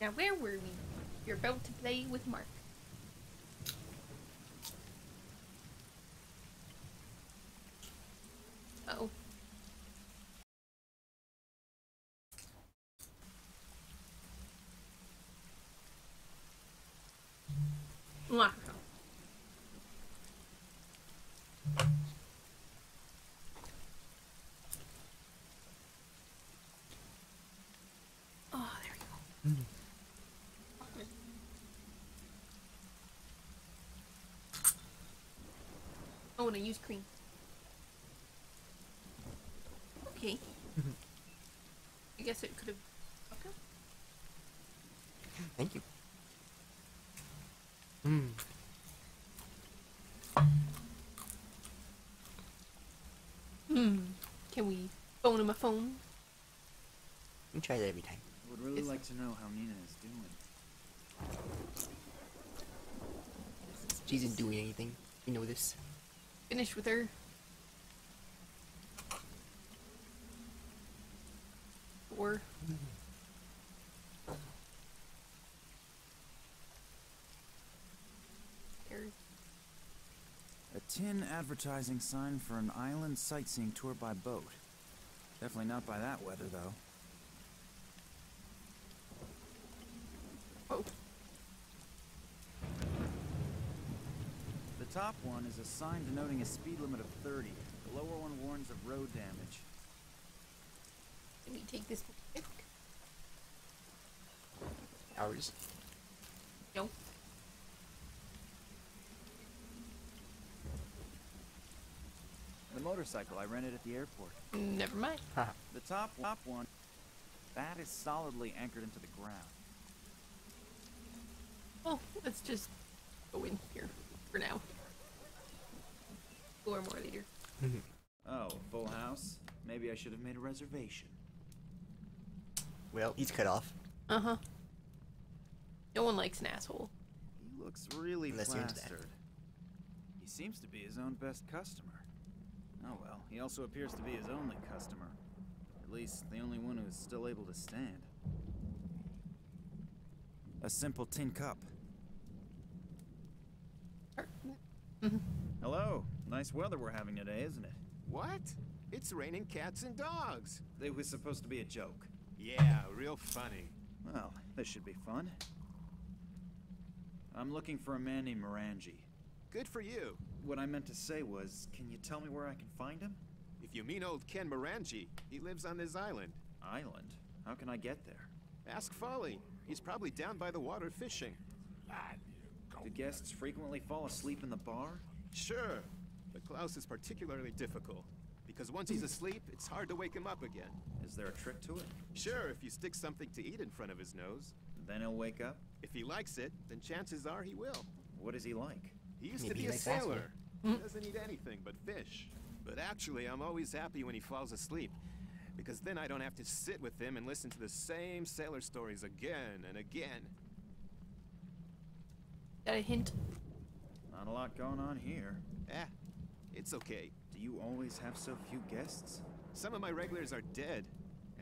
Now, where were we? You're about to play with Mark. Uh-oh. Mwah. Oh, there we go. Oh, and I use cream. Okay. I guess it could have. Okay. Thank you. Can we phone him a phone? We try that every time. I would really like to know how Nina is doing. She isn't doing anything. You know this. Finish with her. Or. A tin advertising sign for an island sightseeing tour by boat. Definitely not by that weather, though. Oh. The top one is a sign denoting a speed limit of 30. The lower one warns of road damage. Can we take this pic? Ours. No. The motorcycle I rented at the airport. Never mind. The top one, that is solidly anchored into the ground. Well, let's just go in here for now. Or more later. Oh, full house? Maybe I should have made a reservation. Well, he's cut off. Uh-huh. No one likes an asshole. He looks really Unless you're into that. plastered. He seems to be his own best customer. Oh well, he also appears to be his only customer. At least, the only one who is still able to stand. A simple tin cup. Hello. Nice weather we're having today, isn't it? What? It's raining cats and dogs. It was supposed to be a joke. Yeah, real funny. Well, this should be fun. I'm looking for a man named Morangi. Good for you. What I meant to say was, can you tell me where I can find him? If you mean old Ken Morangi, he lives on this island. Island? How can I get there? Ask Folly. He's probably down by the water fishing. Do guests frequently fall asleep in the bar? Sure, but Klaus is particularly difficult. Because once he's asleep, it's hard to wake him up again. Is there a trick to it? Sure, if you stick something to eat in front of his nose. Then he'll wake up? If he likes it, then chances are he will. What is he like? He used Maybe to be he a likes sailor. He doesn't eat anything but fish. But actually, I'm always happy when he falls asleep. Because then I don't have to sit with him and listen to the same sailor stories again and again. Got a hint? Not a lot going on here. It's okay. Do you always have so few guests? Some of my regulars are dead,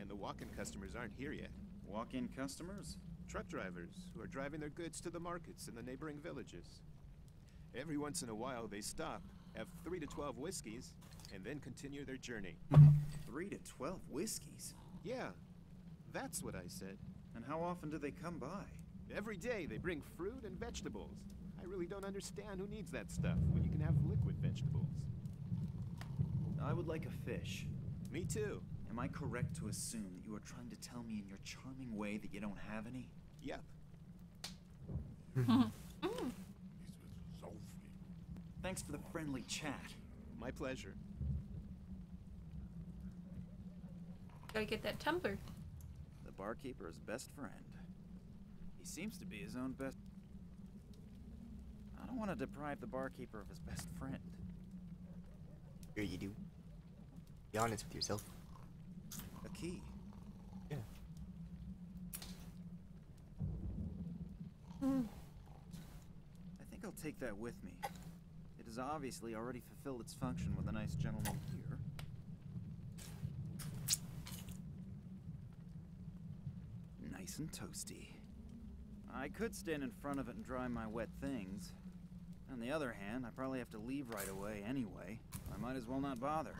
and the walk-in customers aren't here yet. Walk-in customers? Truck drivers who are driving their goods to the markets in the neighboring villages. Every once in a while, they stop, have 3 to 12 whiskeys, and then continue their journey. 3 to 12 whiskeys? Yeah, that's what I said. And how often do they come by? Every day they bring fruit and vegetables. I really don't understand who needs that stuff when you can have liquid vegetables. I would like a fish. Me too. Am I correct to assume that you are trying to tell me in your charming way that you don't have any? Yep. Thanks for the friendly chat. My pleasure. Gotta get that tumbler. The barkeeper's best friend. He seems to be his own best... I don't want to deprive the barkeeper of his best friend. Here you do. Be honest with yourself. A key. Yeah. I think I'll take that with me. It has obviously already fulfilled its function with a nice gentleman here. Nice and toasty. I could stand in front of it and dry my wet things. On the other hand, I probably have to leave right away anyway. I might as well not bother.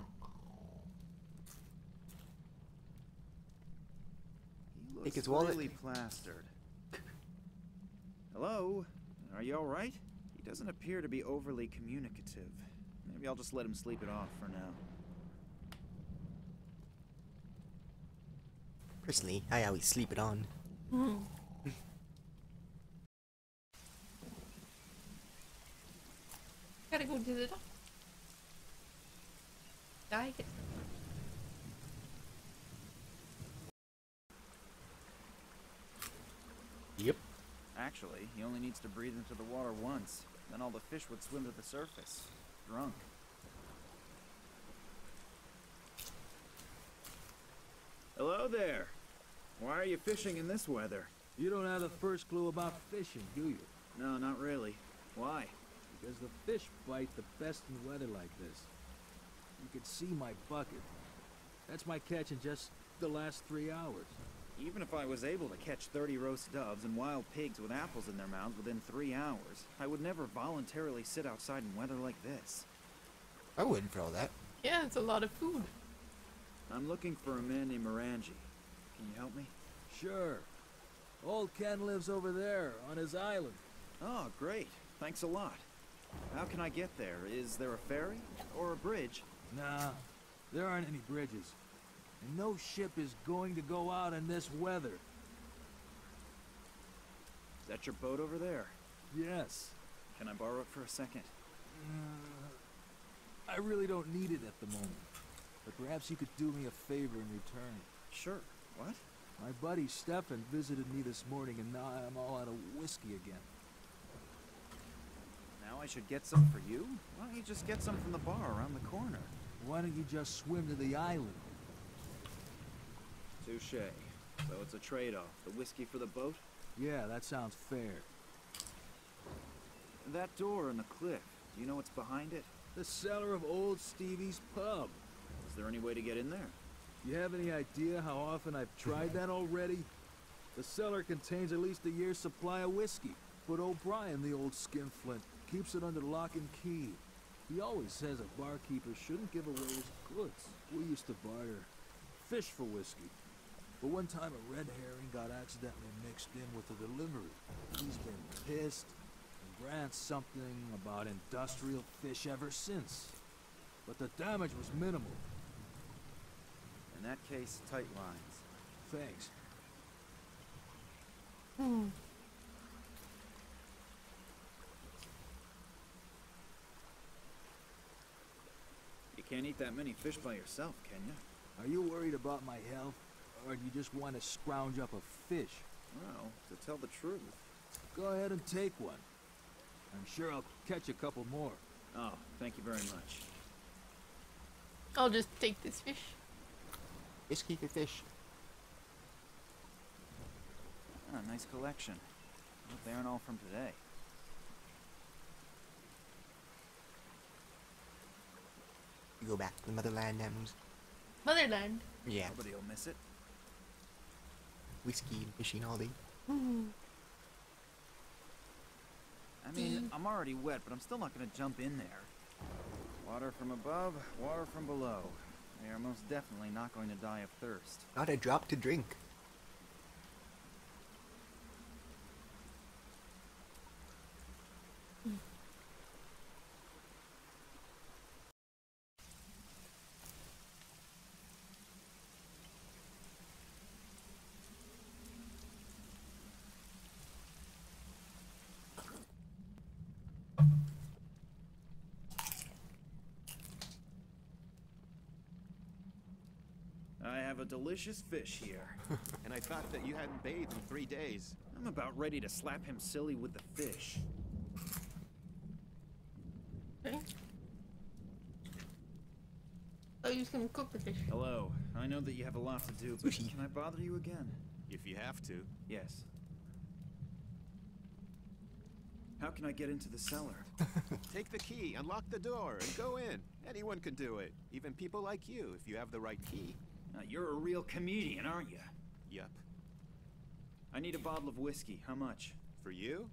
He looks Take his wallet. really plastered. Hello? Are you alright? He doesn't appear to be overly communicative. Maybe I'll just let him sleep it off for now. Personally, I always sleep it on. Gotta go to the doctor. Diet. Yep. Actually, he only needs to breathe into the water once. Then all the fish would swim to the surface. Drunk. Hello there. Why are you fishing in this weather? You don't have the first clue about fishing, do you? No, not really. Why? Because the fish bite the best in weather like this. You could see my bucket. That's my catch in just the last 3 hours. Even if I was able to catch 30 roast doves and wild pigs with apples in their mouths within 3 hours, I would never voluntarily sit outside in weather like this. I wouldn't for all that. Yeah, it's a lot of food. I'm looking for a man named Morangi. Can you help me? Sure. Old Ken lives over there, on his island. Oh, great. Thanks a lot. How can I get there? Is there a ferry? Or a bridge? Nah, there aren't any bridges. And no ship is going to go out in this weather. Is that your boat over there? Yes. Can I borrow it for a second? I really don't need it at the moment. But perhaps you could do me a favor in return. Sure. What? My buddy Stefan visited me this morning and now I'm all out of whiskey again. Now I should get some for you? Why don't you just get some from the bar around the corner? Why don't you just swim to the island? Touche. So it's a trade-off. The whiskey for the boat? Yeah, that sounds fair. That door in the cliff. Do you know what's behind it? The cellar of old Stevie's pub. Is there any way to get in there? You have any idea how often I've tried that already? The cellar contains at least a year's supply of whiskey, but O'Brien, the old skinflint, keeps it under lock and key. He always says a barkeeper shouldn't give away his goods. We used to barter fish for whiskey. But one time a red herring got accidentally mixed in with the delivery. He's been pissed and rants something about industrial fish ever since. But the damage was minimal. In that case, tight lines. Thanks. You can't eat that many fish by yourself, can you? Are you worried about my health? Or do you just want to scrounge up a fish? Well, to tell the truth. Go ahead and take one. I'm sure I'll catch a couple more. Oh, thank you very much. I'll just take this fish. Whiskey for fish. Ah, nice collection. I hope they aren't all from today. You go back to the motherland, Ems. Motherland. Yeah. Nobody will miss it. Whiskey and fishing all day. I mean, I'm already wet, but I'm still not going to jump in there. Water from above, water from below. They are most definitely not going to die of thirst. Not a drop to drink. I have a delicious fish here. And I thought that you hadn't bathed in 3 days. I'm about ready to slap him silly with the fish. Okay. Oh, you can cook the fish. Hello. I know that you have a lot to do, but Sushi. can I bother you again? If you have to. Yes. How can I get into the cellar? Take the key, unlock the door, and go in. Anyone can do it. Even people like you, if you have the right key. Now, you're a real comedian, aren't you? Yup. I need a bottle of whiskey. How much? For you?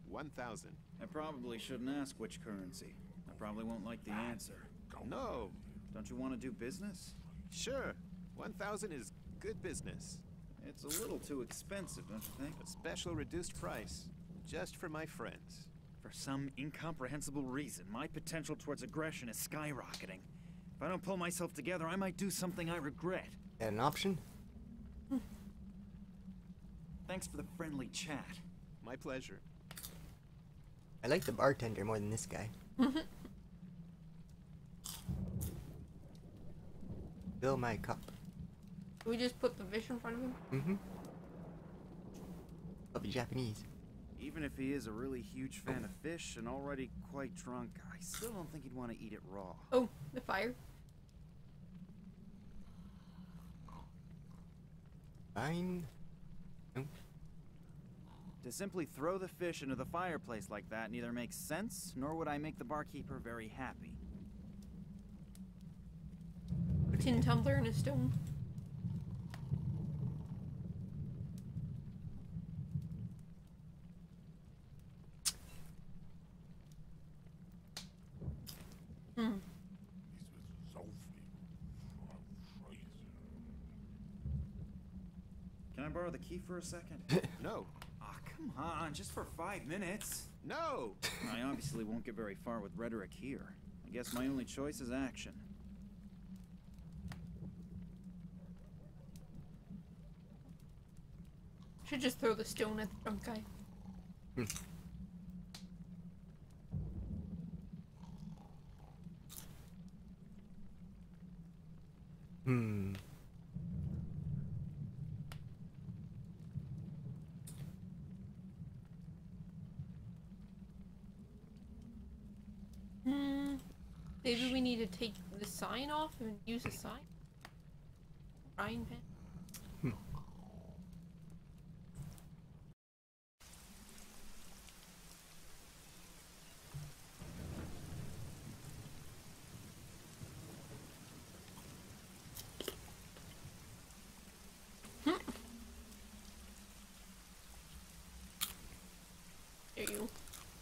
1,000. I probably shouldn't ask which currency. I probably won't like the answer. No. Don't you want to do business? Sure. 1,000 is good business. It's a little too expensive, don't you think? A special reduced price. Just for my friends. For some incomprehensible reason, my potential towards aggression is skyrocketing. If I don't pull myself together, I might do something I regret. That an option? Thanks for the friendly chat. My pleasure. I like the bartender more than this guy. Fill my cup. We just put the fish in front of him? Mm-hmm. I'll be Japanese. Even if he is a really huge fan of fish and already quite drunk, I still don't think he'd want to eat it raw. Oh, the fire. Fine. Oh. To simply throw the fish into the fireplace like that neither makes sense, nor would I make the barkeeper very happy. Tin tumbler and a stone. Can I borrow the key for a second? No. Ah, come on, just for 5 minutes. No! I obviously won't get very far with rhetoric here. I guess my only choice is action. Should just throw the stone at the drunk guy. Maybe we need to take the sign off and use a sign? Frying pan? There you go.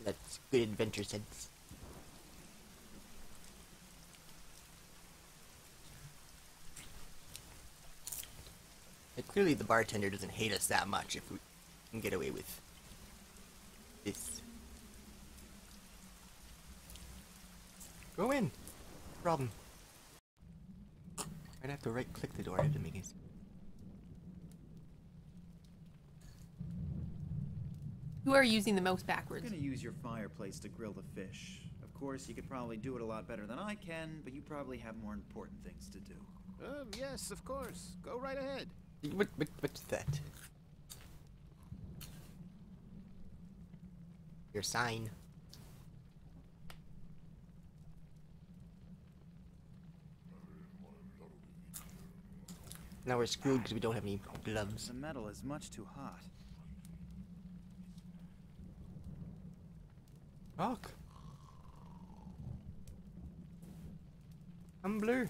That's good adventure sense. Clearly the bartender doesn't hate us that much if we can get away with this. Go in. No problem. I'd have to right click the door to make it. You are using the mouse I'm backwards. gonna use your fireplace to grill the fish. Of course, you could probably do it a lot better than I can, but you probably have more important things to do. Yes, of course. Go right ahead. What's that? Your sign. Now we're screwed because we don't have any gloves. The metal is much too hot. Fuck. Tumbler.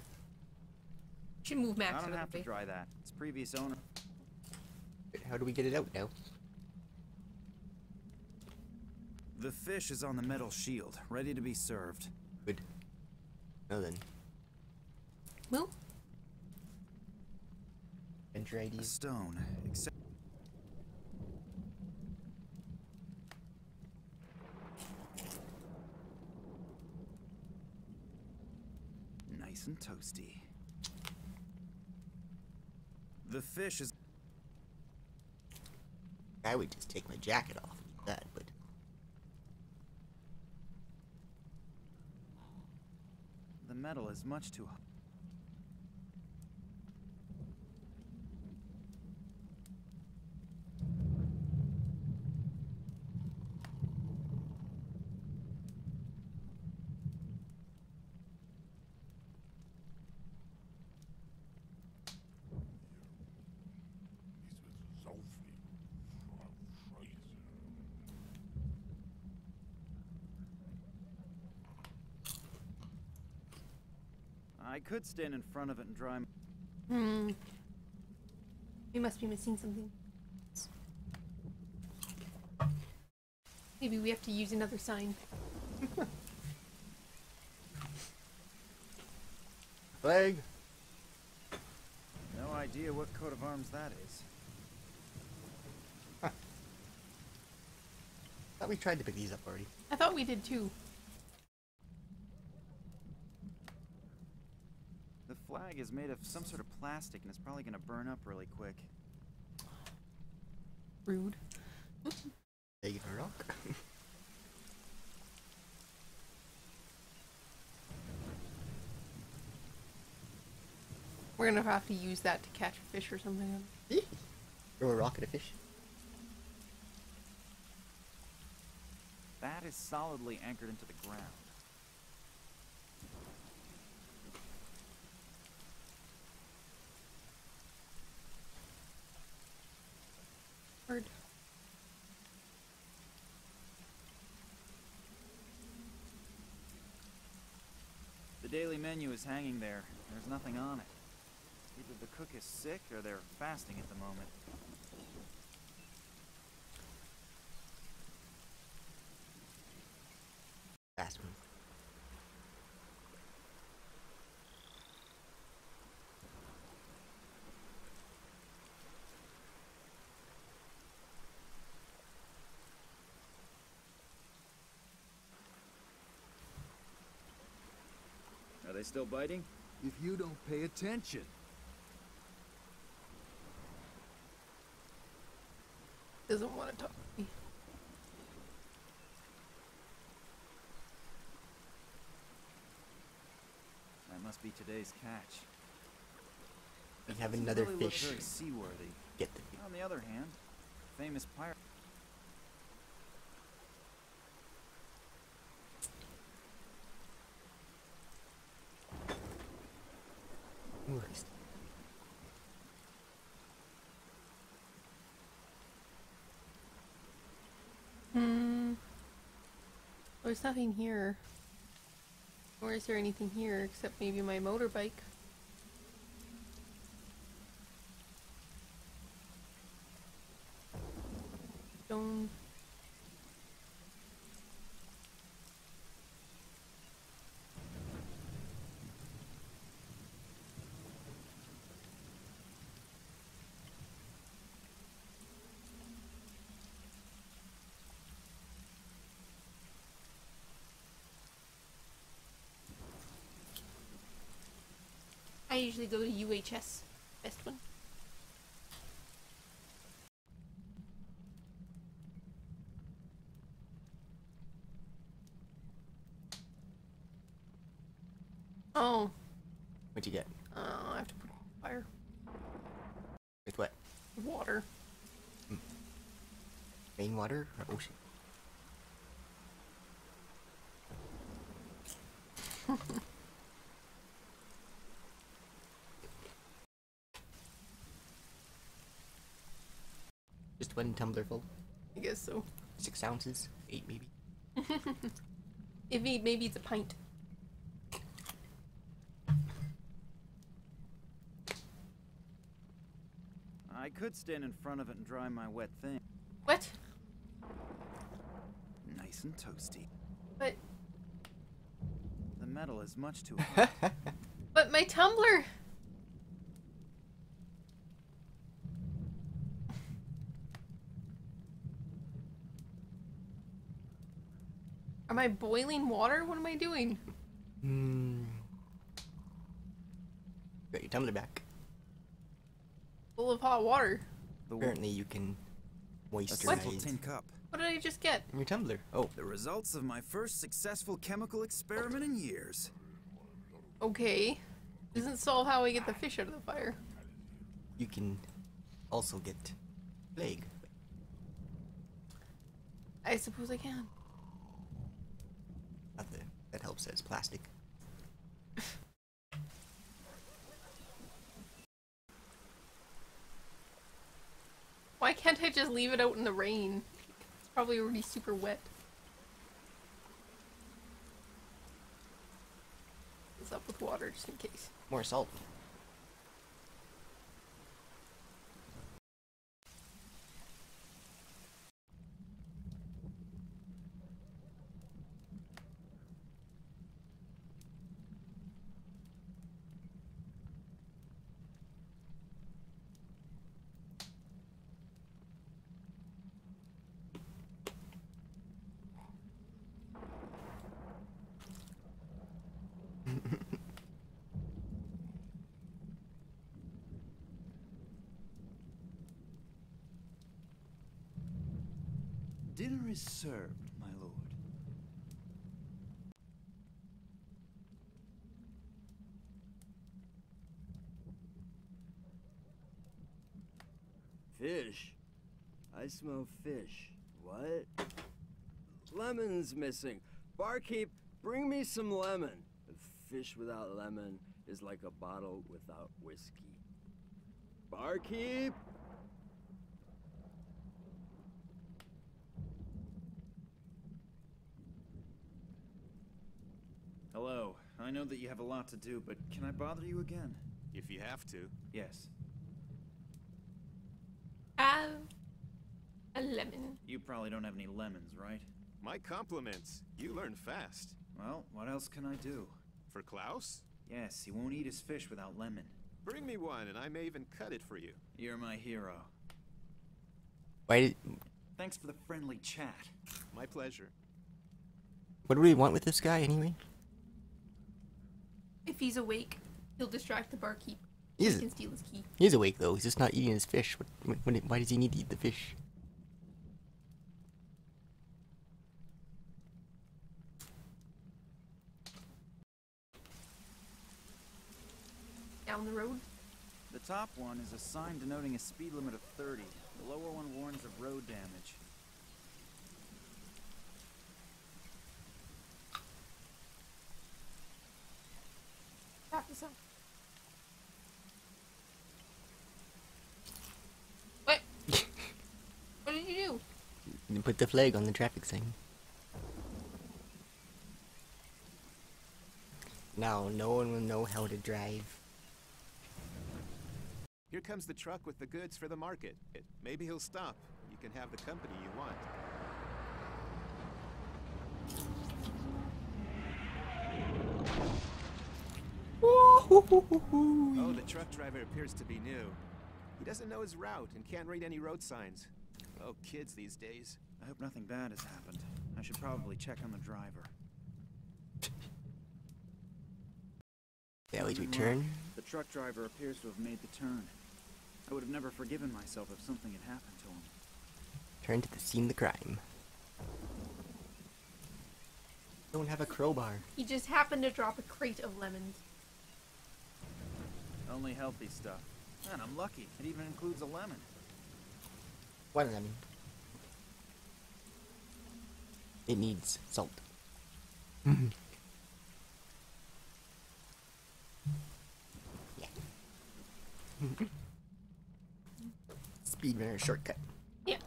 Should move Max I out don't of have the to way. dry that. Its previous owner. How do we get it out now? The fish is on the metal shield, ready to be served. Good. Now then. Move. Enter A ID. stone, except. Nice and toasty. The fish is. I would just take my jacket off and do that, but The metal is much too hot. I could stand in front of it and dry. We must be missing something. Maybe we have to use another sign. Flag. No idea what coat of arms that is. Thought we tried to pick these up already. I thought we did too. The flag is made of some sort of plastic and it's probably gonna burn up really quick. Rude. Take a rock. We're gonna have to use that to catch a fish or something. Throw a rock at a fish. That is solidly anchored into the ground. Bird. The daily menu is hanging there. There's nothing on it. Either the cook is sick or they're fasting at the moment. Fast one. Are they still biting? If you don't pay attention. Doesn't want to talk to me. That must be today's catch. We have Doesn't another really look fish. very seaworthy. Get the On the other hand, famous pirate. worst. There's nothing here. Or is there anything here except maybe my motorbike? Stone. I usually go to UHS. Best one. Oh. What'd you get? I have to put it on fire. With what? Water. Rainwater or ocean? Just one tumbler full? I guess so. 6 ounces? 8 maybe? Maybe it's a pint. I could stand in front of it and dry my wet thing. What? Nice and toasty. But The metal is much too hot. but my tumbler. Am I boiling water? What am I doing? Got your tumbler back. Full of hot water. Apparently you can A simple moisturize tin cup. What did I just get? your tumbler. Oh, The results of my first successful chemical experiment in years. Okay. Doesn't solve how I get the fish out of the fire. you can also get plague. I suppose I can. Not that that helps that it's plastic. Why can't I just leave it out in the rain? It's probably already super wet. What's up with water, just in case? More salt. Dinner is served, my lord. Fish? I smell fish. What? Lemon's missing. Barkeep, bring me some lemon. Fish without lemon is like a bottle without whiskey. Barkeep! Hello. I know that you have a lot to do, but can I bother you again? If you have to. Yes. Have a lemon. You probably don't have any lemons, right? My compliments. You learn fast. Well, what else can I do? For Klaus? Yes, he won't eat his fish without lemon. Bring me one, and I may even cut it for you. You're my hero. Why did... Thanks for the friendly chat. My pleasure. What do we want with this guy, anyway? If he's awake, he'll distract the barkeep. He's- He can steal his key. He's awake, though. He's just not eating his fish. Why does he need to eat the fish? Down the road. The top one is a sign denoting a speed limit of 30. The lower one warns of road damage. Tap this up. What? What did you do? You put the flag on the traffic sign. Now, no one will know how to drive. Here comes the truck with the goods for the market. Maybe he'll stop. You can have the company you want. Oh, the truck driver appears to be new. He doesn't know his route and can't read any road signs. Oh, kids these days. I hope nothing bad has happened. I should probably check on the driver. Yeah, we turn. The truck driver appears to have made the turn. I would have never forgiven myself if something had happened to him. Turn to the scene of the crime. Don't have a crowbar. He just happened to drop a crate of lemons. Only healthy stuff. Man, I'm lucky. It even includes a lemon. One lemon. It needs salt. Yeah. Speedrunner shortcut. Yeah.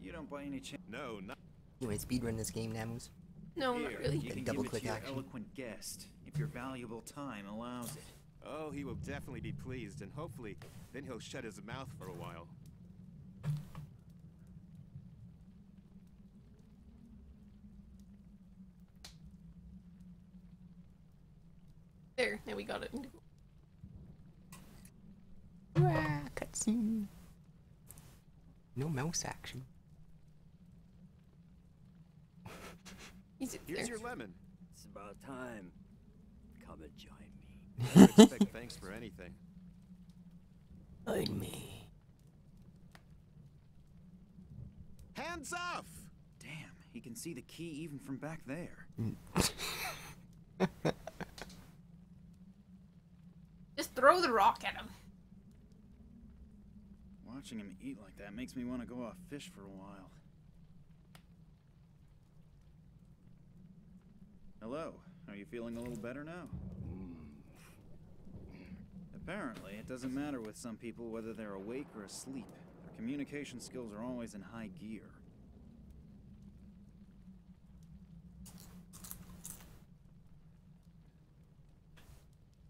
You don't by any chance. No, not. You want to speedrun this game, Namus? No, Here, not really. you can double give it click to your action. eloquent guest, if your valuable time allows it. Oh, he will definitely be pleased, and hopefully, then he'll shut his mouth for a while. There, now we got it. Hurrah, cutscene. No mouse action. He's Here's there. your lemon. It's about time. Come and join me. I don't expect thanks for anything. Join me. Hands off! Damn, he can see the key even from back there. Just throw the rock at him. Watching him eat like that makes me want to go off fish for a while. Hello, are you feeling a little better now? Apparently, it doesn't matter with some people whether they're awake or asleep. Their communication skills are always in high gear.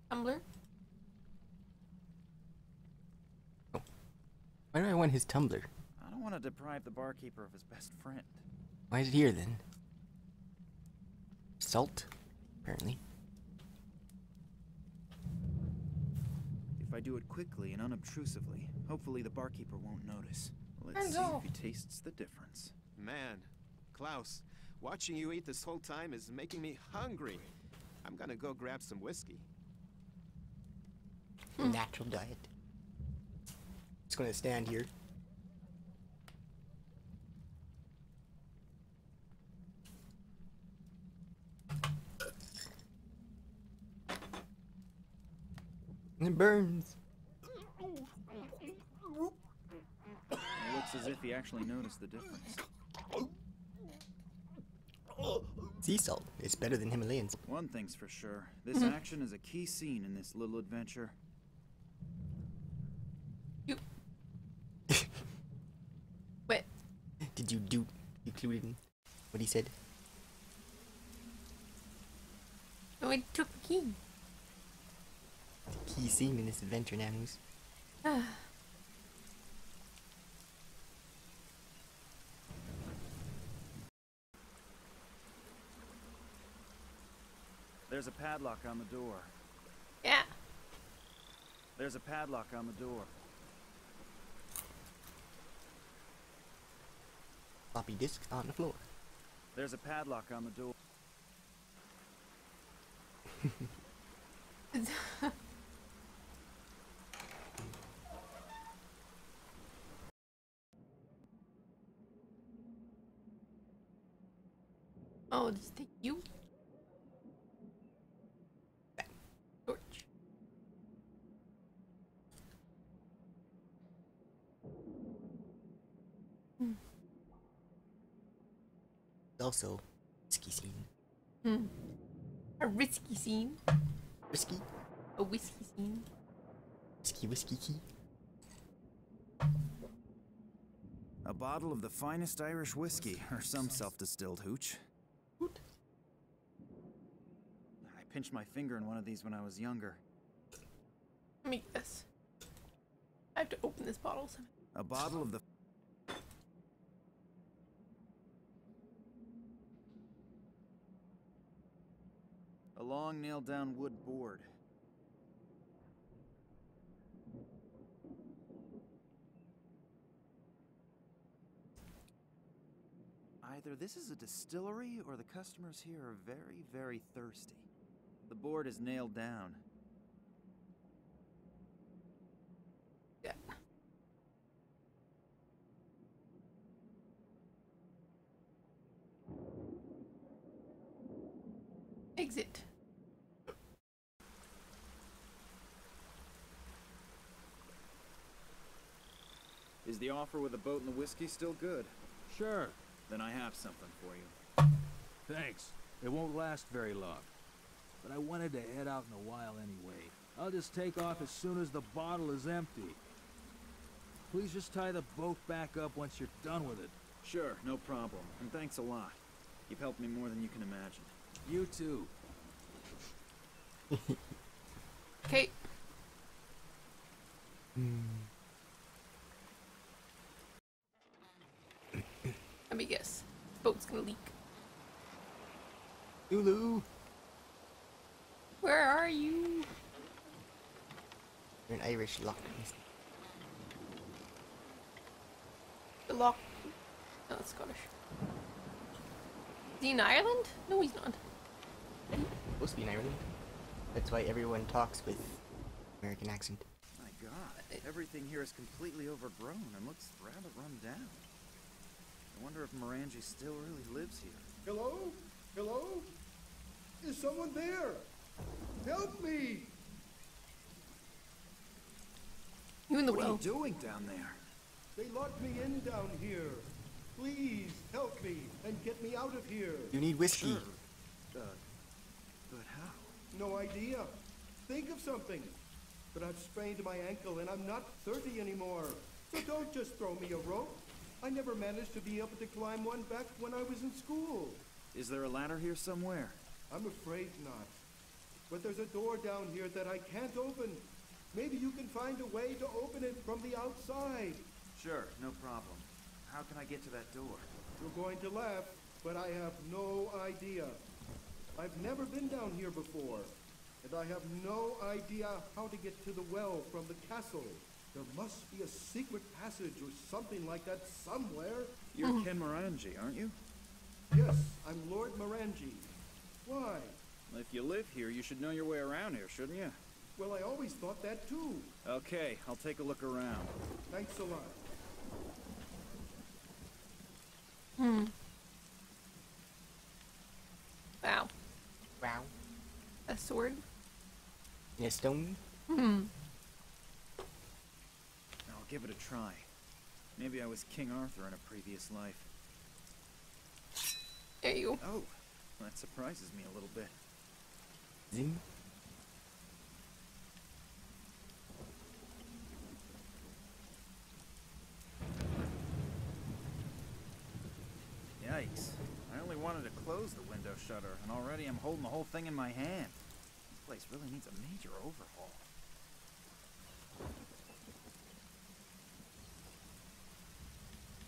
Tumbler? Why do I want his tumbler? I don't want to deprive the barkeeper of his best friend. Why is it here then? Salt? Apparently. If I do it quickly and unobtrusively, hopefully the barkeeper won't notice. Let's Hands see off. if he tastes the difference. Man, Klaus, watching you eat this whole time is making me hungry. I'm gonna go grab some whiskey. Natural diet. Just gonna stand here. It burns. It looks as if he actually noticed the difference. Sea salt is better than Himalayans. One thing's for sure. This action is a key scene in this little adventure. You. Wait. Did you do include in what he said? No, I took the key. Key scene in this adventure, Nanus. There's a padlock on the door. Yeah. There's a padlock on the door. Floppy disk on the floor. There's a padlock on the door. Oh, does it take you? Torch. Also, whiskey scene. A risky scene. Whiskey? A whiskey scene. Whiskey key? A bottle of the finest Irish whiskey, or some self-distilled hooch. What? I pinched my finger in one of these when I was younger. Let me guess. I have to open this bottle somehow. A bottle of the... A long nailed-down wood board. Either this is a distillery or the customers here are very, very thirsty. The board is nailed down. Yeah. Exit. Is the offer with the boat and the whiskey still good? Sure. Then I have something for you. Thanks. It won't last very long. But I wanted to head out in a while anyway. I'll just take off as soon as the bottle is empty. Please just tie the boat back up once you're done with it. Sure, no problem. And thanks a lot. You've helped me more than you can imagine. You too. Okay. Let me guess. Boat's gonna leak. Lulu! Where are you? You're an Irish lock. The lock. No, it's Scottish. Is he in Ireland? No, he's not. Supposed to be in Ireland. That's why everyone talks with American accent. My God, everything here is completely overgrown and looks rather run down. I wonder if Morangi still really lives here. Hello? Hello? Is someone there? Help me! You in the What are well. you doing down there? They locked me in down here. Please help me and get me out of here. You need whiskey. Sure. But how? No idea. Think of something. But I've sprained my ankle and I'm not 30 anymore. So don't just throw me a rope. I never managed to be able to climb one back when I was in school. Is there a ladder here somewhere? I'm afraid not. But there's a door down here that I can't open. Maybe you can find a way to open it from the outside. Sure, no problem. How can I get to that door? You're going to laugh, but I have no idea. I've never been down here before, and I have no idea how to get to the well from the castle. There must be a secret passage or something like that somewhere. You're Ken Morangi, aren't you? Yes, I'm Lord Morangi. Why? If you live here, you should know your way around here, shouldn't you? Well, I always thought that too. Okay, I'll take a look around. Thanks a lot. Wow. Wow. A sword? In a stone? Hmm. I'll give it a try. Maybe I was King Arthur in a previous life. There you go. Oh, that surprises me a little bit. Zing. Yikes. I only wanted to close the window shutter, and already I'm holding the whole thing in my hand. This place really needs a major overhaul.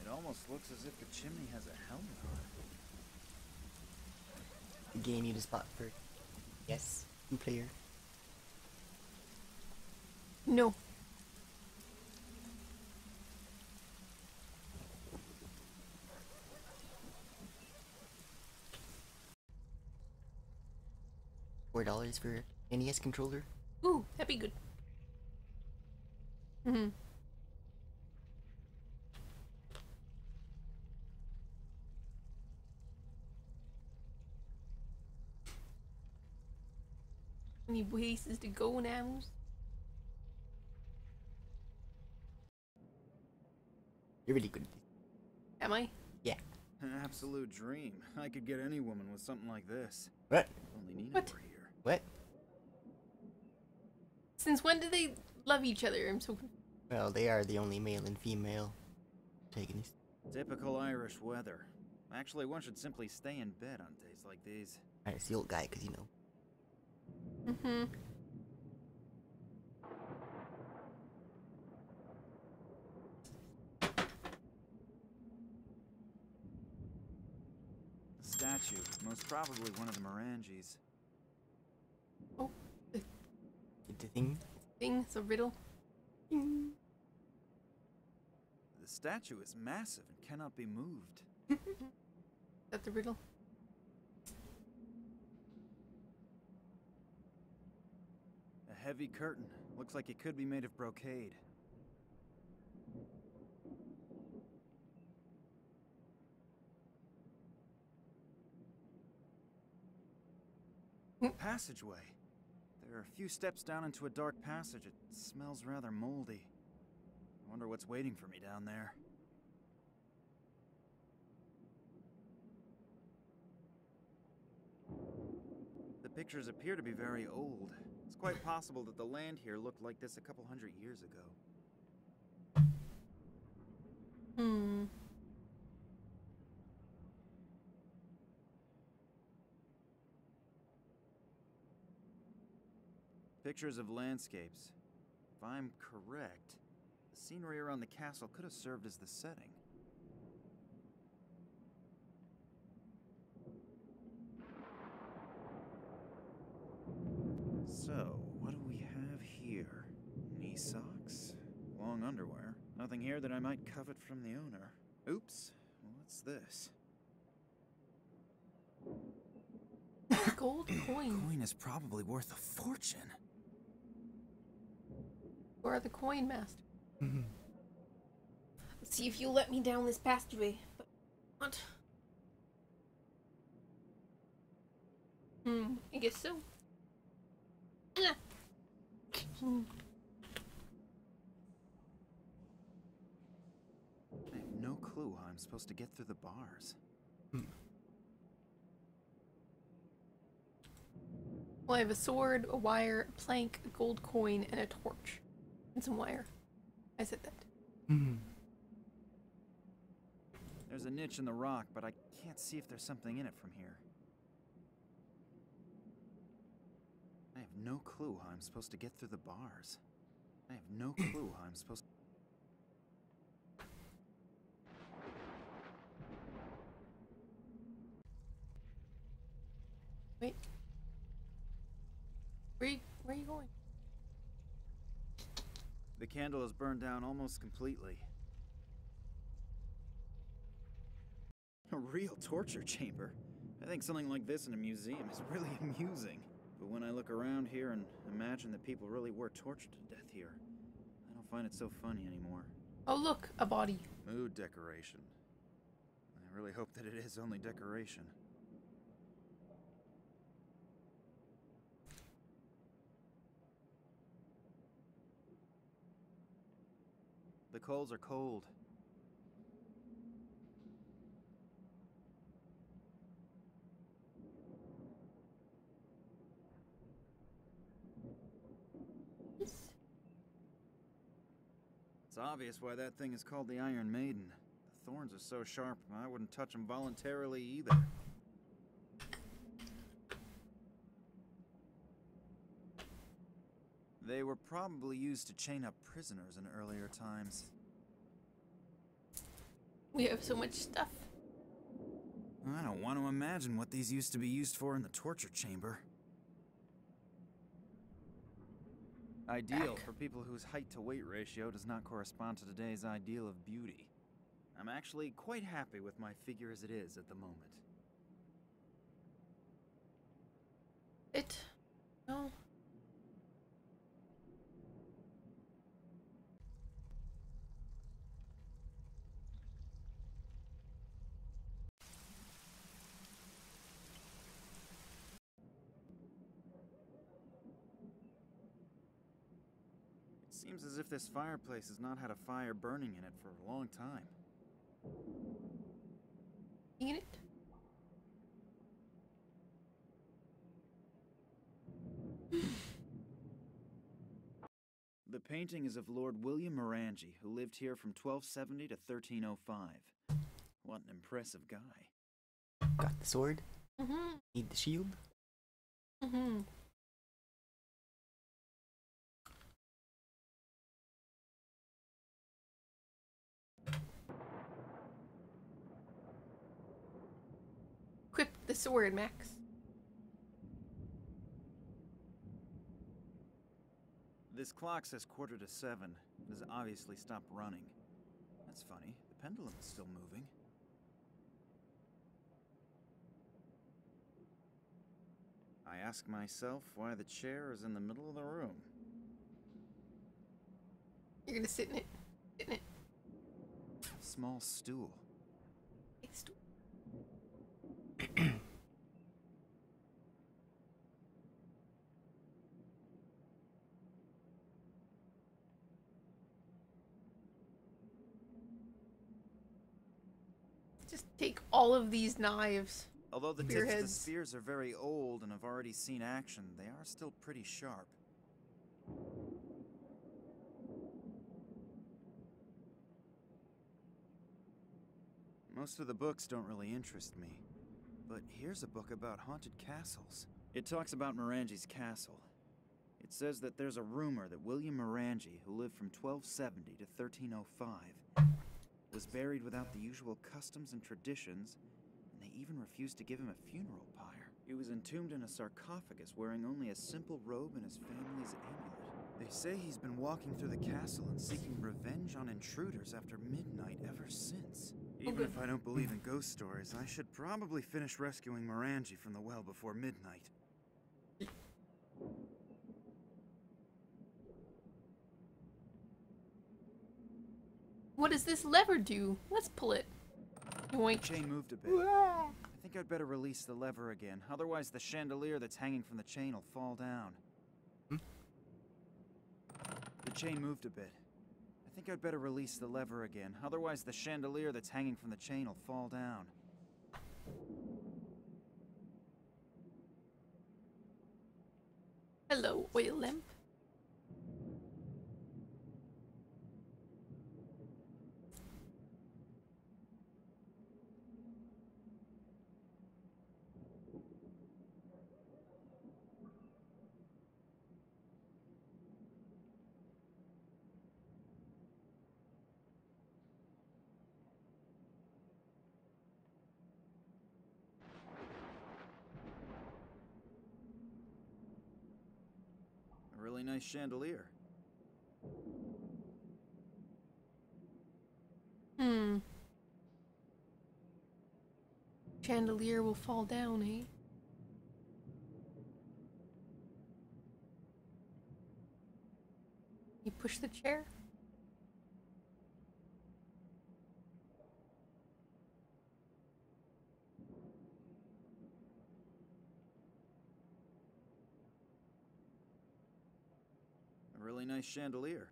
It almost looks as if the chimney has a helmet on it. The game you just bought for. Yes, 2-player. No. $4 for NES controller. Ooh, that'd be good. Hmm. Any places to go now? You're really good at this. Am I? Yeah. An absolute dream. I could get any woman with something like this. What? If only Nina What? were here. What? Since when do they love each other? I'm so confused. Well, they are the only male and female protagonists. Typical Irish weather. Actually, one should simply stay in bed on days like these. Alright, it's the old guy, because you know. Mm-hmm. The statue, most probably one of the Morangis. Oh, the The thing. thing, it's a riddle. Ding. The statue is massive and cannot be moved. Is that the riddle? A heavy curtain. Looks like it could be made of brocade. Passageway. There are a few steps down into a dark passage. It smells rather moldy. I wonder what's waiting for me down there. The pictures appear to be very old. It's quite possible that the land here looked like this a couple hundred years ago. Hmm. Pictures of landscapes. If I'm correct, the scenery around the castle could have served as the setting. So, what do we have here? Knee socks? Long underwear? Nothing here that I might covet from the owner. Oops, what's this? Gold coin. Coin is probably worth a fortune. Where are the coin master? Let's see if you'll let me down this passageway. But what? I guess so. I have no clue how I'm supposed to get through the bars. Well, I have a sword, a wire, a plank, a gold coin, and a torch. And some wire. I said that. There's a niche in the rock, but I can't see if there's something in it from here. I have no clue how I'm supposed to get through the bars. I have no clue how I'm supposed to... Wait. Where are you going? The candle is burned down almost completely. A real torture chamber. I think something like this in a museum is really amusing. But when I look around here and imagine that people really were tortured to death here, I don't find it so funny anymore. Oh, look, a body. Mood decoration. I really hope that it is only decoration. coals are cold. It's obvious why that thing is called the Iron Maiden. The thorns are so sharp, I wouldn't touch them voluntarily either. They were probably used to chain up prisoners in earlier times. We have so much stuff. I don't want to imagine what these used to be used for in the torture chamber. Ideal for people whose height-to-weight ratio does not correspond to today's ideal of beauty. I'm actually quite happy with my figure as it is at the moment. No. It seems as if this fireplace has not had a fire burning in it for a long time. Eat it. The painting is of Lord William Morangi, who lived here from 1270 to 1305. What an impressive guy. Got the sword? Mm-hmm. Need the shield? Mm-hmm. Equip the sword, Max. This clock says 7:15. It has obviously stopped running. That's funny. The pendulum is still moving. I ask myself why the chair is in the middle of the room. You're gonna sit in it. Sit in it. Small stool. Big stool. Just take all of these knives. Although the tips Your of the heads. spears are very old and have already seen action, they are still pretty sharp. Most of the books don't really interest me, but here's a book about haunted castles. It talks about Morangi's castle. It says that there's a rumor that William Morangi, who lived from 1270 to 1305, was buried without the usual customs and traditions, and they even refused to give him a funeral pyre. He was entombed in a sarcophagus wearing only a simple robe and his family's amulet. They say he's been walking through the castle and seeking revenge on intruders after midnight ever since. Even if I don't believe in ghost stories, I should probably finish rescuing Morangi from the well before midnight. What does this lever do? Let's pull it. The Yoink. chain moved a bit. I think I'd better release the lever again, otherwise the chandelier that's hanging from the chain will fall down. The chain moved a bit. I think I'd better release the lever again, otherwise the chandelier that's hanging from the chain will fall down. Hello, oil lamp. A really nice chandelier. Chandelier will fall down, eh? You push the chair? A really nice chandelier.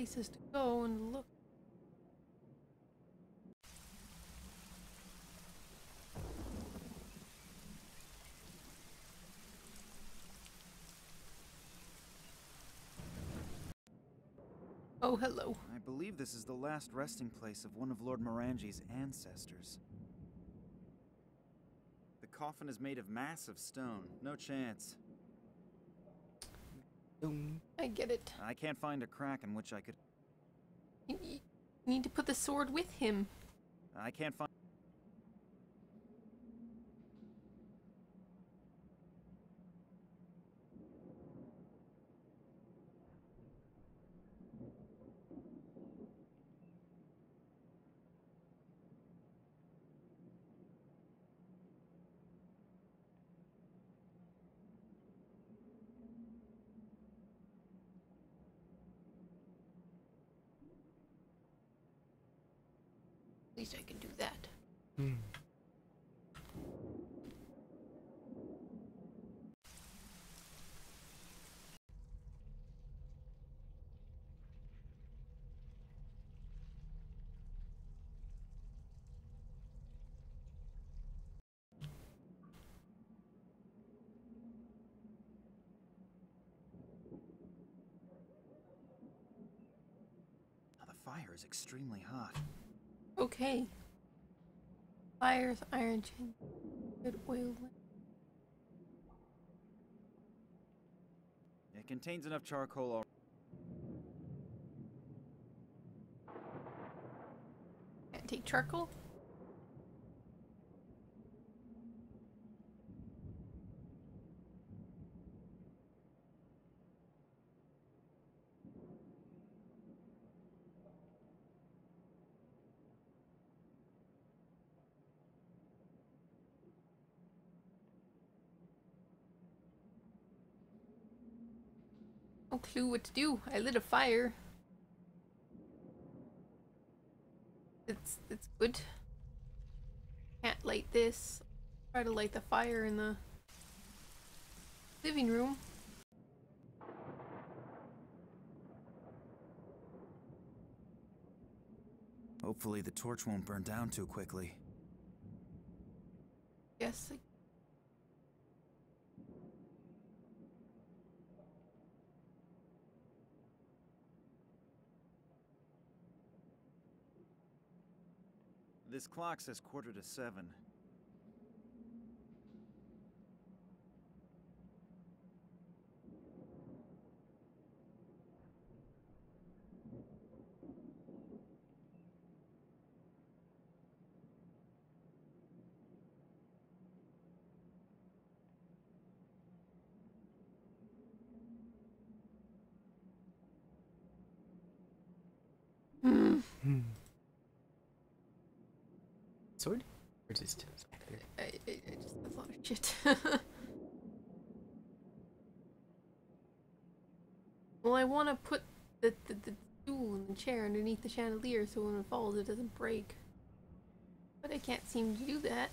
places to go and look. Oh, hello. I believe this is the last resting place of one of Lord Morangi's ancestors. The coffin is made of massive stone. No chance. I get it. I can't find a crack in which I could... You need to put the sword with him. I can't find... At least I can do that. The fire is extremely hot. Okay. Fires, iron chin, good oil. It contains enough charcoal already. Can't take charcoal? No clue what to do. I lit a fire. It's good. Can't light this. Try to light the fire in the living room. Hopefully the torch won't burn down too quickly. Yes. This clock says 7:15. Sword? Or just... I just a lot of shit. Well, I want to put the stool and the chair underneath the chandelier so when it falls it doesn't break. But I can't seem to do that.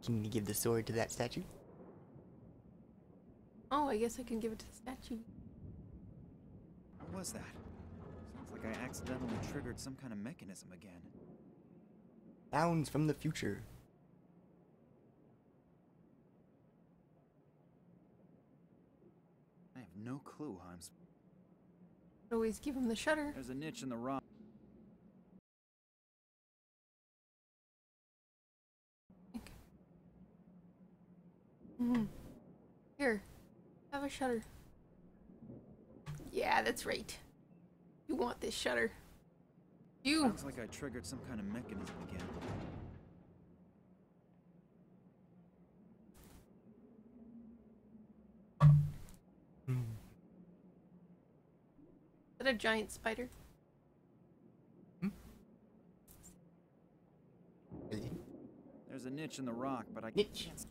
Can you give the sword to that statue? Oh, I guess I can give it to the statue. What was that? Sounds like I accidentally triggered some kind of mechanism again. Sounds from the future. I have no clue how I'm Always give him the shutter. There's a niche in the rock. Here, have a shutter. Yeah, that's right. You want this shutter. You. Sounds like I triggered some kind of mechanism again. Is that a giant spider? There's a niche in the rock, but I Niche. can't.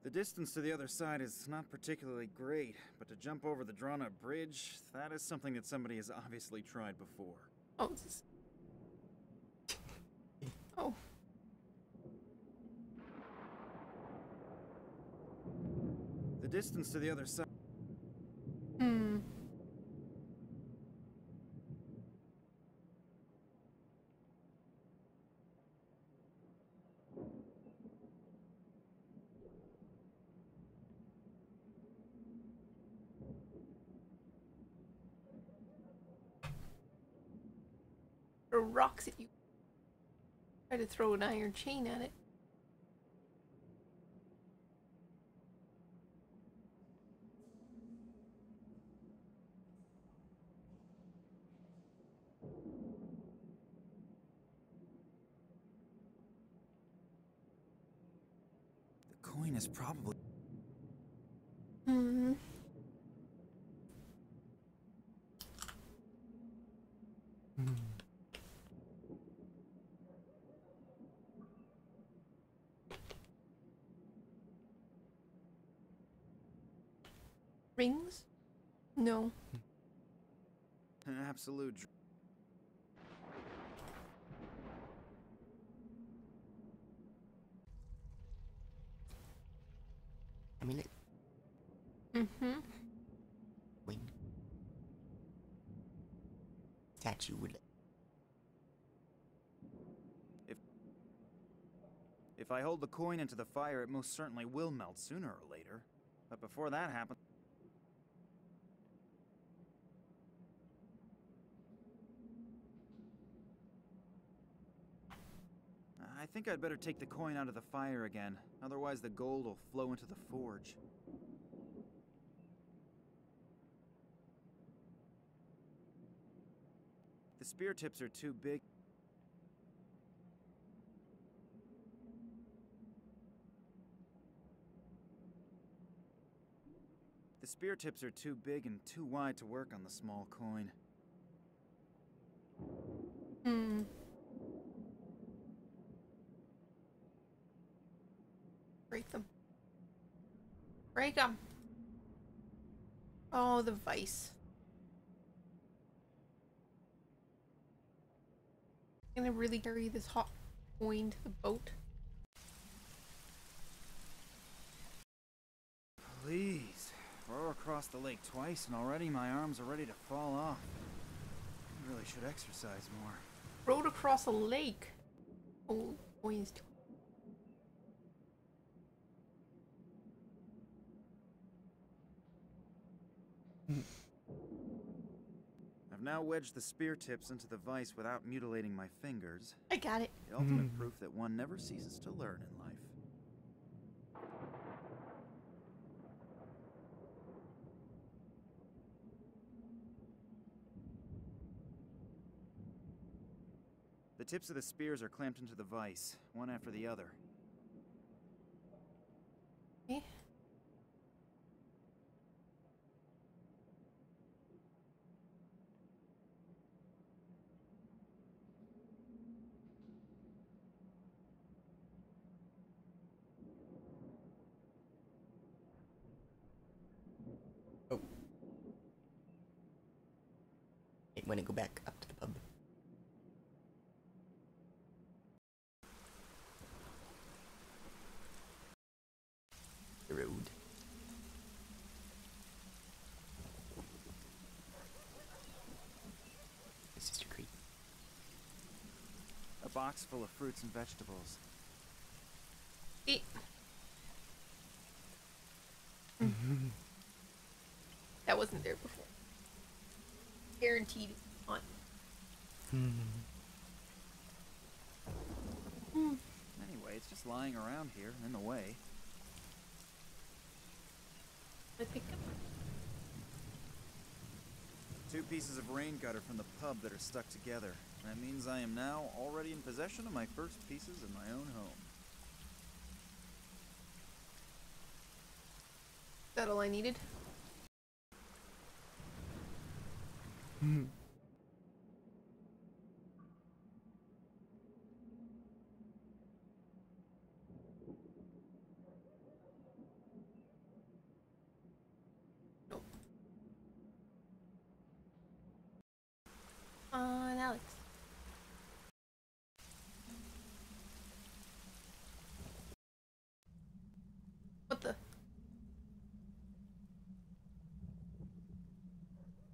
The distance to the other side is not particularly great, but to jump over the drawn-up bridge, that is something that somebody has obviously tried before. Oh, this... Oh. The distance to the other side... Hmm. Throw rocks at you. Try to throw an iron chain at it. The coin is probably... Hmm. Rings? No. An absolute... I mean, it. Mm-hmm. Wing. Statue would. If I hold the coin into the fire, it most certainly will melt sooner or later. But before that happens... I think I'd better take the coin out of the fire again. Otherwise the gold will flow into the forge. The spear tips are too big. The spear tips are too big and too wide to work on the small coin. Hmm. Break them. Break them. Oh, the vice. I'm gonna really carry this hot coin to the boat. Please. Row across the lake twice and already my arms are ready to fall off. I really should exercise more. Rowed across a lake. Oh, coins too. I've now wedged the spear tips into the vise without mutilating my fingers. I got it. The ultimate proof that one never ceases to learn in life. The tips of the spears are clamped into the vise, one after the other. Okay. Oh. It want to go back up to the pub. The road. Sister Creek. A box full of fruits and vegetables. Eat. That wasn't there before. Guaranteed it's not. Anyway, it's just lying around here, in the way. I pick up. 2 pieces of rain gutter from the pub that are stuck together. That means I am now already in possession of my first pieces of my own home. Is that all I needed?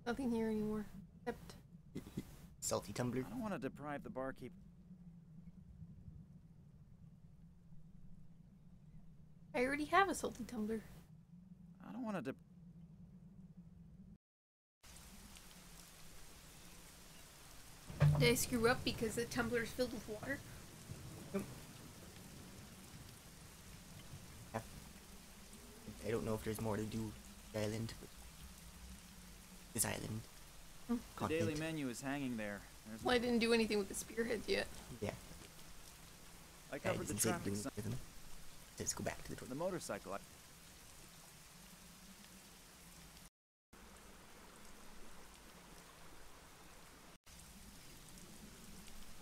Nothing here anymore. Except Salty tumbler. I don't want to deprive the barkeep. I already have a salty tumbler. I don't want to. Did I screw up because the tumbler is filled with water? I don't know if there's more to do with the island, but this island. The Continent. daily menu is hanging there. There's Well, I didn't do anything with the spearheads yet. Yeah. I I covered the didn't say traffic doing sign. with them. Let's go back to the The motorcycle.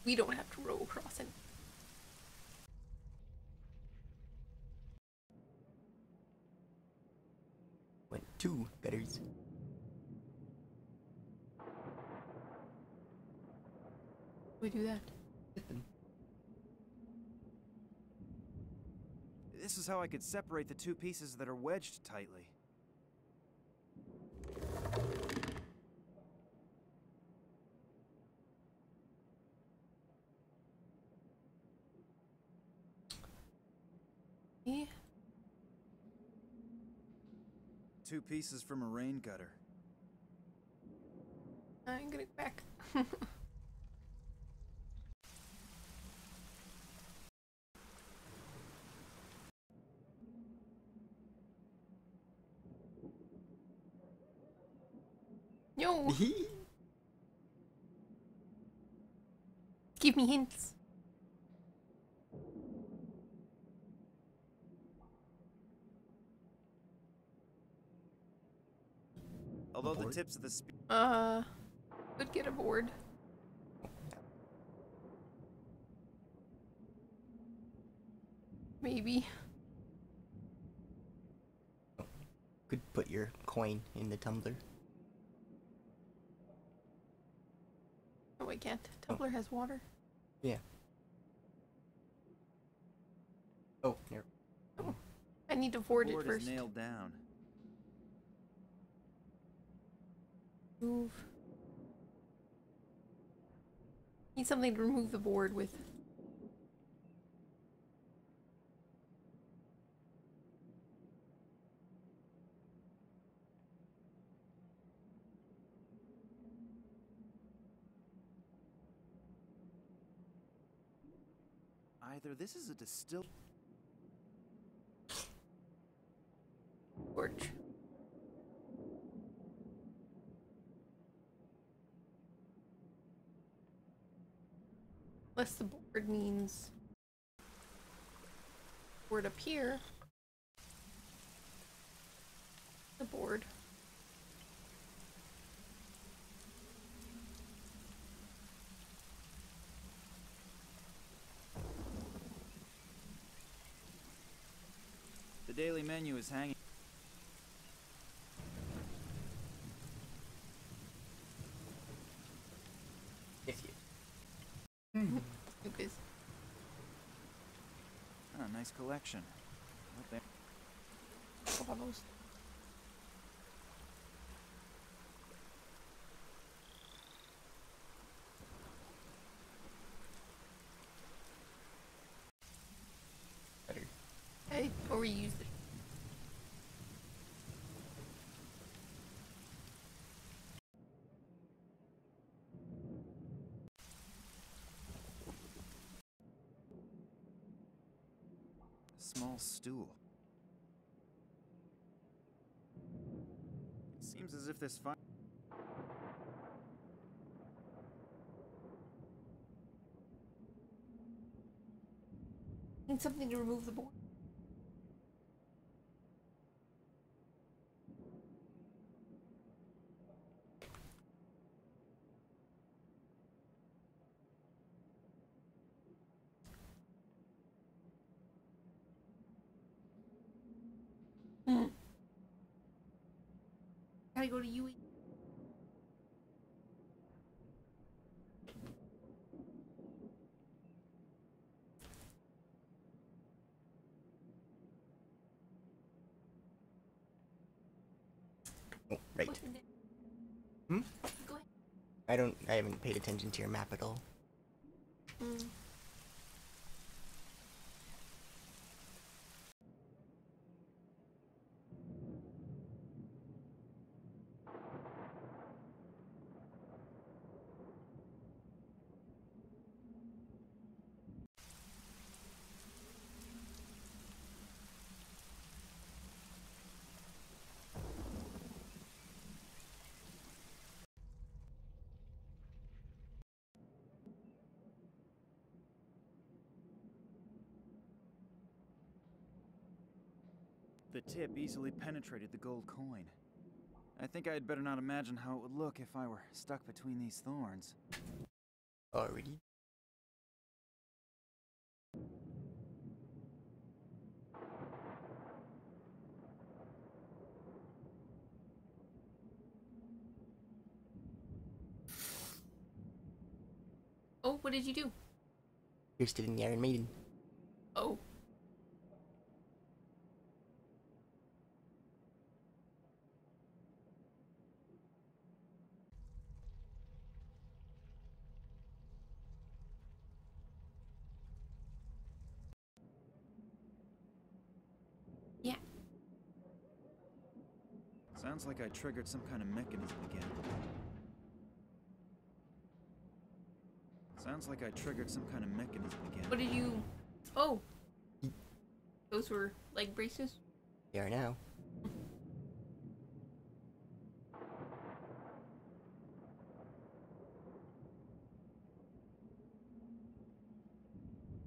We don't have to row across it. Went 2 gutters. We do that. This is how I could separate the two pieces that are wedged tightly. Yeah. 2 pieces from a rain gutter. I'm gonna go back. Yo! Give me hints. Although the Aboard? tips of the Could get aboard. Maybe. Could put your coin in the tumbler. Oh, I can't. Tumbler has water. Yeah. Oh, there. I need to board it board first. is nailed down. Move. Need something to remove the board with. Either this is a distill. Torch. Unless the board means board up here. The board. The daily menu is hanging. If you. Because Oh, nice collection. What the- bottles. Better. I overused it. Small stool. Seems as if this fire. Need something to remove the board. Gotta go to UE. Oh, right. What's in it? Hmm? Go ahead. I haven't paid attention to your map at all. Mm. The tip easily penetrated the gold coin. I think I'd better not imagine how it would look if I were stuck between these thorns. Already? Oh, what did you do? Pierced it in the Iron Maiden. Oh. Yeah. Sounds like I triggered some kind of mechanism again. Sounds like I triggered some kind of mechanism again. What did you... Oh. Those were leg braces? They are now.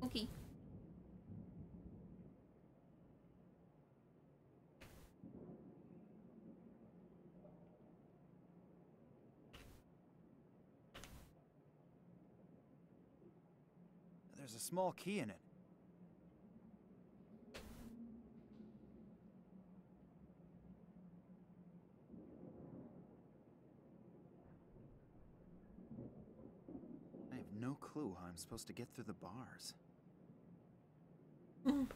Okay. There's a small key in it. I have no clue how I'm supposed to get through the bars. Mm.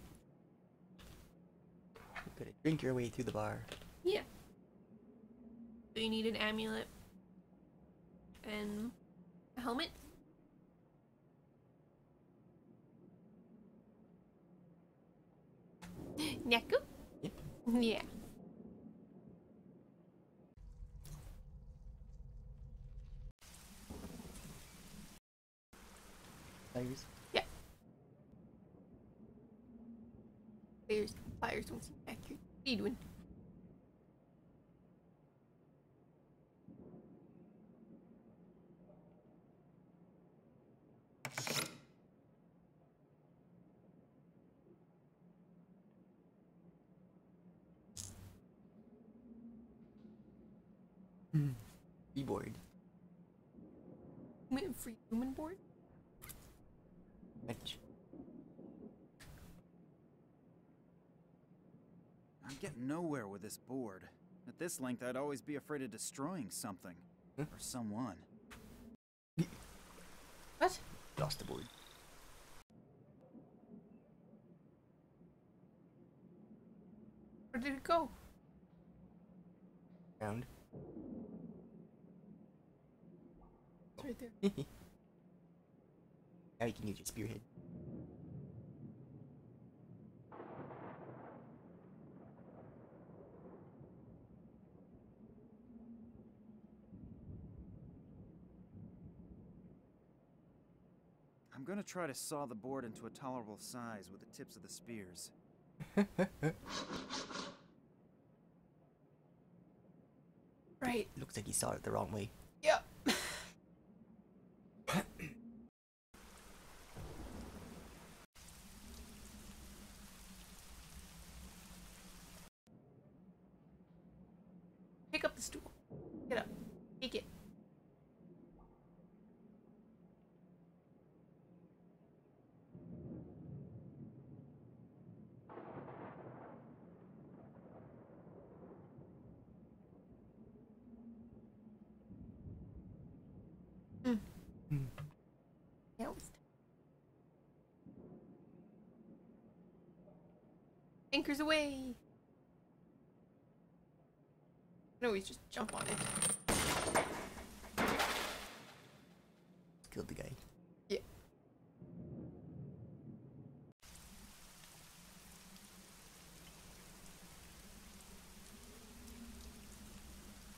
You could drink your way through the bar. Yeah. So you need an amulet. And a helmet? Neku? Yep. Yeah. Pliers. Yeah. Pliers don't seem accurate. What are you doing? Keyboard. Free human board? Fetch. I'm getting nowhere with this board. At this length, I'd always be afraid of destroying something. Huh? Or someone. What? Lost the board. Where did it go? Round. It's right there. Now you can use your spearhead. I'm gonna try to saw the board into a tolerable size with the tips of the spears. Right. Looks like he saw it the wrong way. Yep. Pick up the stool. Get up. Take it. Now it's time. Anchors away. I can always just jump on it. killed the guy. Yeah.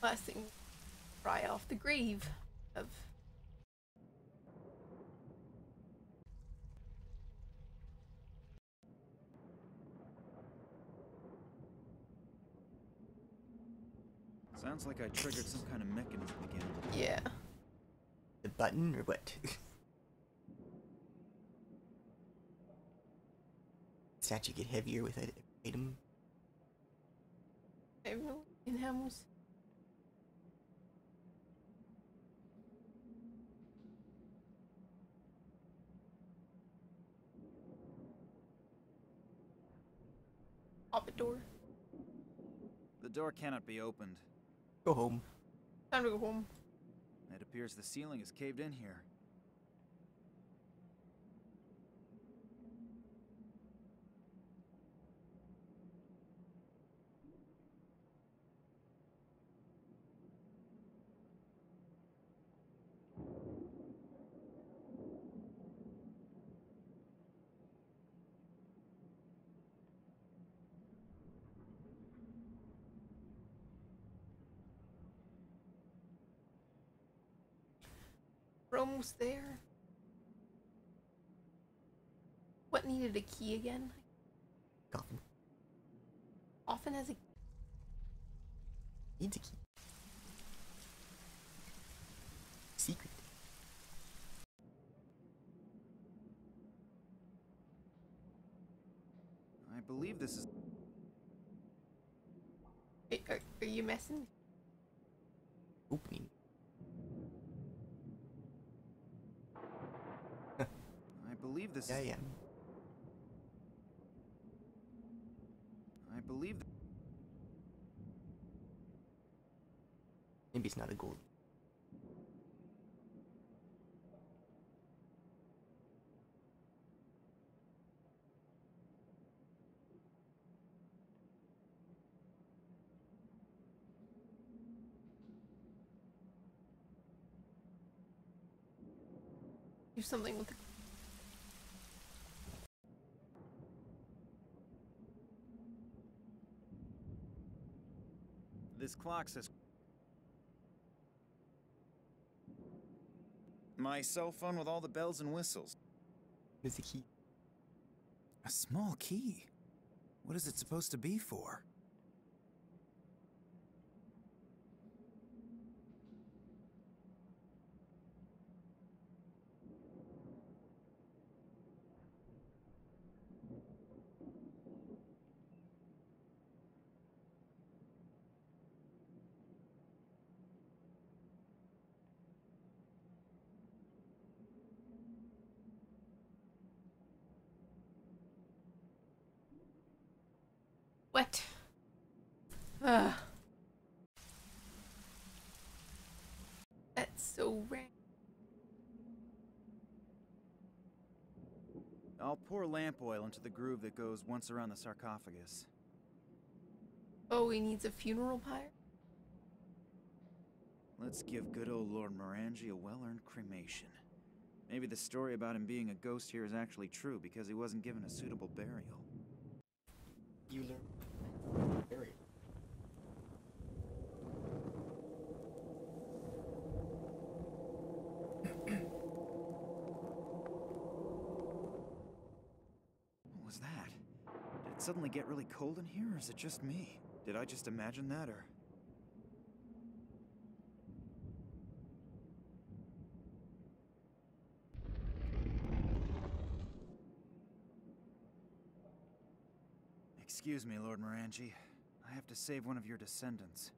Last thing, pry off the grave of. Sounds like I triggered some kind of mechanism again. Yeah. The button or what? Statue get heavier with an item. I have no in Hamos. Pop a door. The door cannot be opened. Go home. Time to go home. It appears the ceiling is caved in here. We're almost there. What needed a key again? Coffin. Often has a. Needs a key. Secret. I believe this is... Are you messing? Opening. I believe this Yeah, is... yeah. I believe... Maybe it's not a gold. Do something with the. This clock says... My cell phone with all the bells and whistles. There's the key. A small key? What is it supposed to be for? What? Ugh. That's so random. I'll pour lamp oil into the groove that goes once around the sarcophagus. Oh, he needs a funeral pyre? Let's give good old Lord Morangi a well-earned cremation. Maybe the story about him being a ghost here is actually true because he wasn't given a suitable burial. You learn. Burial. What was that? Did it suddenly get really cold in here, or is it just me? Did I just imagine that, or... Excuse me, Lord Morangi. I have to save one of your descendants.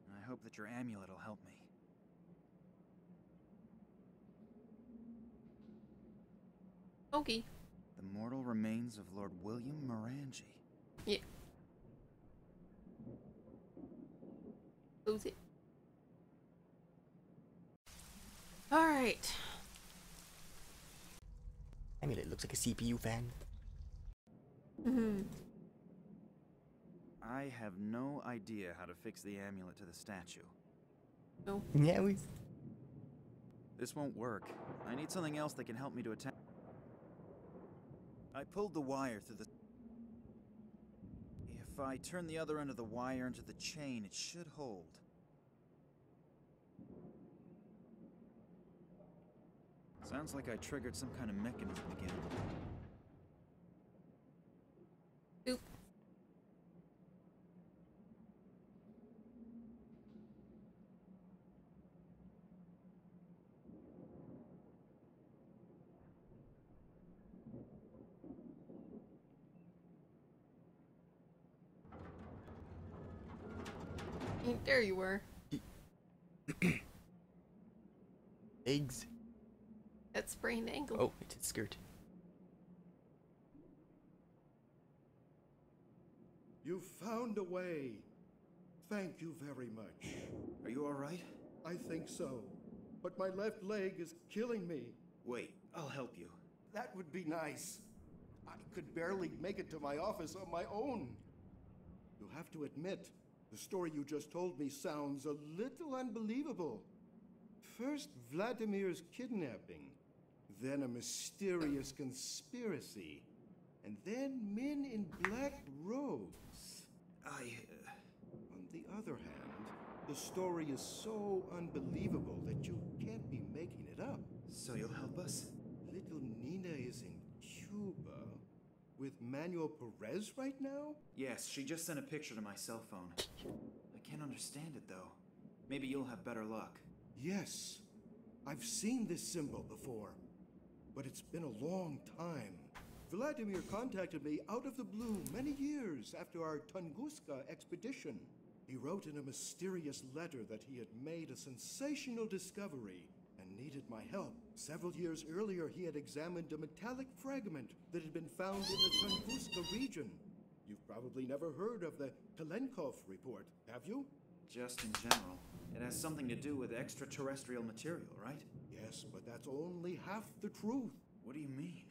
And I hope that your amulet will help me. Okay. The mortal remains of Lord William Morangi. Yeah. Close it. Alright. Amulet looks like a CPU fan. Mm-hmm. I have no idea how to fix the amulet to the statue. No. Yeah, we. This won't work. I need something else that can help me to attack. I pulled the wire through the... If I turn the other end of the wire into the chain, it should hold. Sounds like I triggered some kind of mechanism again. Oop. There you were. Eggs. That sprained ankle. Oh, it's his skirt. You found a way. Thank you very much. Are you alright? I think so. But my left leg is killing me. Wait, I'll help you. That would be nice. I could barely make it to my office on my own. You have to admit, the story you just told me sounds a little unbelievable. First, Vladimir's kidnapping, then a mysterious conspiracy, and then men in black robes. On the other hand, the story is so unbelievable that you can't be making it up. So you'll help us? Little Nina is in Cuba with Manuel Perez right now? Yes, she just sent a picture to my cell phone. I can't understand it, though. Maybe you'll have better luck. Yes, I've seen this symbol before, but it's been a long time. Vladimir contacted me out of the blue many years after our Tunguska expedition. He wrote in a mysterious letter that he had made a sensational discovery and needed my help. Several years earlier, he had examined a metallic fragment that had been found in the Tunguska region. You've probably never heard of the Kalenkov report, have you? Just in general. It has something to do with extraterrestrial material, right? Yes, but that's only half the truth. What do you mean?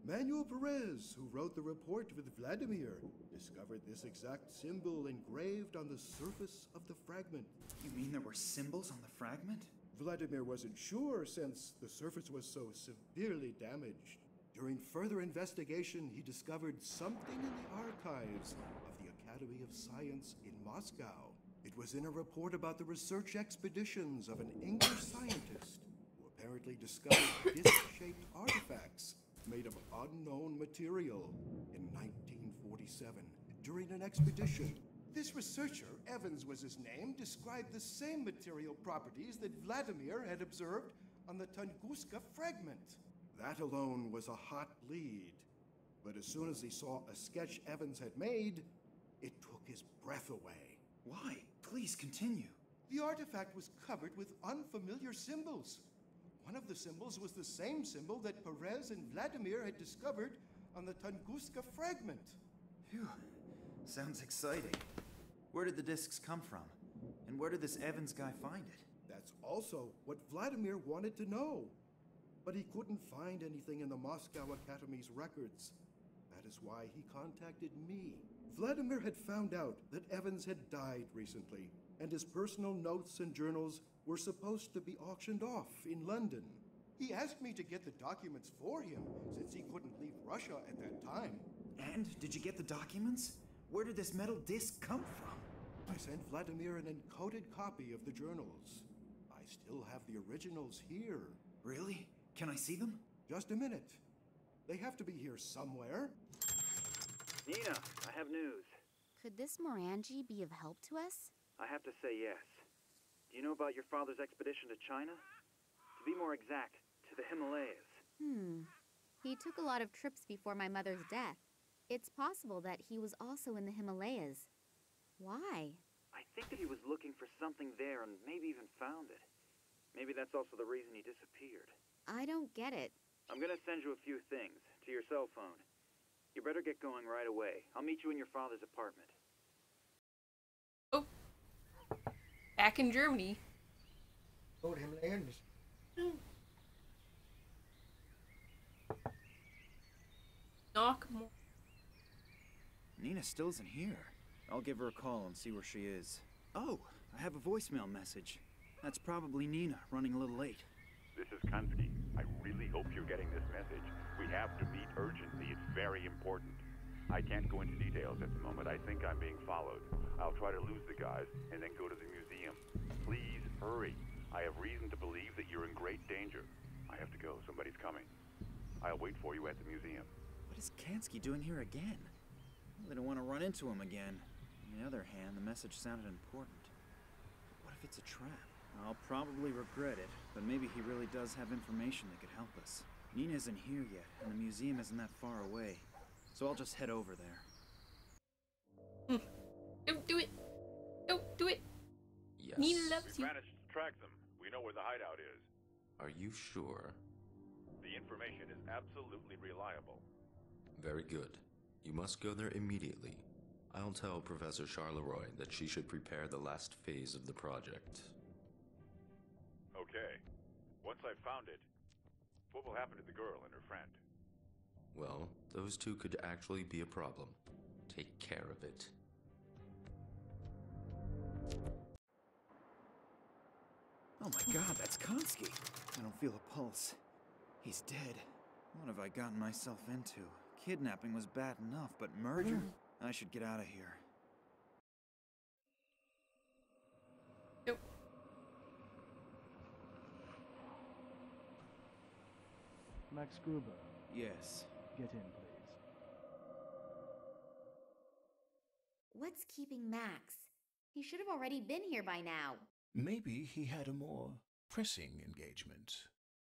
Manuel Perez, who wrote the report with Vladimir, discovered this exact symbol engraved on the surface of the fragment. You mean there were symbols on the fragment? Vladimir wasn't sure since the surface was so severely damaged. During further investigation, he discovered something in the archives of the Academy of Science in Moscow. It was in a report about the research expeditions of an English scientist who apparently discovered disc-shaped artifacts made of unknown material in 1947 during an expedition. This researcher, Evans was his name, described the same material properties that Vladimir had observed on the Tunguska fragment. That alone was a hot lead. But as soon as he saw a sketch Evans had made, it took his breath away. Why? Please continue. The artifact was covered with unfamiliar symbols. One of the symbols was the same symbol that Perez and Vladimir had discovered on the Tunguska fragment. Phew. Sounds exciting. Where did the discs come from? And where did this Evans guy find it? That's also what Vladimir wanted to know. But he couldn't find anything in the Moscow Academy's records. That is why he contacted me. Vladimir had found out that Evans had died recently, and his personal notes and journals were supposed to be auctioned off in London. He asked me to get the documents for him, since he couldn't leave Russia at that time. And did you get the documents? Where did this metal disc come from? I sent Vladimir an encoded copy of the journals. I still have the originals here. Really? Can I see them? Just a minute. They have to be here somewhere. Nina, I have news. Could this Morangi be of help to us? I have to say yes. Do you know about your father's expedition to China? To be more exact, to the Himalayas. He took a lot of trips before my mother's death. It's possible that he was also in the Himalayas. Why? I think that he was looking for something there and maybe even found it. Maybe that's also the reason he disappeared. I don't get it. I'm gonna send you a few things to your cell phone. You better get going right away. I'll meet you in your father's apartment. Oh. Back in Germany. Oh, the Himalayas. Knock more. Nina still isn't here. I'll give her a call and see where she is. Oh, I have a voicemail message. That's probably Nina, running a little late. this is Kunsky. I really hope you're getting this message. We have to meet urgently. It's very important. I can't go into details at the moment. I think I'm being followed. I'll try to lose the guys and then go to the museum. Please hurry. I have reason to believe that you're in great danger. I have to go. Somebody's coming. I'll wait for you at the museum. What is Kansky doing here again? I really don't want to run into him again. On the other hand, the message sounded important. What if it's a trap? I'll probably regret it, but maybe he really does have information that could help us. Nina isn't here yet, and the museum isn't that far away, so I'll just head over there. Don't do it! Don't do it! Yes. Nina loves We've you. managed to track them. We know where the hideout is. Are you sure? The information is absolutely reliable. Very good. You must go there immediately. I'll tell Professor Charleroi that she should prepare the last phase of the project. Okay. Once I've found it, what will happen to the girl and her friend? Well, those two could actually be a problem. Take care of it. Oh my god, that's Kansky! I don't feel a pulse. He's dead. What have I gotten myself into? Kidnapping was bad enough, but murder? I should get out of here. Nope. Max Gruber. Yes. Get in, please. What's keeping Max? He should have already been here by now. Maybe he had a more pressing engagement.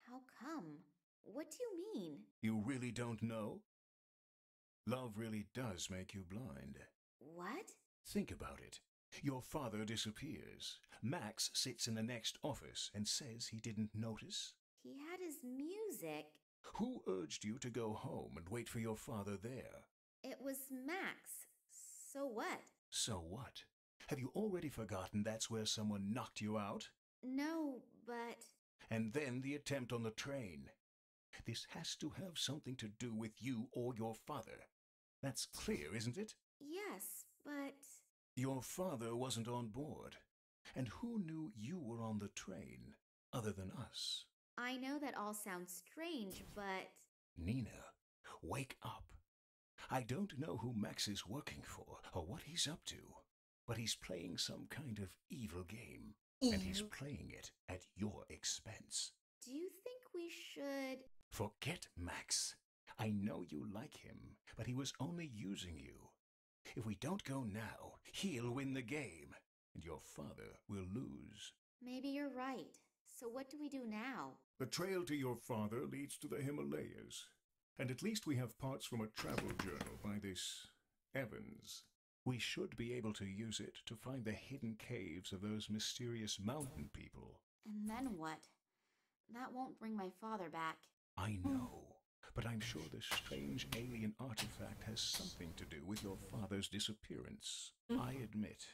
How come? What do you mean? You really don't know? Love really does make you blind. What? Think about it. Your father disappears. Max sits in the next office and says he didn't notice. He had his music. Who urged you to go home and wait for your father there? It was Max. So what? So what? Have you already forgotten that's where someone knocked you out? No, but... And then the attempt on the train. This has to have something to do with you or your father. That's clear, isn't it? Yes, but... Your father wasn't on board. And who knew you were on the train, other than us? I know that all sounds strange, but... Nina, wake up. I don't know who Max is working for or what he's up to, but he's playing some kind of evil game. And he's playing it at your expense. Do you think we should... Forget Max. I know you like him, but he was only using you. If we don't go now, he'll win the game, and your father will lose. Maybe you're right. So what do we do now? The trail to your father leads to the Himalayas, and at least we have parts from a travel journal by this Evans. We should be able to use it to find the hidden caves of those mysterious mountain people. And then what? That won't bring my father back. I know, but I'm sure this strange alien artifact has something to do with your father's disappearance. I admit,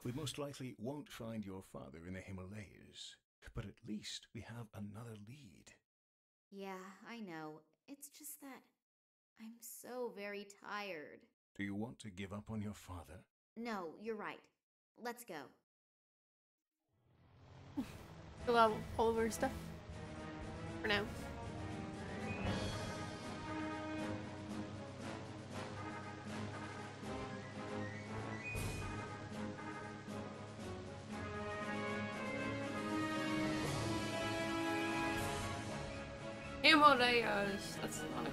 we most likely won't find your father in the Himalayas, but at least we have another lead. Yeah, I know. It's just that I'm so very tired. Do you want to give up on your father? No, you're right. Let's go. Fill out all of our stuff. For now. Himalayas. That's on a...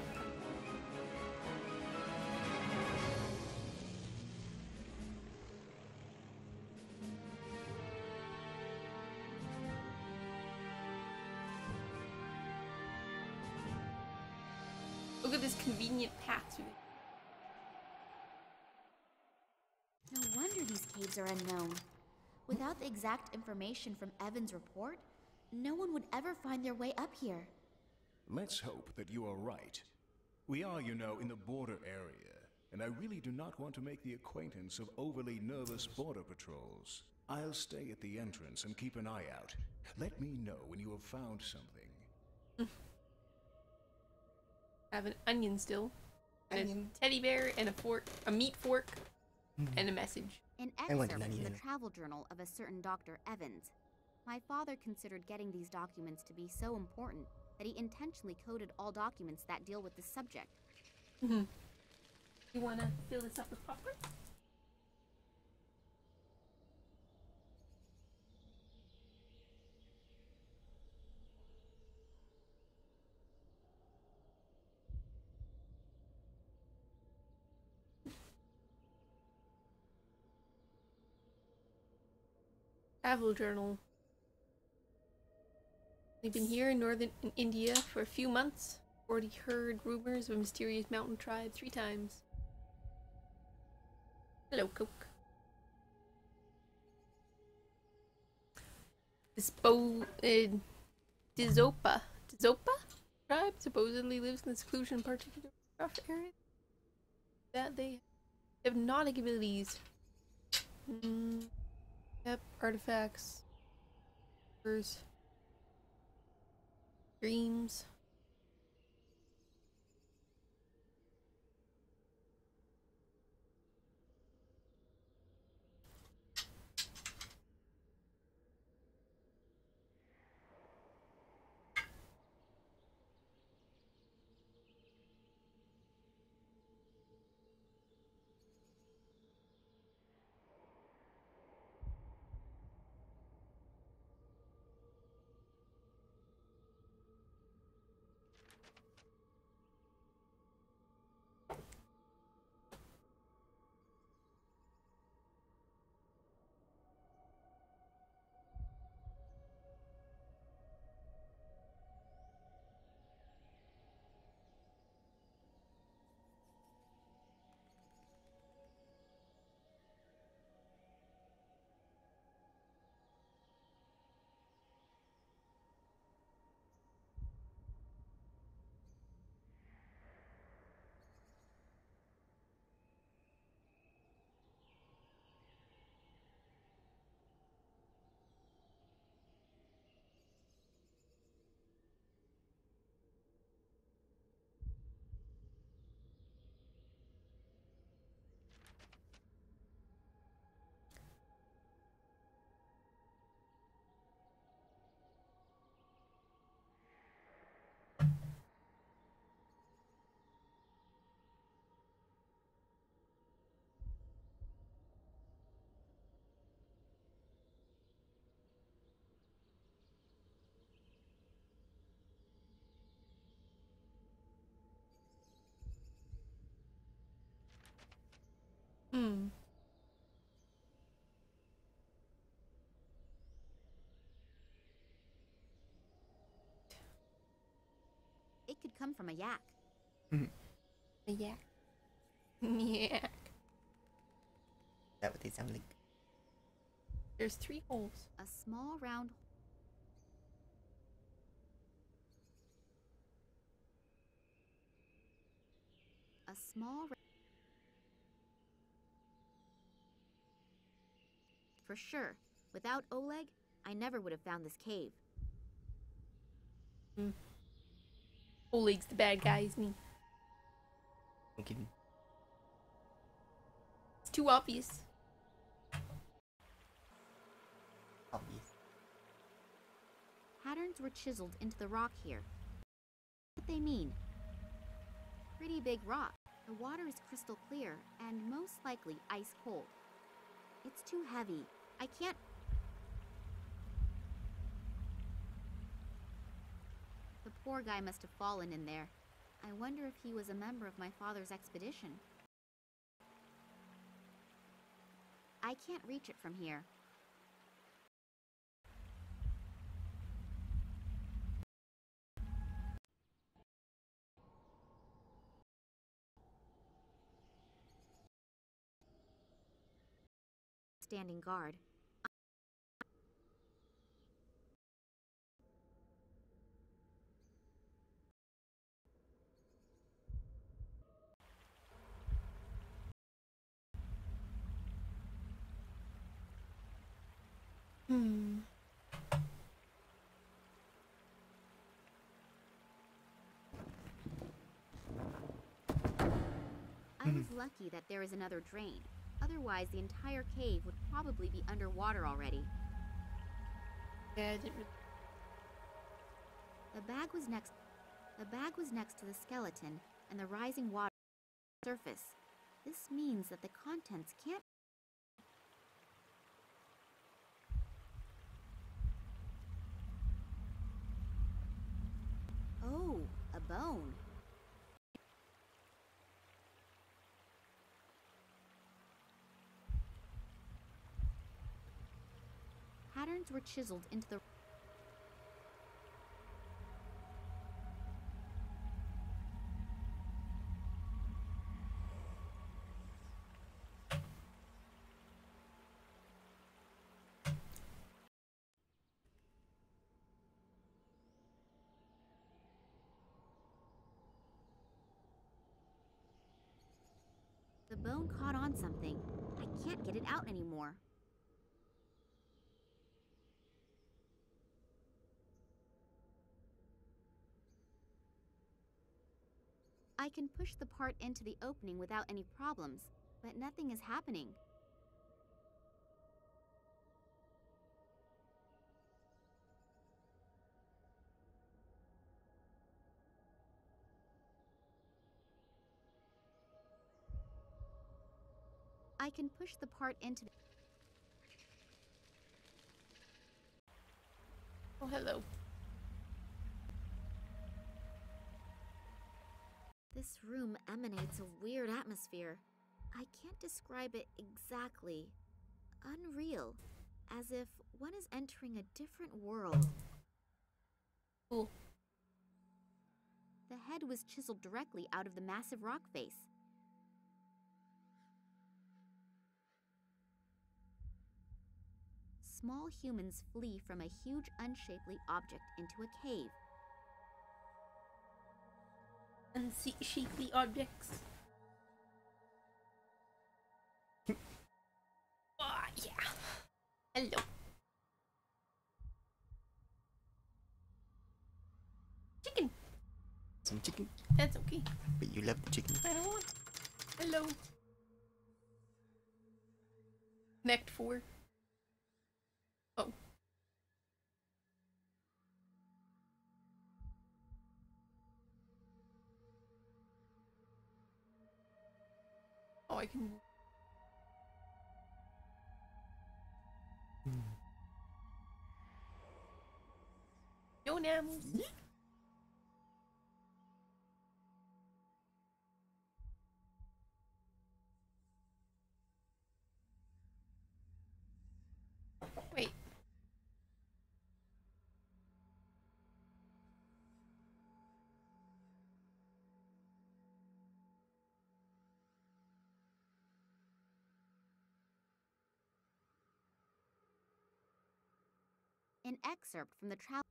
Look at this convenient path to it. No wonder these caves are unknown. Without the exact information from Evan's report, no one would ever find their way up here. Let's hope that you are right. We are, you know, in the border area, and I really do not want to make the acquaintance of overly nervous border patrols. I'll stay at the entrance and keep an eye out. Let me know when you have found something. I have an onion still, and a teddy bear, and a fork, a meat fork, and a message. An excerpt from the travel journal of a certain Dr. Evans. My father considered getting these documents to be so important that he intentionally coded all documents that deal with this subject. You wanna fill this up with popcorn? Travel journal. We've been here in northern India for a few months. Already heard rumors of a mysterious mountain tribe 3 times. Hello, Coke. Dizopa tribe supposedly lives in the seclusion in particular rough area. That they have hypnotic abilities. Yep, artifacts. Dreams. It could come from a yak. A yak. Yak. Is that what they sound like? There's 3 holes. A small round. A small. For sure. Without Oleg, I never would have found this cave. Oleg's the bad guy, isn't he? I'm kidding. It's too obvious. Obvious. Patterns were chiseled into the rock here. What they mean? Pretty big rock. The water is crystal clear and most likely ice cold. It's too heavy. I can't. The poor guy must have fallen in there. I wonder if he was a member of my father's expedition. I can't reach it from here. Standing guard. I was lucky that there is another drain. Otherwise, the entire cave would probably be underwater already. Yeah, I didn't really... The bag was next to the skeleton and the rising water surface. This means that the contents can't... Oh, a bone. Patterns were chiseled into the... The bone caught on something. I can't get it out anymore. I can push the part into the opening without any problems, but nothing is happening. I can push the part into the... Oh, hello. This room emanates a weird atmosphere. I can't describe it exactly. Unreal, as if one is entering a different world. Cool. The head was chiseled directly out of the massive rock face. Small humans flee from a huge unshapely object into a cave. Unshapely objects. Ah, yeah. Hello. Chicken. Some chicken? That's okay. But you love the chicken. I don't want... Hello. Connect 4. Oh. Oh, I can... No enamels. Wait. An excerpt from the travel...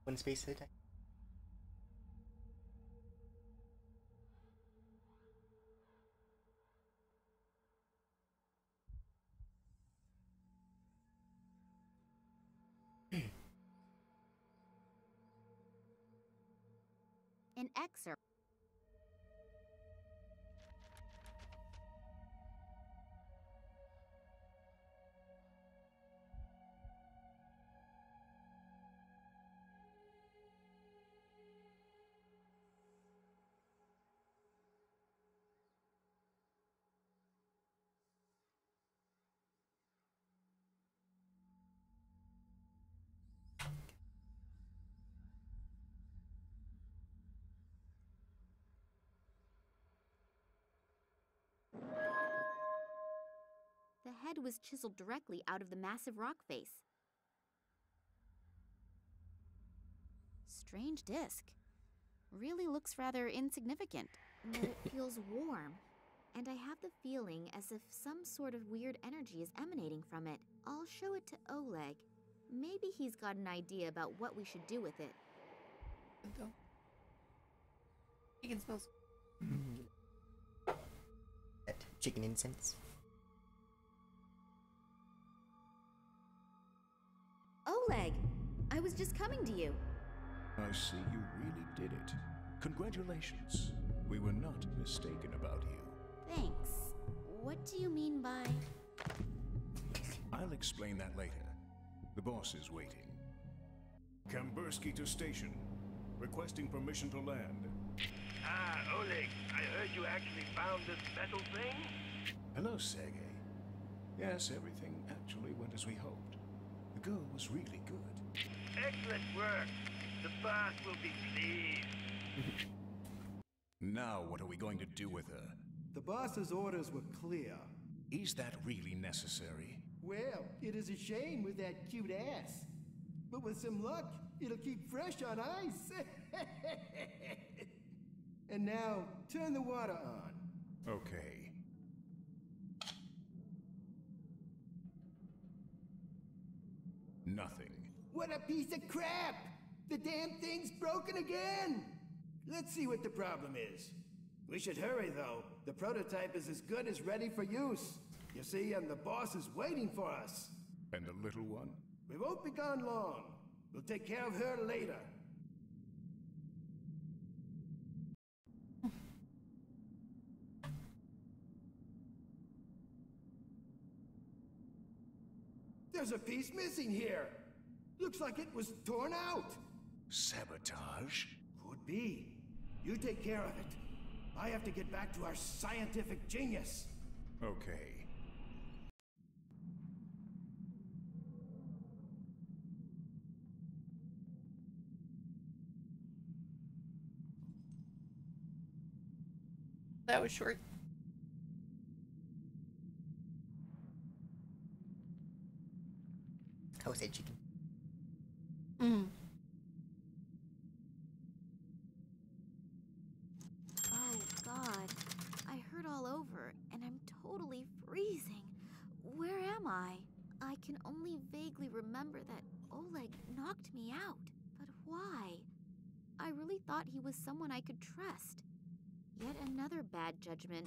One space at a time. An excerpt... The head was chiseled directly out of the massive rock face. Strange disc. Really looks rather insignificant, but it feels warm. and I have the feeling as if some sort of weird energy is emanating from it. I'll show it to Oleg. Maybe he's got an idea about what we should do with it. You can smell. That chicken incense. Oleg! I was just coming to you. I see you really did it. Congratulations. We were not mistaken about you. Thanks. What do you mean by... I'll explain that later. The boss is waiting. Kambursky to station. Requesting permission to land. Ah, Oleg, I heard you actually found this metal thing? Hello, Sergey. Yes, everything actually went as we hoped. The girl was really good. Excellent work. The boss will be pleased. Now what are we going to do with her? The boss's orders were clear. Is that really necessary? Well, it is a shame with that cute ass. But with some luck, it'll keep fresh on ice. And now, turn the water on. Okay. Nothing. What a piece of crap! The damn thing's broken again! Let's see what the problem is. We should hurry, though. The prototype is as good as ready for use. You see, and the boss is waiting for us. And the little one? We won't be gone long. We'll take care of her later. There's a piece missing here. Looks like it was torn out. Sabotage? Could be. You take care of it. I have to get back to our scientific genius. Okay. That was short. How was that chicken? Mm. Oh, God. I hurt all over, and I'm totally freezing. Where am I? I can only vaguely remember that Oleg knocked me out. But why? I really thought he was someone I could trust. Yet another bad judgment.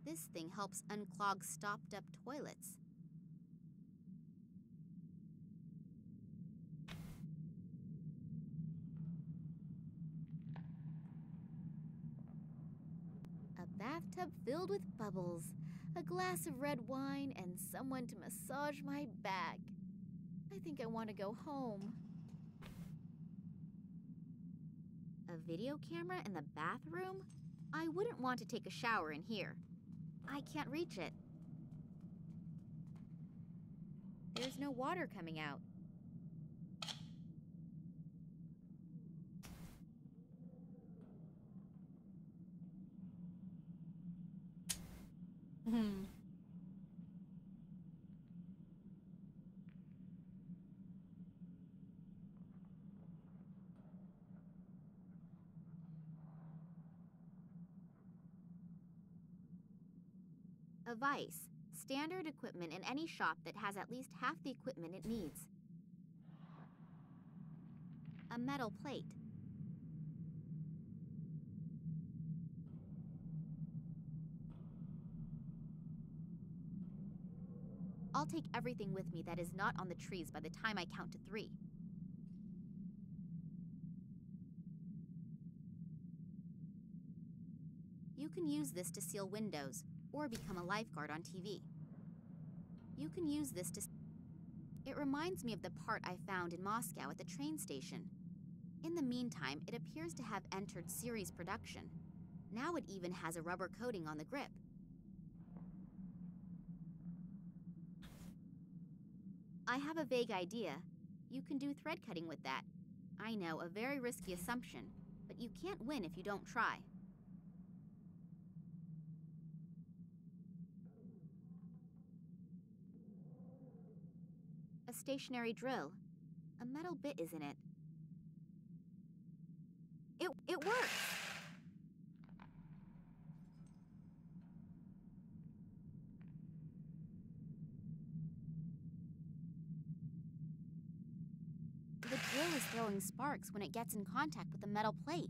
This thing helps unclog stopped-up toilets. A bathtub filled with bubbles, a glass of red wine, and someone to massage my back. I think I want to go home. A video camera in the bathroom? I wouldn't want to take a shower in here. I can't reach it. There's no water coming out. Hmm. A vise. Standard equipment in any shop that has at least half the equipment it needs. A metal plate. I'll take everything with me that is not on the trees by the time I count to 3. You can use this to seal windows, or become a lifeguard on TV. You can use this to... It reminds me of the part I found in Moscow at the train station. In the meantime, it appears to have entered series production. Now it even has a rubber coating on the grip. I have a vague idea. You can do thread cutting with that. I know, a very risky assumption, but you can't win if you don't try. A stationary drill. A metal bit is in it. It works! drill is throwing sparks when it gets in contact with the metal plate.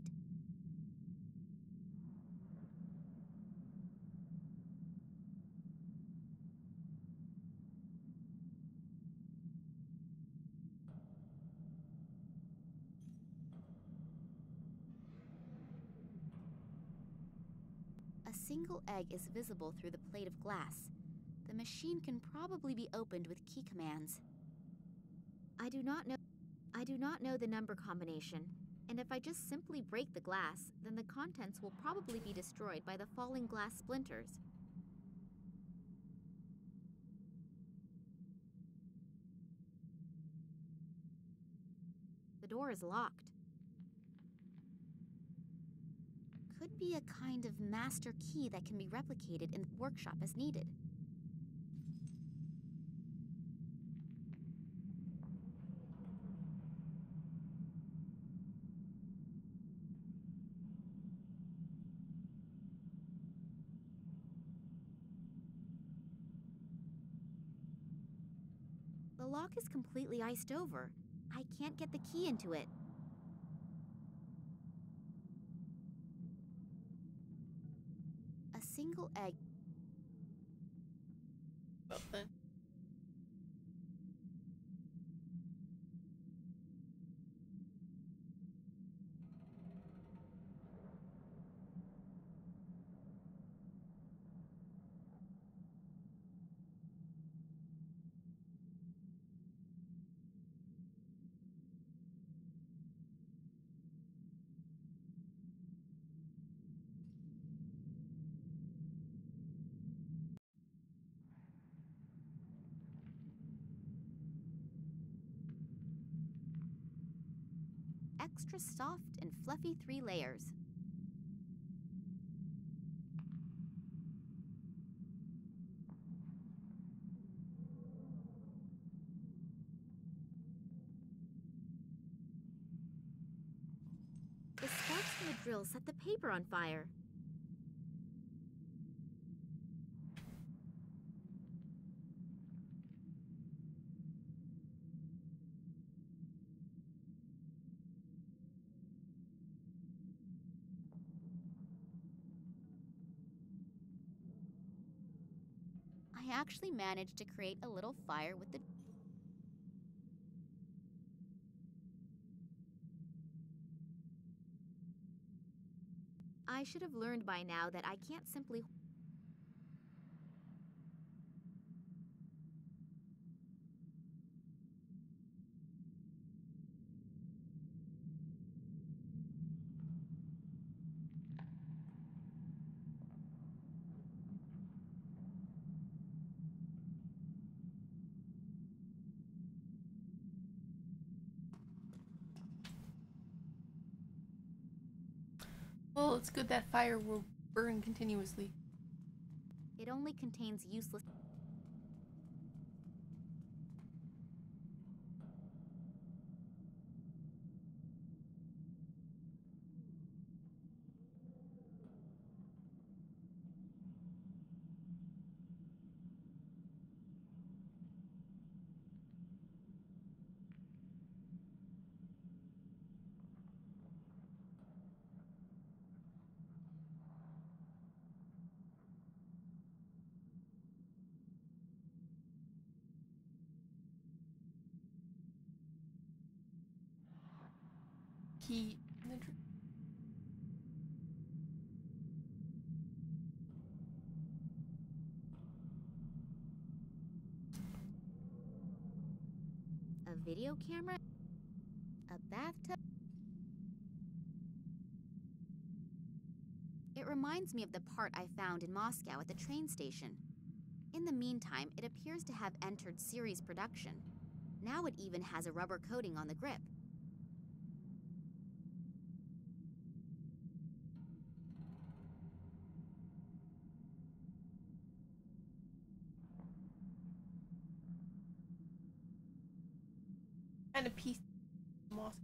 A single egg is visible through the plate of glass. The machine can probably be opened with key commands. I do not know the number combination, and if I just simply break the glass, then the contents will probably be destroyed by the falling glass splinters. The door is locked. Could be a kind of master key that can be replicated in the workshop as needed. The lock is completely iced over. I can't get the key into it. A single egg. Well then. Extra soft and fluffy 3 layers. The sparks from the drill set the paper on fire. I actually managed to create a little fire with the... I should have learned by now that I can't simply... Well, it's good that fire will burn continuously. It only contains useless... Key in the A video camera? A bathtub? It reminds me of the part I found in Moscow at the train station. In the meantime, it appears to have entered series production. Now it even has a rubber coating on the grip. and a piece of moss.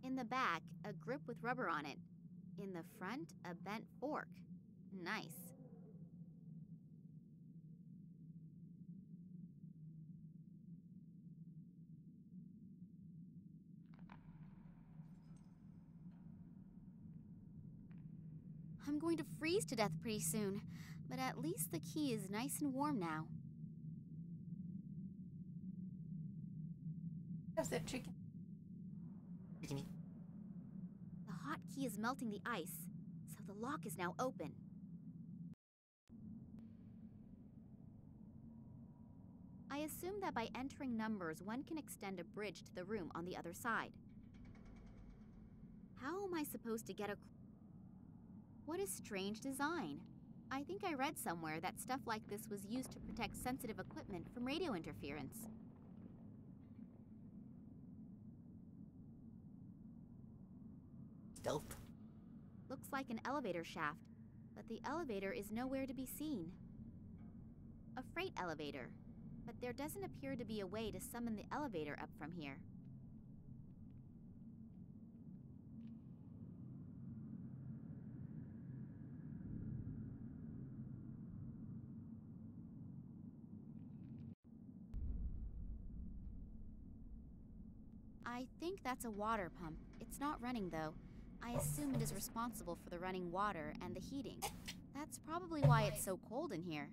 In the back, a grip with rubber on it. In the front, a bent fork. Nice. I'm going to freeze to death pretty soon, but at least the key is nice and warm now. How's that chicken? The hot key is melting the ice, so the lock is now open. I assume that by entering numbers, one can extend a bridge to the room on the other side. How am I supposed to get What a strange design. I think I read somewhere that stuff like this was used to protect sensitive equipment from radio interference. Stealth. Looks like an elevator shaft, but the elevator is nowhere to be seen. A freight elevator, but there doesn't appear to be a way to summon the elevator up from here. I think that's a water pump. It's not running though. I assume it is responsible for the running water and the heating. That's probably why it's so cold in here.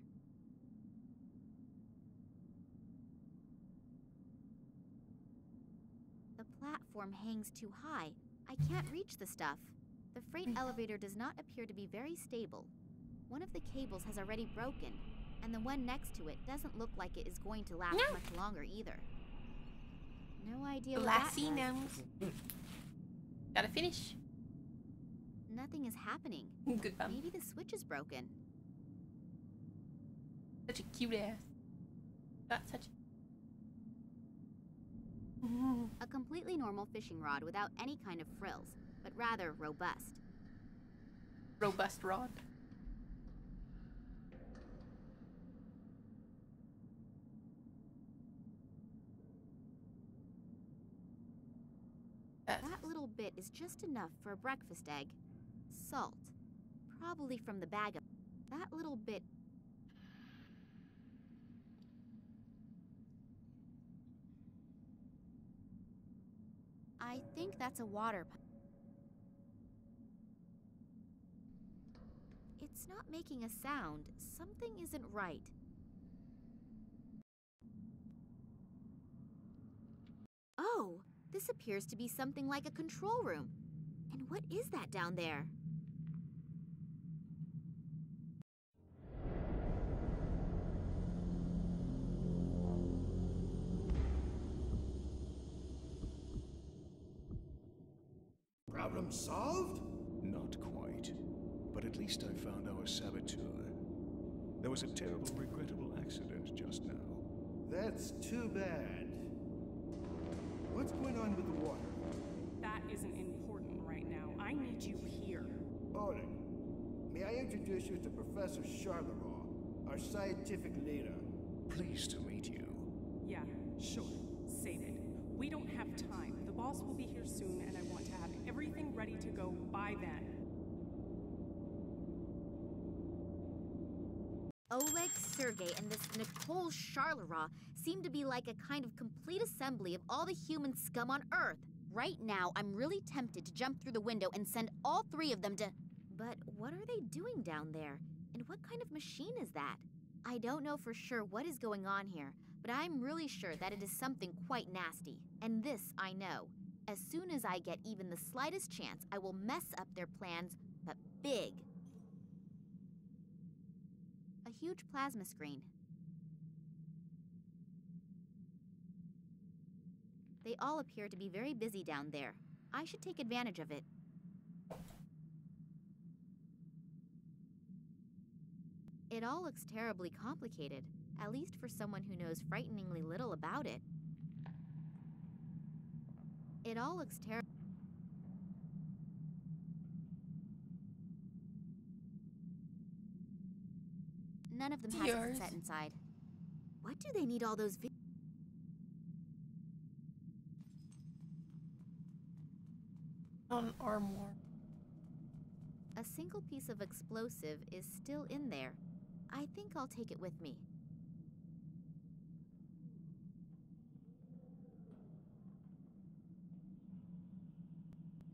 The platform hangs too high. I can't reach the stuff. The freight elevator does not appear to be very stable. One of the cables has already broken, and the one next to it doesn't look like it is going to last much longer either. No idea what that does. Gotta finish. Nothing is happening. Good bum. Maybe the switch is broken. Such a cute ass. Got such A completely normal fishing rod without any kind of frills, but rather robust. Robust rod. That little bit is just enough for a breakfast egg. Salt. Probably from the bag of... That little bit... I think that's a water pump. It's not making a sound. Something isn't right. Oh! This appears to be something like a control room. And what is that down there? Problem solved? Not quite. But at least I found our saboteur. There was a terrible, regrettable accident just now. That's too bad. What's going on with the water? That isn't important right now. I need you here. Order. May I introduce you to Professor Charleroi, our scientific leader? Pleased to meet you. Yeah, sure. Save it. We don't have time. The boss will be here soon, and I want to have everything ready to go by then. Oleg, Sergei, and this Nicole Charleroi seem to be like a kind of complete assembly of all the human scum on Earth. Right now, I'm really tempted to jump through the window and send all three of them to... But what are they doing down there? And what kind of machine is that? I don't know for sure what is going on here, but I'm really sure that it is something quite nasty. And this I know. As soon as I get even the slightest chance, I will mess up their plans, but big. A huge plasma screen. They all appear to be very busy down there. I should take advantage of it. It all looks terribly complicated, at least for someone who knows frighteningly little about it. It all looks terrible. None of them has a cassette inside. What do they need all those on armor? A single piece of explosive is still in there. I think I'll take it with me.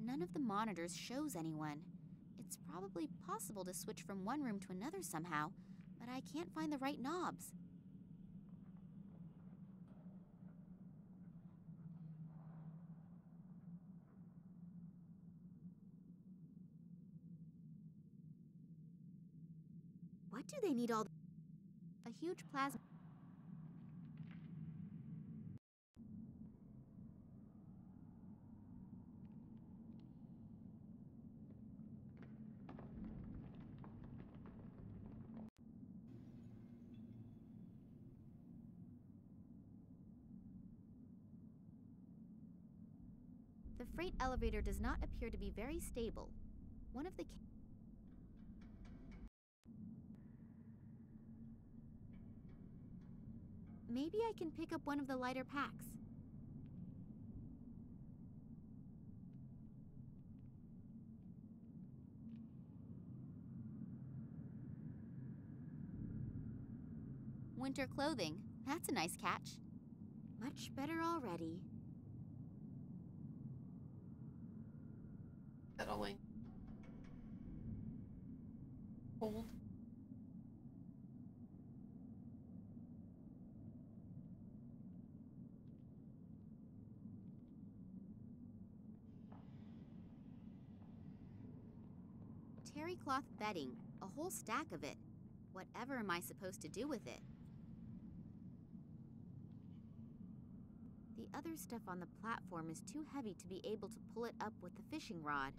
None of the monitors shows anyone. It's It's probably possible to switch from one room to another somehow, but I can't find the right knobs. What do they need all a huge plasma? The freight elevator does not appear to be very stable. One of the Maybe I can pick up one of the lighter packs. Winter clothing. That's a nice catch. Much better already. Settling. Cold. Terry cloth bedding. A whole stack of it. Whatever am I supposed to do with it? The other stuff on the platform is too heavy to be able to pull it up with the fishing rod.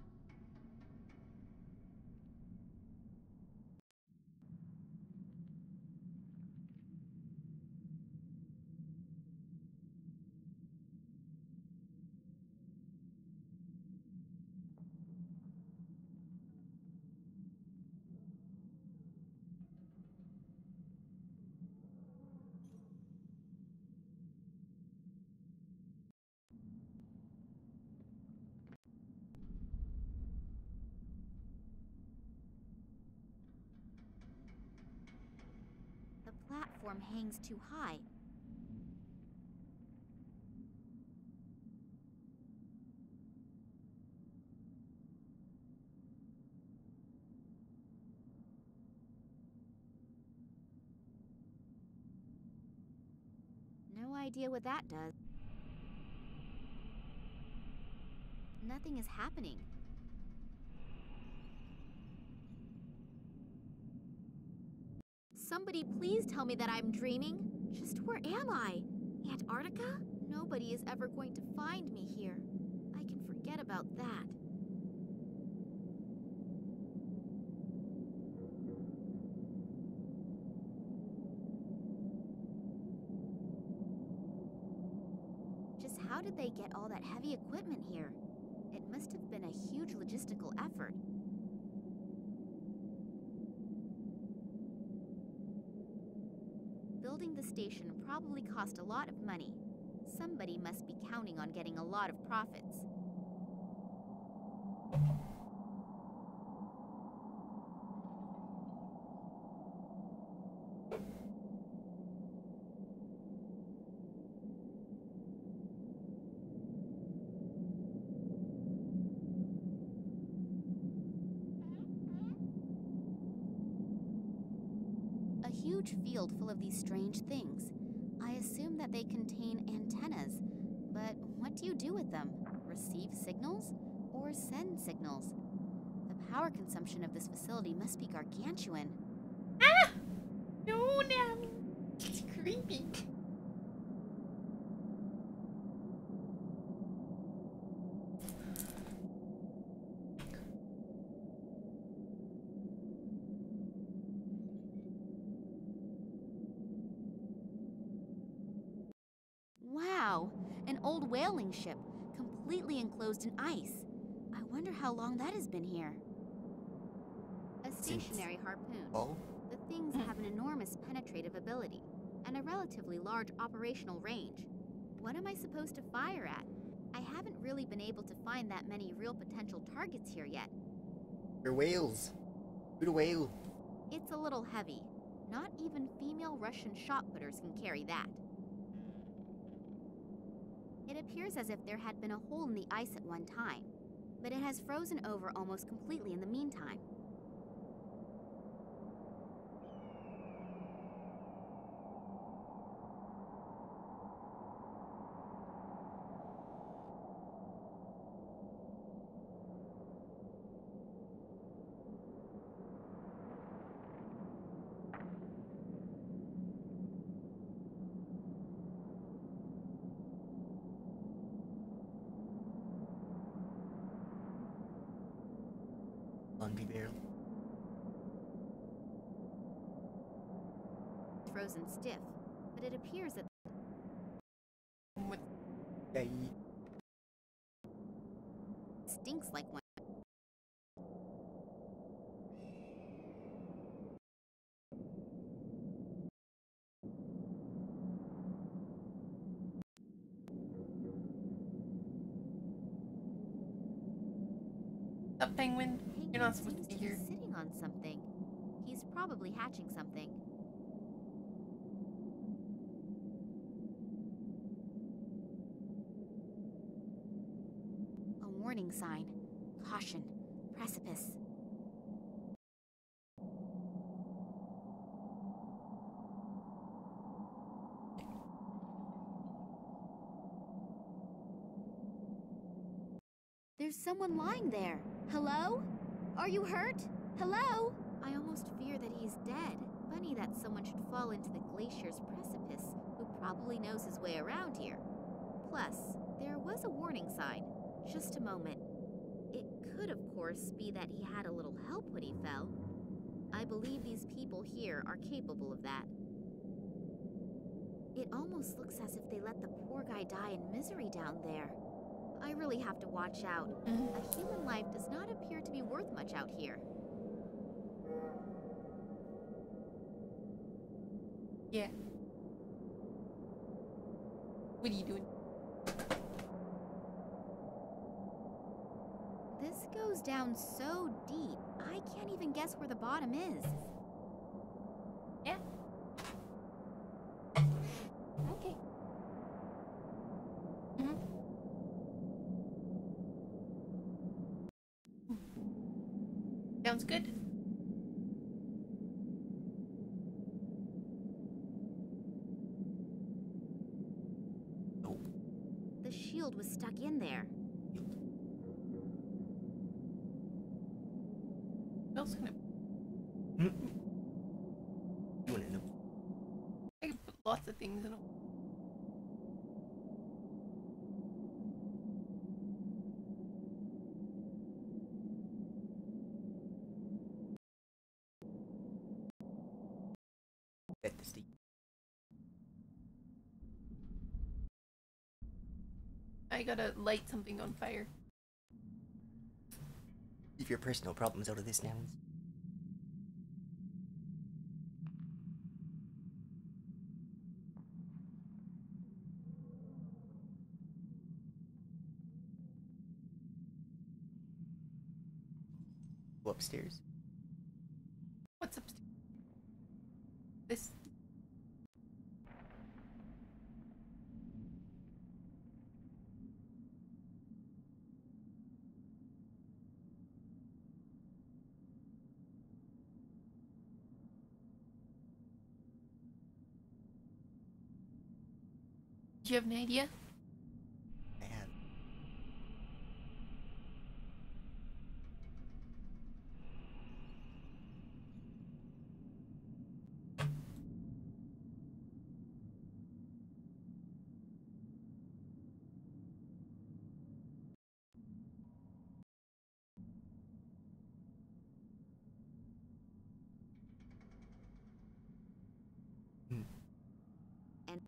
The platform hangs too high. No idea what that does. Nothing is happening. Somebody please tell me that I'm dreaming. Just where am I? Antarctica? Nobody is ever going to find me here. I can forget about that. Just how did they get all that heavy equipment here? It must have been a huge logistical effort. Building the station probably cost a lot of money. Somebody must be counting on getting a lot of profits. A huge field full of these strange things. I assume that they contain antennas, but what do you do with them? Receive signals? Or send signals? The power consumption of this facility must be gargantuan. Ah! No, Nami! It's creepy. Wow, an old whaling ship, completely enclosed in ice. I wonder how long that has been here. A stationary harpoon. Oh? The things have an enormous penetrative ability and a relatively large operational range. What am I supposed to fire at? I haven't really been able to find that many real potential targets here yet. They're whales. Shoot a whale. It's a little heavy. Not even female Russian shot-putters can carry that. It appears as if there had been a hole in the ice at one time, but it has frozen over almost completely in the meantime. Laundry barrel. Frozen stiff, but it appears that Yay. stinks like one. Stop, penguin. You're not supposed to be here. He's sitting on something. He's probably hatching something. A warning sign. Caution. Precipice. There's someone lying there. Hello? Are you hurt? Hello? I almost fear that he's dead. Funny that someone should fall into the glacier's precipice who probably knows his way around here. Plus, there was a warning sign. Just a moment. It could, of course, be that he had a little help when he fell. I believe these people here are capable of that. It almost looks as if they let the poor guy die in misery down there. I really have to watch out. A human life does not appear to be worth much out here. Yeah. What are you doing? This goes down so deep, I can't even guess where the bottom is. Yeah. Okay. Sounds good. The shield was stuck in there. What else can You wanna know? I can put lots of things in it. At the steep. I gotta light something on fire. Leave your personal problems out of this now. Go upstairs. What's upstairs? This. Do you have an idea? I have.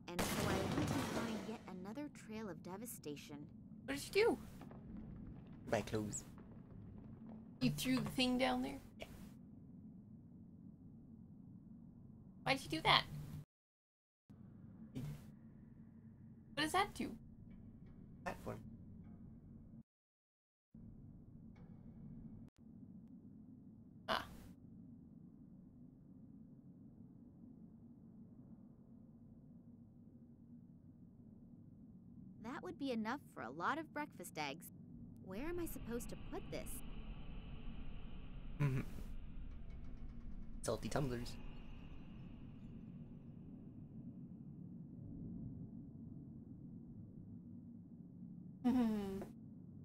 And so I went to find yet another trail of devastation. What did you do? Buy clothes. You threw the thing down there? Yeah. Why'd you do that? What does that do? Platform. Ah. That would be enough for a lot of breakfast eggs. Where am I supposed to put this? Salty tumblers.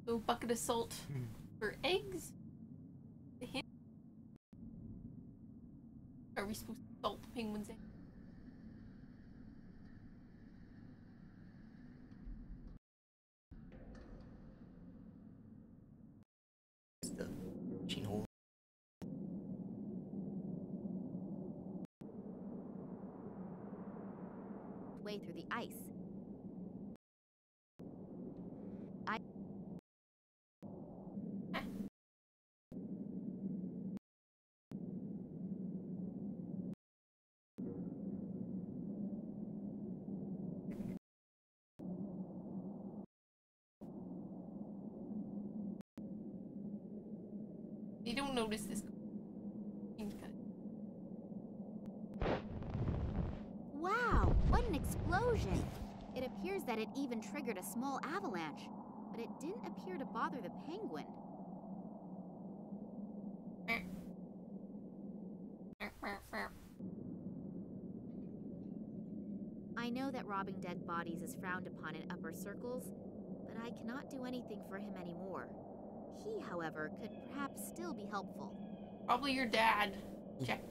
So bucket of salt for eggs. The hen. Are we supposed to salt the penguin's eggs? The chain hole. Way through the ice. They don't notice this. Wow, what an explosion! It appears that it even triggered a small avalanche, but it didn't appear to bother the penguin. I know that robbing dead bodies is frowned upon in upper circles, but I cannot do anything for him anymore. He, however, could perhaps still be helpful. Probably your dad. Check.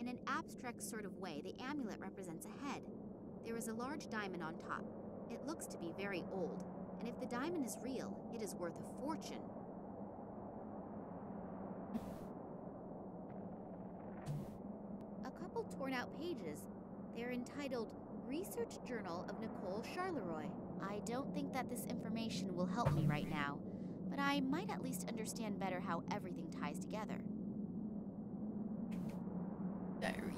In an abstract sort of way, the amulet represents a head. There is a large diamond on top. It looks to be very old, and if the diamond is real, it is worth a fortune. A couple torn out pages. They're entitled Research Journal of Nicole Charleroi. I don't think that this information will help me right now, but I might at least understand better how everything ties together. Diary.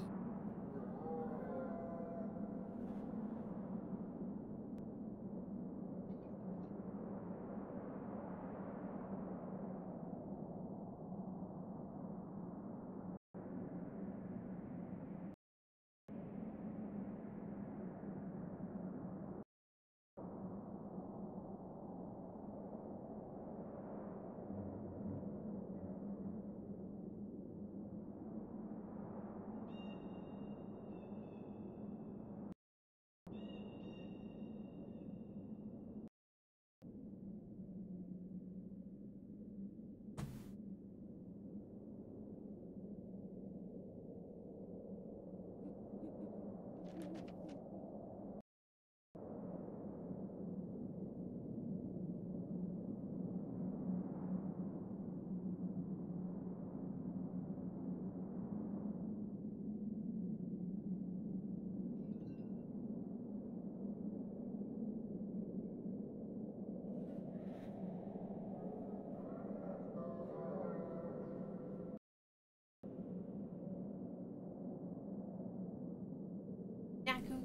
Yaku.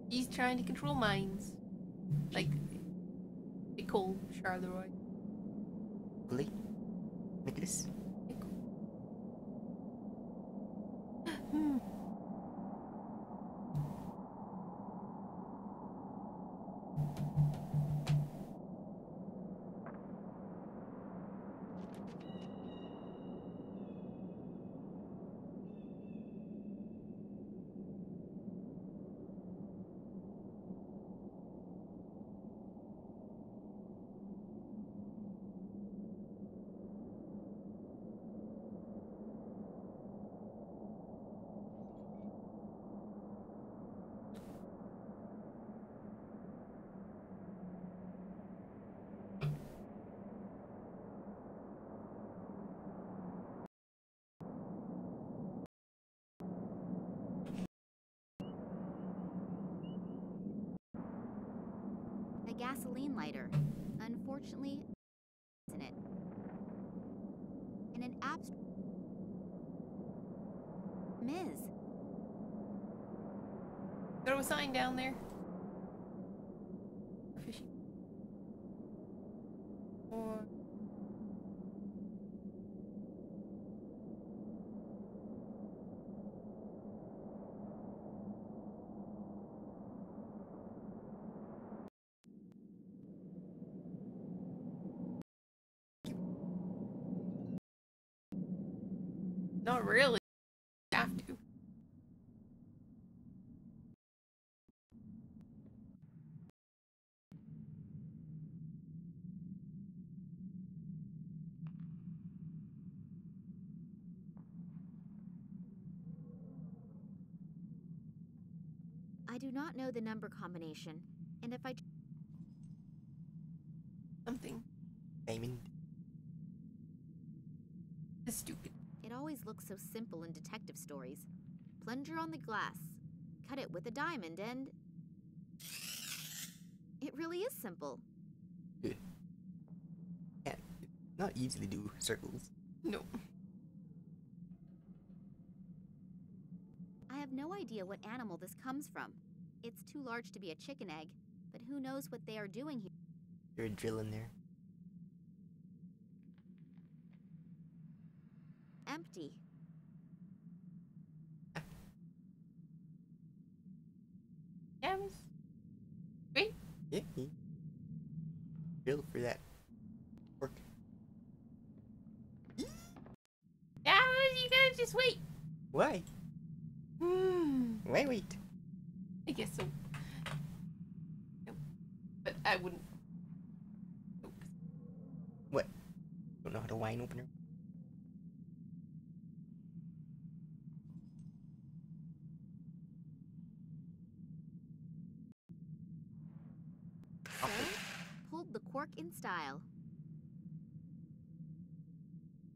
He's trying to control minds. Like Nicole Charleroi. Really? Nicholas? gasoline lighter. Unfortunately, in it. In an abstract. Ms. Throw a sign down there. Fishing. Or not really. Have to. I do not know the number combination, and if I Something. Diamond. It's stupid. It always looks so simple in detective stories. Plunger on the glass, cut it with a diamond, and it really is simple. Yeah, it's not easy to do circles. No. I have no idea what animal this comes from. It's too large to be a chicken egg, but who knows what they are doing here. There's a drill in there. Empty. Yeah, Miss. Wait. Yeah, drill for that work. Yeah, you gotta just wait. Why? Why wait? I guess so. Nope. But I wouldn't. Nope. What? Don't know how to wine opener? Pulled the cork in style.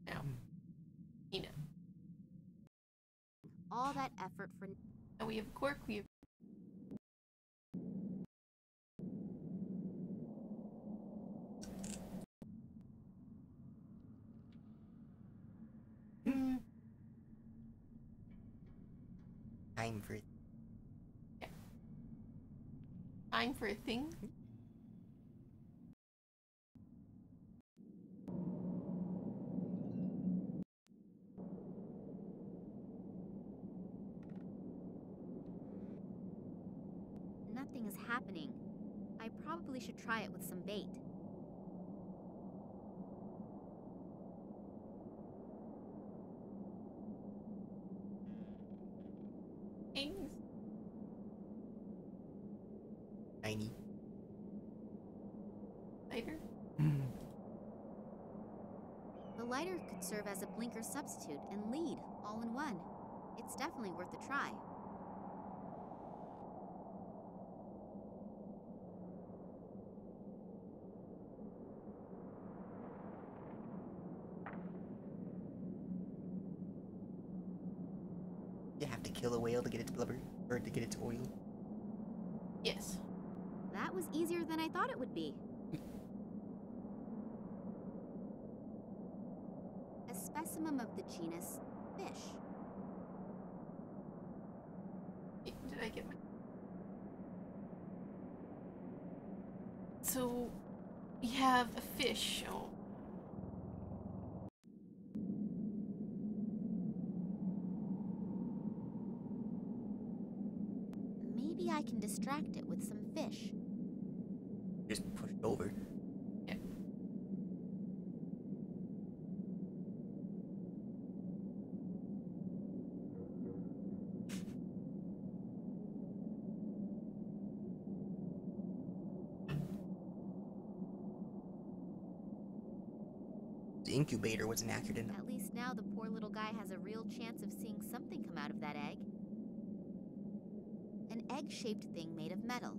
Now. You know. All that effort for... Now we have cork, we have... Time for it. Yeah. Time for a thing? Nothing is happening. I probably should try it with some bait. Things. Tiny. Later. The lighter could serve as a blinker substitute and lead, all in one. It's definitely worth a try. You have to kill a whale to get its blubber, or to get its oil. Yes. That was easier than I thought it would be. A specimen of the genus fish. Did I get my... So, we have a fish. Oh. Maybe I can distract it with some fish. Just push it over. Yeah. The incubator wasn't accurate enough. At least now the poor little guy has a real chance of seeing something come out of that egg. An egg-shaped thing made of metal.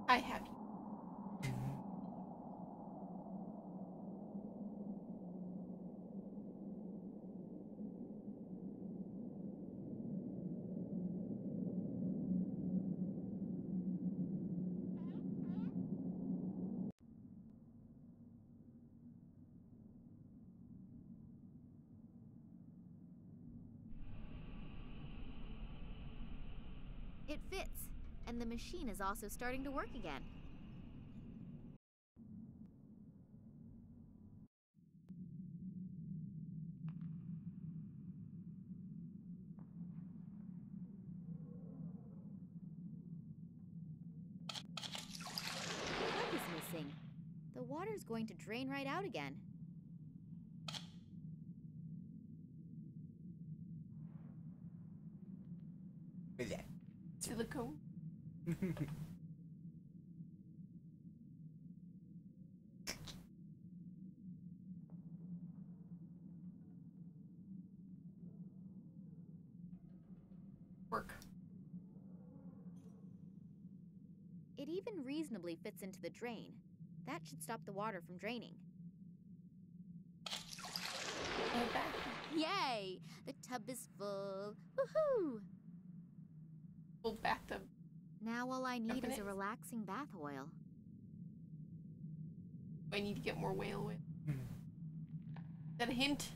I have you. It fits, and the machine is also starting to work again. The pump is missing. The water's going to drain right out again. What is that? Silicone. Work. It even reasonably fits into the drain. That should stop the water from draining. Yay! The tub is full. Woohoo! Full bathtub. Now all I need is a Minutes. relaxing bath oil. I need to get more whale oil. Is that a hint?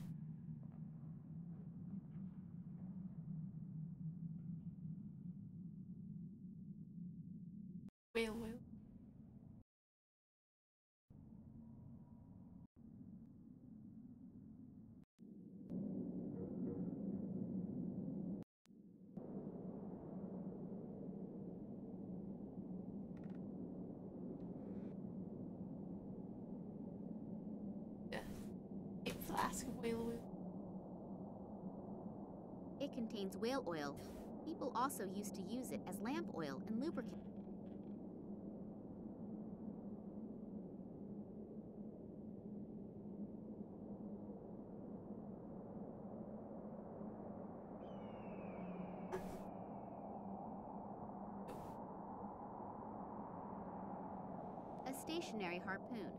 Whale oil. Yeah. A flask of whale oil. It contains whale oil. People also used to use it as lamp oil and lubricant. A stationary harpoon.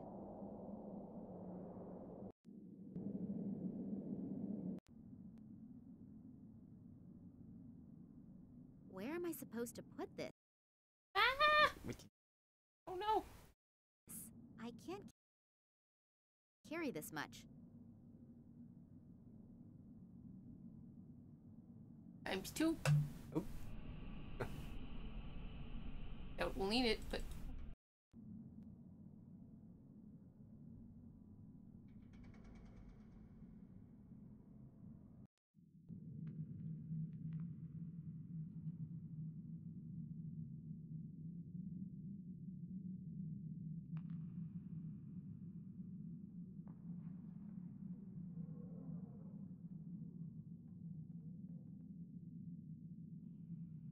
Where am I supposed to put this? Ah! Oh no! I can't carry this much. Times 2. Oh. Doubt we'll need it, but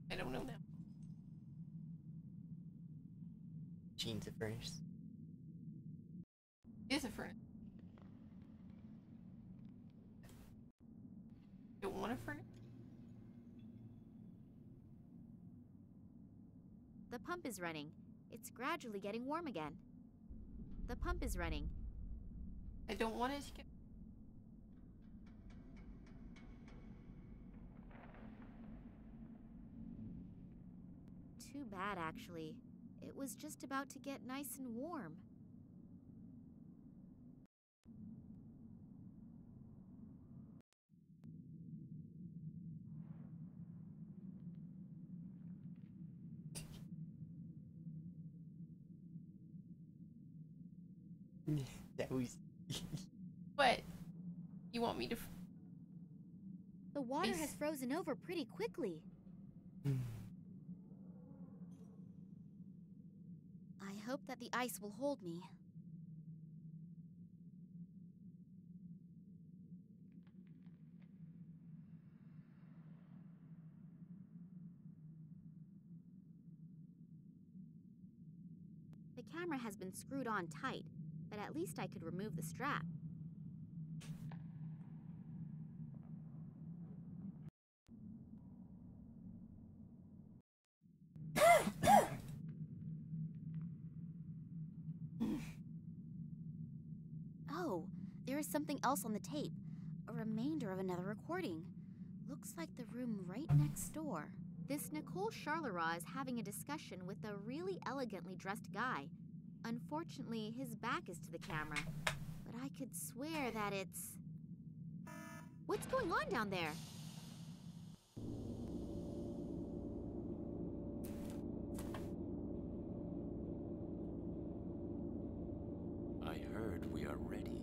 I don't know now. Machine's a furnace. It is a furnace. Don't want a furnace? The pump is running. It's gradually getting warm again. The pump is running. I don't want it to get... Too bad, actually. It was just about to get nice and warm. That was... What? You want me to... The water has frozen over pretty quickly. I hope that the ice will hold me. The camera has been screwed on tight, but at least I could remove the strap. Oh, there is something else on the tape. A remainder of another recording. Looks like the room right next door. This Nicole Charleroi is having a discussion with a really elegantly dressed guy. Unfortunately, his back is to the camera, but I could swear that it's... What's going on down there? are ready.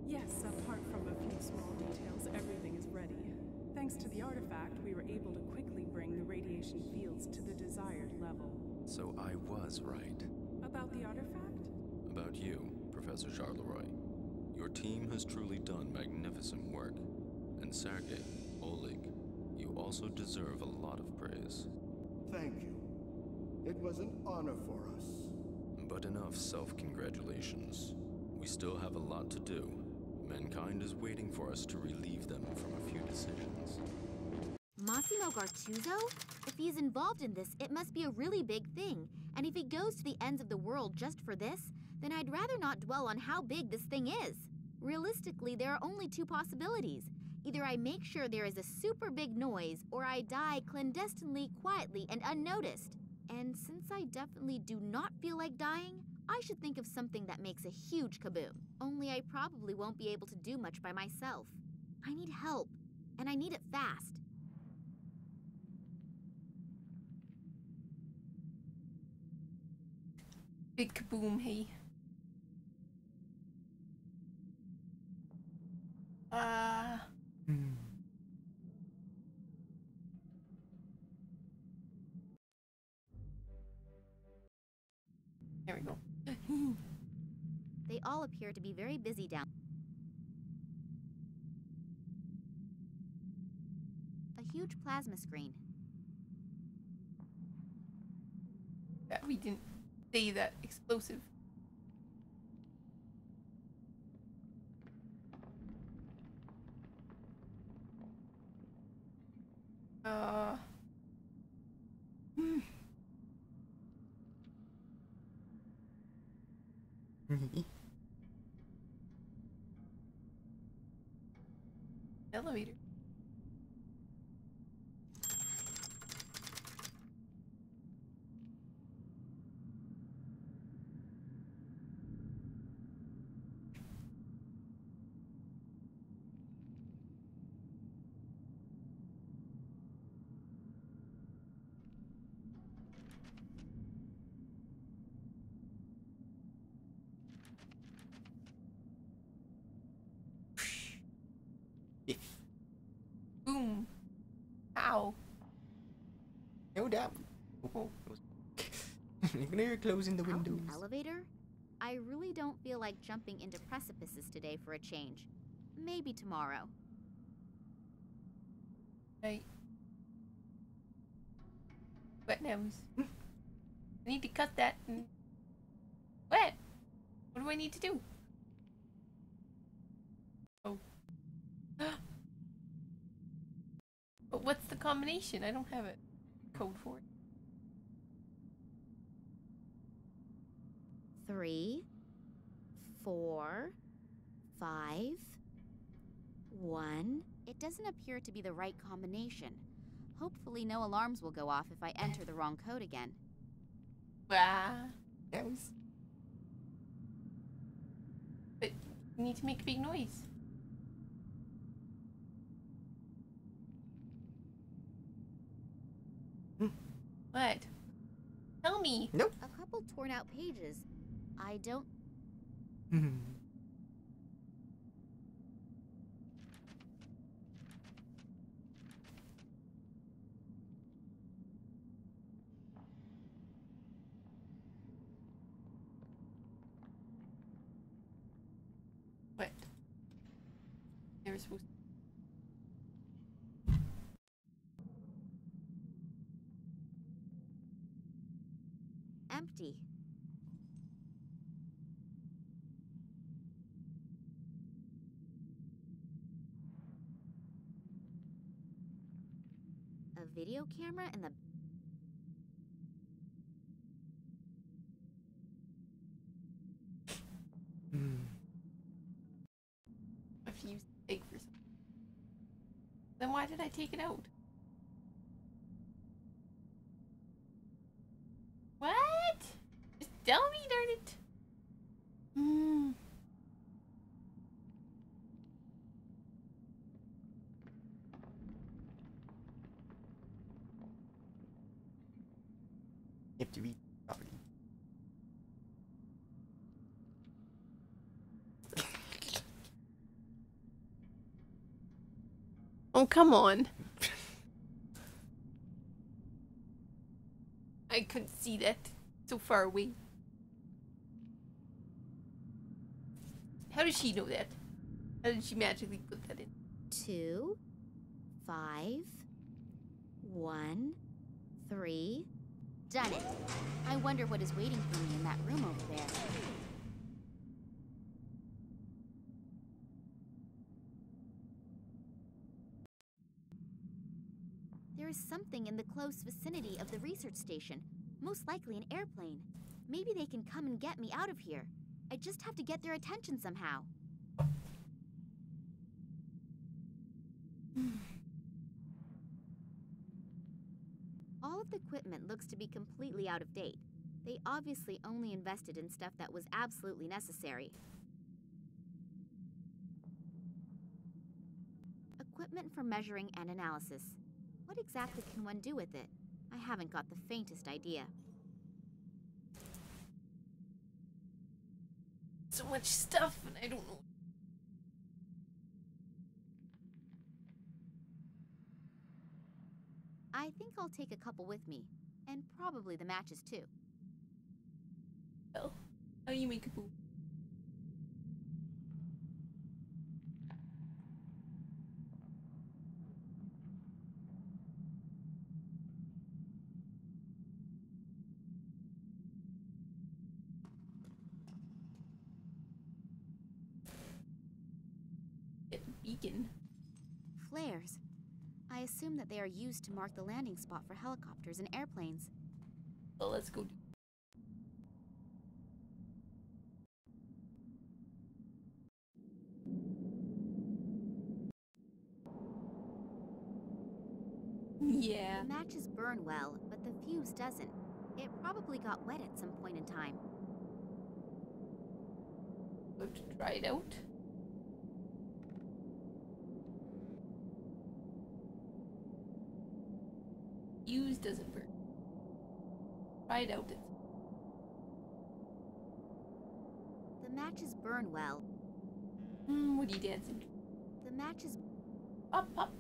Yes, apart from a few small details, everything is ready. Thanks to the artifact, we were able to quickly bring the radiation fields to the desired level. So I was right. About the artifact? About you, Professor Charleroi. Your team has truly done magnificent work. And Sergei, Oleg, you also deserve a lot of praise. Thank you. It was an honor for us. But enough self-congratulations. We still have a lot to do. Mankind is waiting for us to relieve them from a few decisions. Massimo Gartuzzo? If he's involved in this, it must be a really big thing. And if he goes to the ends of the world just for this, then I'd rather not dwell on how big this thing is. Realistically, there are only two possibilities. Either I make sure there is a super big noise, or I die clandestinely, quietly, and unnoticed. And since I definitely do not feel like dying, I should think of something that makes a huge kaboom. Only I probably won't be able to do much by myself. I need help, and I need it fast. Big kaboom, hey. There we go. They all appear to be very busy down. A huge plasma screen. That we didn't say that explosive. Elevator. Boom. Ow. No doubt. Oh. You can hear her closing the windows. An elevator? I really don't feel like jumping into precipices today for a change. Maybe tomorrow. Right. Wet nose. I need to cut that. What? What do I need to do? Oh. But what's the combination? I don't have a code for it. 3, 4, 5, 1. It doesn't appear to be the right combination. Hopefully no alarms will go off if I enter the wrong code again. Wow. That was... But you need to make a big noise. What? Tell me. Nope. A couple torn out pages. I don't... What? They were supposed to... Empty. A video camera in the... A fused egg for something. Then why did I take it out? What? Just tell me, darn it. You have to read property. Oh, come on. I couldn't see that. So far away. How does she know that? How did she magically put that in? 2, 5, 1, 3. Done it. I wonder what is waiting for me in that room over there. There is something in the close vicinity of the research station. Most likely an airplane. Maybe they can come and get me out of here. I just have to get their attention somehow. All of the equipment looks to be completely out of date. They obviously only invested in stuff that was absolutely necessary. Equipment for measuring and analysis. What exactly can one do with it? I haven't got the faintest idea. So much stuff, and I don't know. I think I'll take a couple with me, and probably the matches too. Well, how do you make a boo? Beacon. Flares. I assume that they are used to mark the landing spot for helicopters and airplanes. Well, let's go do. Yeah. The matches burn well, but the fuse doesn't. It probably got wet at some point in time. Go to try it out. Fuse doesn't burn. Try it out. The matches burn well. What are you dancing? The matches. Up, up.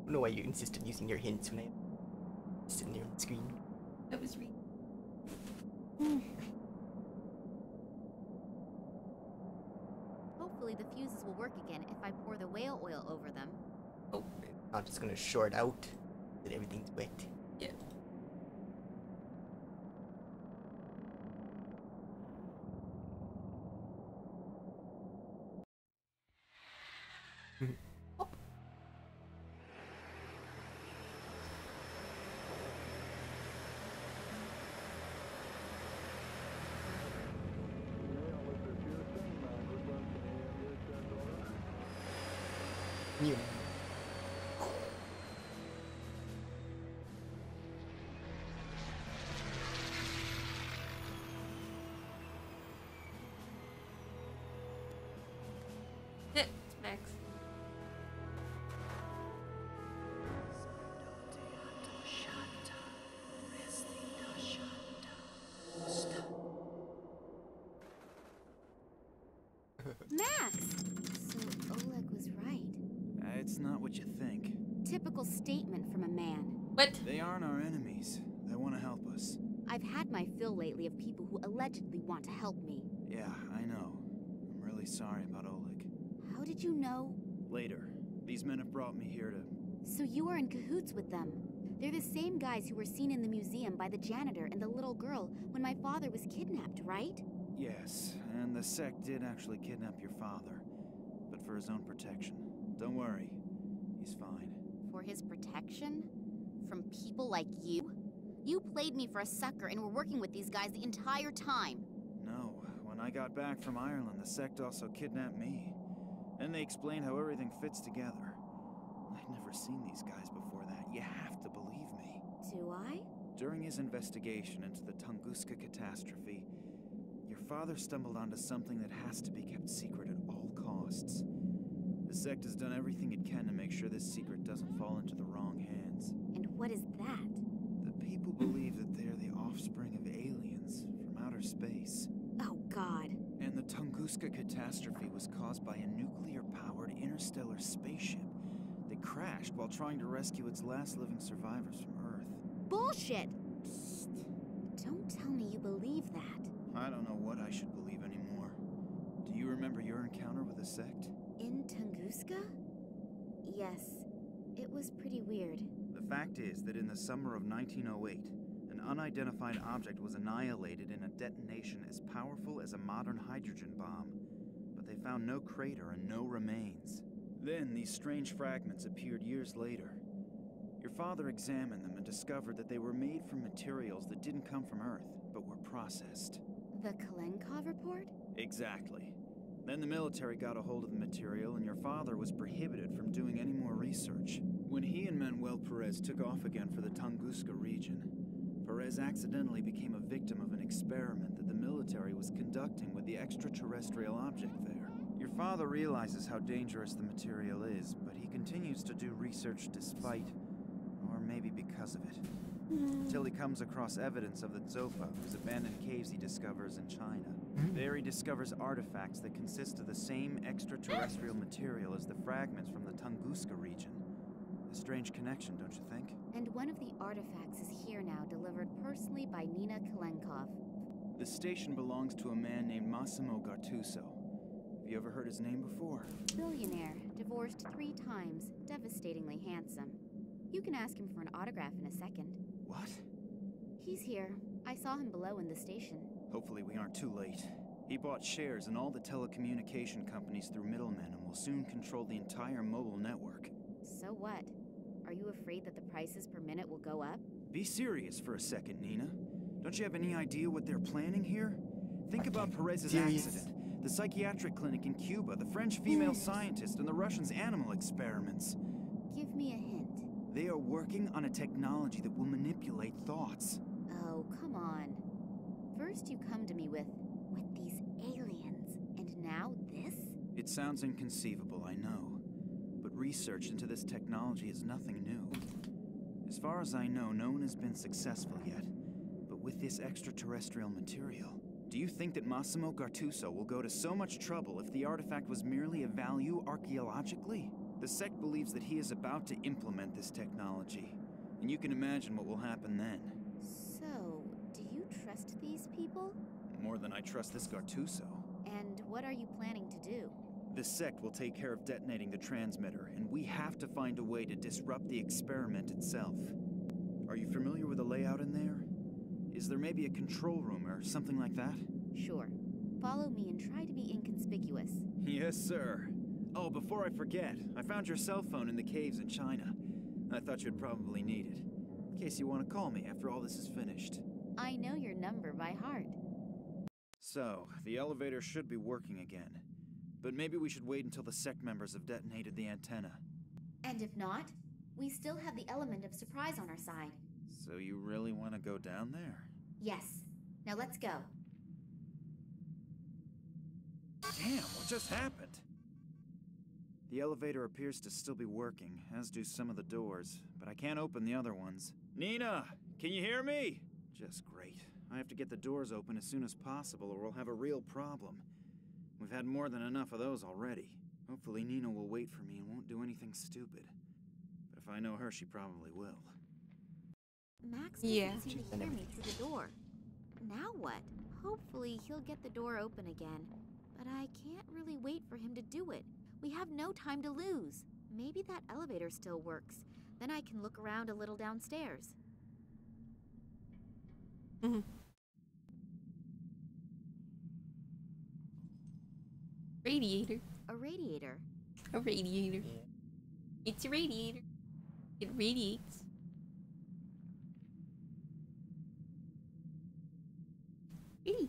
I don't know why you insist on using your hints when I'm sitting there on the screen. That was real. Hopefully the fuses will work again if I pour the whale oil over them. Oh, I'm just gonna short out that everything's wet. Yeah. New. Max. Max! So Oleg was right. It's not what you think. Typical statement from a man. What? They aren't our enemies. They want to help us. I've had my fill lately of people who allegedly want to help me. Yeah, I know. I'm really sorry about Oleg. How did you know? Later. These men have brought me here to... So you are in cahoots with them. They're the same guys who were seen in the museum by the janitor and the little girl when my father was kidnapped, right? Yes, and the sect did actually kidnap your father. But for his own protection. Don't worry. He's fine. For his protection? From people like you? You played me for a sucker and were working with these guys the entire time. No, when I got back from Ireland, the sect also kidnapped me. And they explained how everything fits together. I'd never seen these guys before that. You have to believe Do I? During his investigation into the Tunguska catastrophe, your father stumbled onto something that has to be kept secret at all costs. The sect has done everything it can to make sure this secret doesn't fall into the wrong hands. And what is that? The people believe that they are the offspring of aliens from outer space. Oh, God. And the Tunguska catastrophe was caused by a nuclear-powered interstellar spaceship that crashed while trying to rescue its last living survivors from Earth. Bullshit! Psst. Don't tell me you believe that. I don't know what I should believe anymore. Do you remember your encounter with the sect? In Tunguska? Yes. It was pretty weird. The fact is that in the summer of 1908, an unidentified object was annihilated in a detonation as powerful as a modern hydrogen bomb, but they found no crater and no remains. Then these strange fragments appeared years later. Your father examined them and discovered that they were made from materials that didn't come from Earth, but were processed. The Kalenkov report? Exactly. Then the military got a hold of the material, and your father was prohibited from doing any more research. When he and Manuel Perez took off again for the Tunguska region, Perez accidentally became a victim of an experiment that the military was conducting with the extraterrestrial object there. Your father realizes how dangerous the material is, but he continues to do research despite, or maybe because of it. Until he comes across evidence of the Zopa, whose abandoned caves he discovers in China. There he discovers artifacts that consist of the same extraterrestrial material as the fragments from the Tunguska region. A strange connection, don't you think? And one of the artifacts is here now, delivered personally by Nina Kalenkov. The station belongs to a man named Massimo Gattuso. Have you ever heard his name before? Billionaire, divorced 3 times, devastatingly handsome. You can ask him for an autograph in a second. What? He's here. I saw him below in the station. Hopefully we aren't too late. He bought shares in all the telecommunication companies through middlemen and will soon control the entire mobile network. So what? Are you afraid that the prices per minute will go up? Be serious for a second, Nina. Don't you have any idea what they're planning here? Think about Perez's accident, the psychiatric clinic in Cuba, the French female scientist, and the Russians' animal experiments. Give me a hint. They are working on a technology that will manipulate thoughts. Oh, come on. First you come to me with these aliens, and now this? It sounds inconceivable, I know. But research into this technology is nothing new. As far as I know, no one has been successful yet. But with this extraterrestrial material, do you think that Massimo Gattuso will go to so much trouble if the artifact was merely of value archaeologically? The sect believes that he is about to implement this technology, and you can imagine what will happen then. So, do you trust these people? More than I trust this Gattuso. And what are you planning to do? The sect will take care of detonating the transmitter, and we have to find a way to disrupt the experiment itself. Are you familiar with the layout in there? Is there maybe a control room or something like that? Sure. Follow me and try to be inconspicuous. Yes, sir. Oh, before I forget, I found your cell phone in the caves in China. I thought you'd probably need it, in case you want to call me after all this is finished. I know your number by heart. So, the elevator should be working again. But maybe we should wait until the sect members have detonated the antenna. And if not, we still have the element of surprise on our side. So you really want to go down there? Yes. Now let's go. Damn, what just happened? The elevator appears to still be working, as do some of the doors, but I can't open the other ones. Nina, can you hear me? Just great. I have to get the doors open as soon as possible or we'll have a real problem. We've had more than enough of those already. Hopefully Nina will wait for me and won't do anything stupid. But if I know her, she probably will. Max doesn't seem to hear me through the door. Now what? Hopefully he'll get the door open again. But I can't really wait for him to do it. We have no time to lose. Maybe that elevator still works. Then I can look around a little downstairs. Radiator. A radiator. A radiator. It's a radiator. It radiates. Pretty.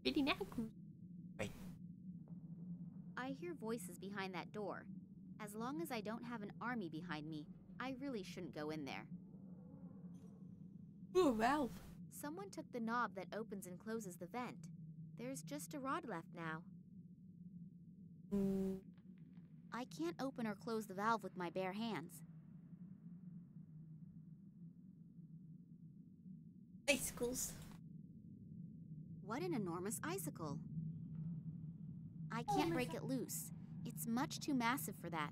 Pretty knackers. Right. I hear voices behind that door. As long as I don't have an army behind me, I really shouldn't go in there. Ooh, valve. Someone took the knob that opens and closes the vent. There's just a rod left now. I can't open or close the valve with my bare hands. Icicles. What an enormous icicle. I can't break it loose. It's much too massive for that.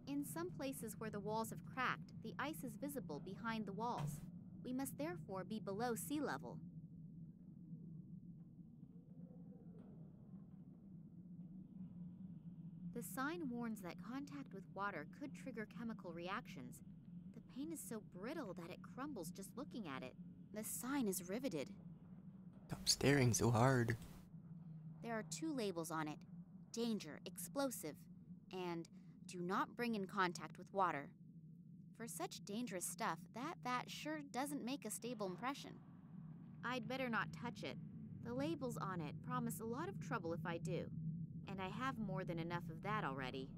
In some places where the walls have cracked, the ice is visible behind the walls. We must therefore be below sea level. The sign warns that contact with water could trigger chemical reactions. The paint is so brittle that it crumbles just looking at it. The sign is riveted. Stop staring so hard. There are 2 labels on it: danger, explosive, and do not bring in contact with water. For such dangerous stuff, that vat sure doesn't make a stable impression. I'd better not touch it. The labels on it promise a lot of trouble if I do, and I have more than enough of that already.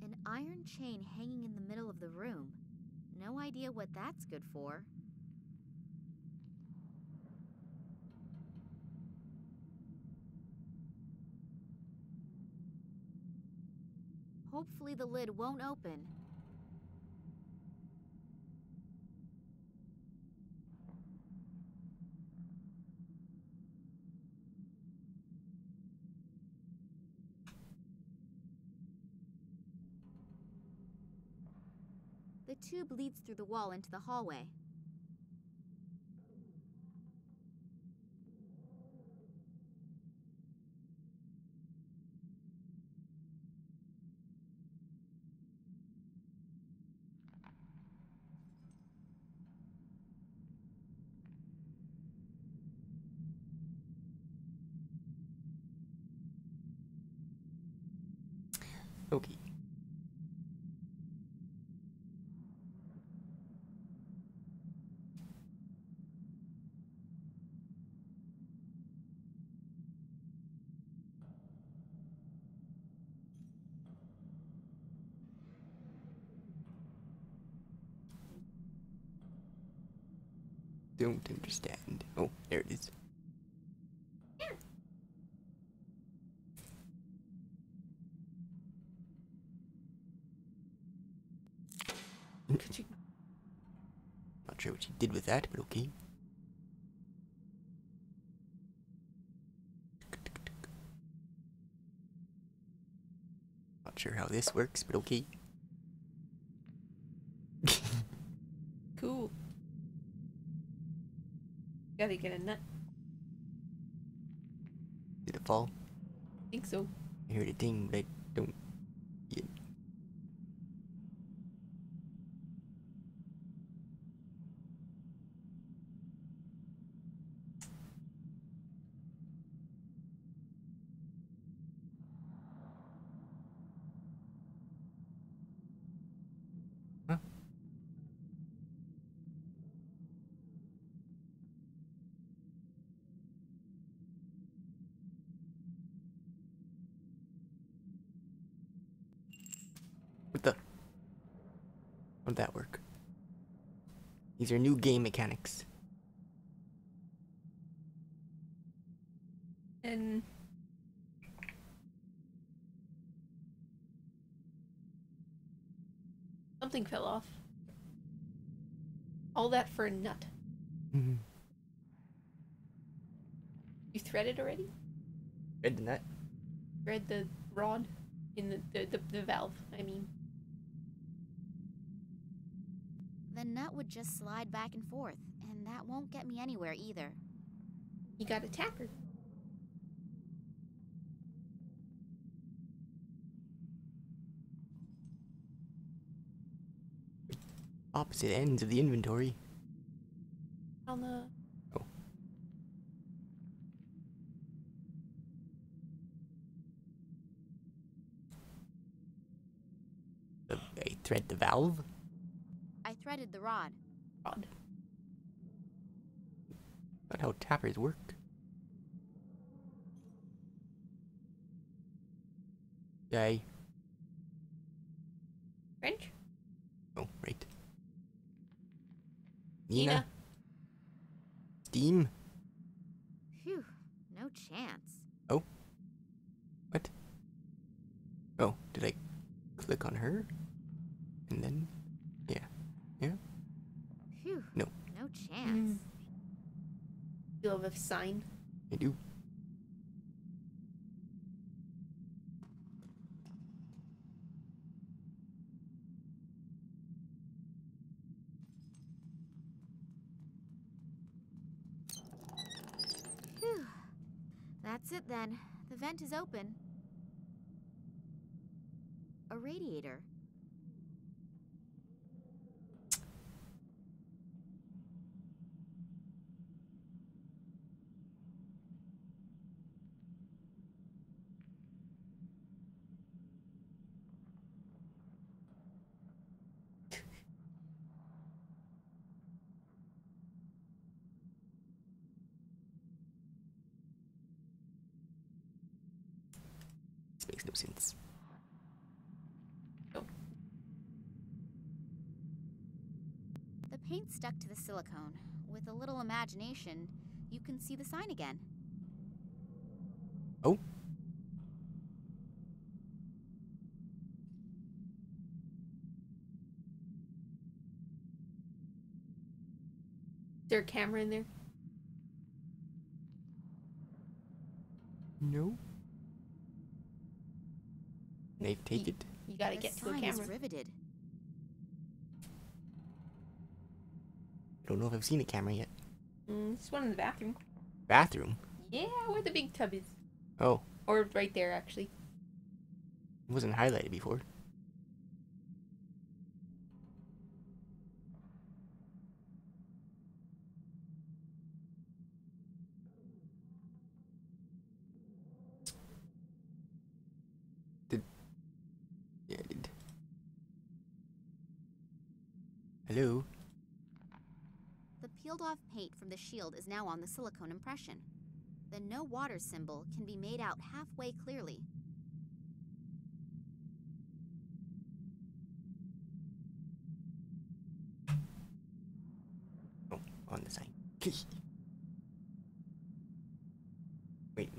An iron chain hanging in the middle of the room. No idea what that's good for. Hopefully the lid won't open. The tube leads through the wall into the hallway. Okay. Don't understand. Oh, there it is. Could you? Not sure what you did with that, but okay. Not sure how this works, but okay. Cool. Gotta get a nut. Did it fall? I think so. I heard a ding, but I don't. Yeah. Huh? What the? How'd that work? These are new game mechanics. And something fell off. All that for a nut. Mm-hmm. You threaded already? Thread the nut? Thread the rod in the valve, I mean. The nut would just slide back and forth, and that won't get me anywhere either. You got a tacker. Opposite ends of the inventory. On the... Oh. Thread the valve? I threaded the rod. Rod. Not how tappers work. Yay. French? Oh, right. Nina? Nina. Steam? Phew, no chance. Oh. What? Oh, did I click on her? And then? Yeah. Yeah? Phew, No. no chance. You have a sign. I do. Phew. That's it then. The vent is open. A radiator. This makes no sense. The paint stuck to the silicone. With a little imagination, you can see the sign again. Oh. Is there a camera in there? No. They take it. You gotta The get to a sign camera. is riveted. I don't know if I've seen a camera yet. This one in the bathroom. Bathroom? Yeah, where the big tub is. Oh. Or right there, actually. It wasn't highlighted before. Yeah, I did. Hello? The peeled off paint from the shield is now on the silicone impression. The no water symbol can be made out halfway clearly. Oh, on the sign. Wait.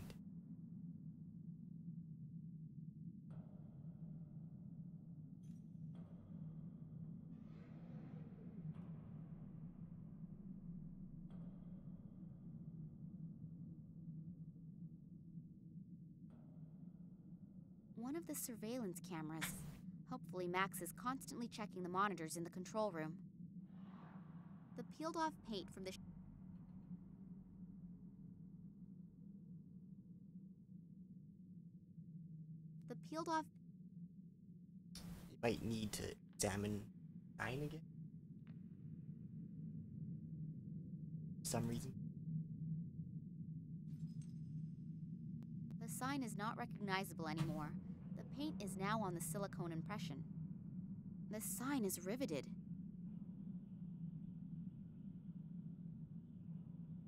One of the surveillance cameras. Hopefully Max is constantly checking the monitors in the control room. The peeled off paint from the peeled off You might need to examine sign again. For some reason. The sign is not recognizable anymore. The paint is now on the silicone impression. The sign is riveted.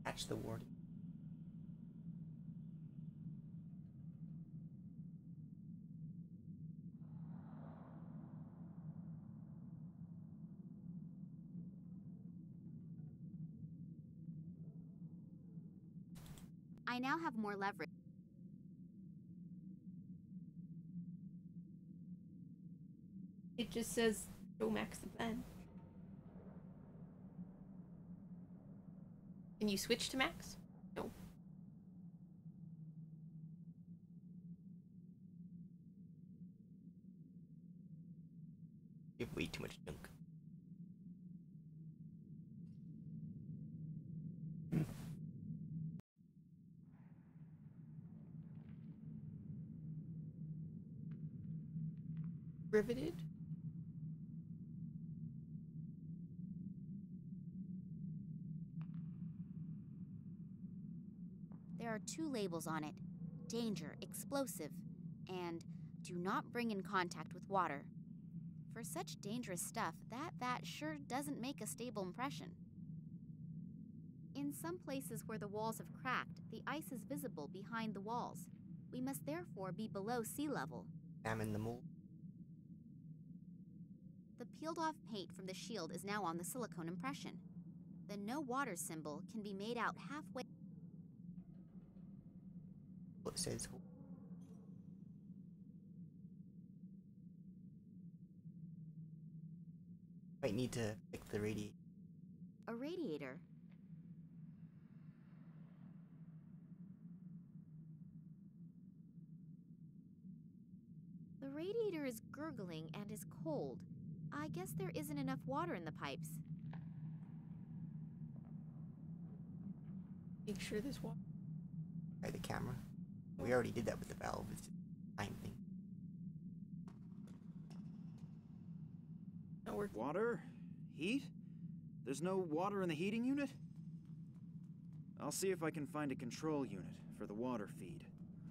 Catch the warning. I now have more leverage. It just says, show Max the plan. Can you switch to Max? No. You have way too much junk. Riveted? There are two labels on it. Danger, explosive, and do not bring in contact with water. For such dangerous stuff, that vat sure doesn't make a stable impression. In some places where the walls have cracked, the ice is visible behind the walls. We must therefore be below sea level. Examine the mold. The peeled-off paint from the shield is now on the silicone impression. The no water symbol can be made out halfway. It says might need to fix the radiator. A radiator? The radiator is gurgling and is cold. I guess there isn't enough water in the pipes. Make sure there's water. By the camera. We already did that with the valve. It's just a time thing. Water? Heat? There's no water in the heating unit? I'll see if I can find a control unit for the water feed.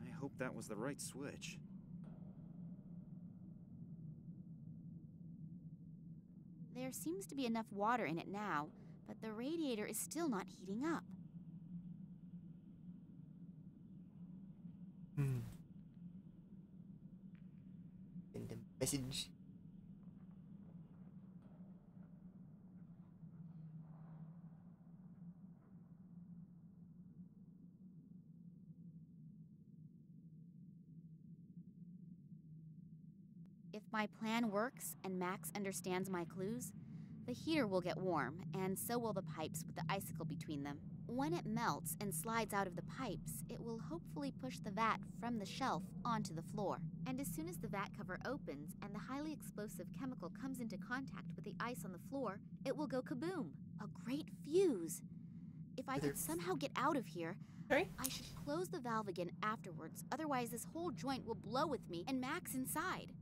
I hope that was the right switch. There seems to be enough water in it now, but the radiator is still not heating up. Send a message. If my plan works and Max understands my clues, the heater will get warm, and so will the pipes with the icicle between them. When it melts and slides out of the pipes, it will hopefully push the vat from the shelf onto the floor. And as soon as the vat cover opens and the highly explosive chemical comes into contact with the ice on the floor, it will go kaboom! A great fuse! If I could somehow get out of here, I should close the valve again afterwards, otherwise this whole joint will blow with me and Max inside.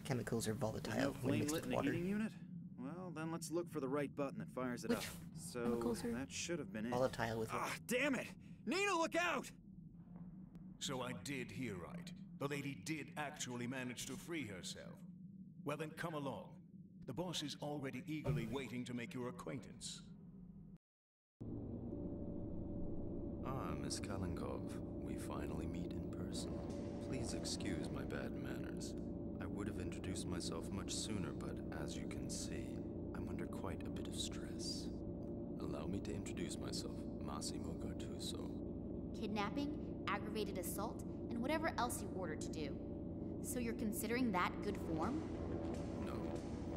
Chemicals are volatile There's no when flame mixed lit with in the water. heating unit? Well, then let's look for the right button that fires it up. So, that should have been it. Volatile with Ah, damn it! Nina, look out! So I did hear right. The lady did actually manage to free herself. Well then, come along. The boss is already eagerly waiting to make your acquaintance. Ah, Miss Kalinkov. We finally meet in person. Please excuse my bad manners. I would have introduced myself much sooner, but as you can see, I'm under quite a bit of stress. Allow me to introduce myself, Massimo Gattuso. Kidnapping, aggravated assault, and whatever else you ordered to do. So you're considering that good form? No,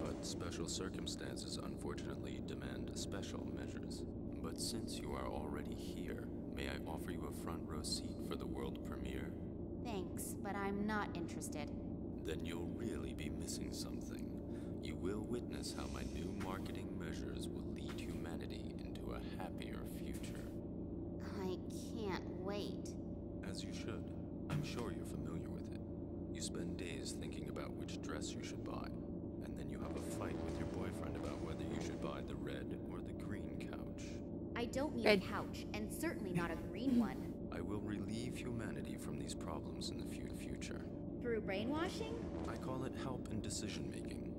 but special circumstances unfortunately demand special measures. But since you are already here, may I offer you a front row seat for the world premiere? Thanks, but I'm not interested. Then you'll really be missing something. You will witness how my new marketing measures will lead humanity into a happier future. I can't wait. As you should. I'm sure you're familiar with it. You spend days thinking about which dress you should buy, and then you have a fight with your boyfriend about whether you should buy the red or the green couch. I don't need a couch, and certainly not a green one. I will relieve humanity from these problems in the future. Through brainwashing? I call it help in decision-making.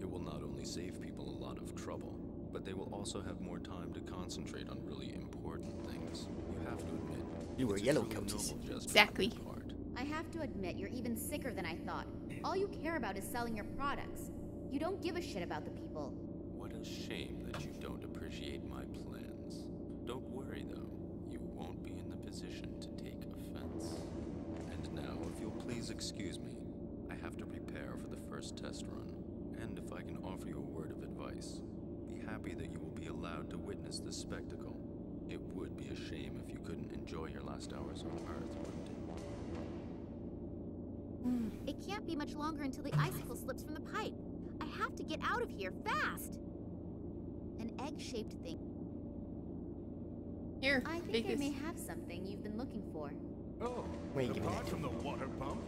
It will not only save people a lot of trouble, but they will also have more time to concentrate on really important things. You have to admit, You were it's a yellow truly couches. noble gesture Exactly. on your part. I have to admit, you're even sicker than I thought. All you care about is selling your products. You don't give a shit about the people. What a shame that you don't appreciate my plans. Don't worry, though. You won't be in the position to take offense. And now, if you'll please excuse me, I have to prepare for the first test run. And if I can offer you a word of advice, be happy that you will be allowed to witness this spectacle. It would be a shame if you couldn't enjoy your last hours on Earth, wouldn't it? It can't be much longer until the icicle slips from the pipe. I have to get out of here, fast! An egg-shaped thing. Here, I think I may have something you've been looking for. Oh, apart from the water pump?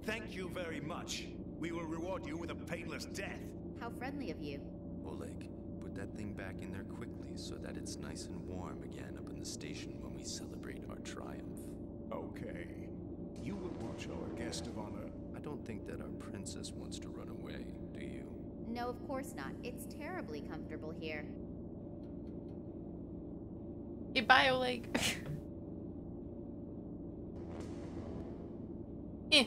Thank you very much. We will reward you with a painless death. How friendly of you. Oleg, put that thing back in there quickly so that it's nice and warm again up in the station when we celebrate our triumph. Okay. You will watch our guest of honor. I don't think that our princess wants to run away, do you? No, of course not. It's terribly comfortable here. Hey, bye, Oleg. Eh.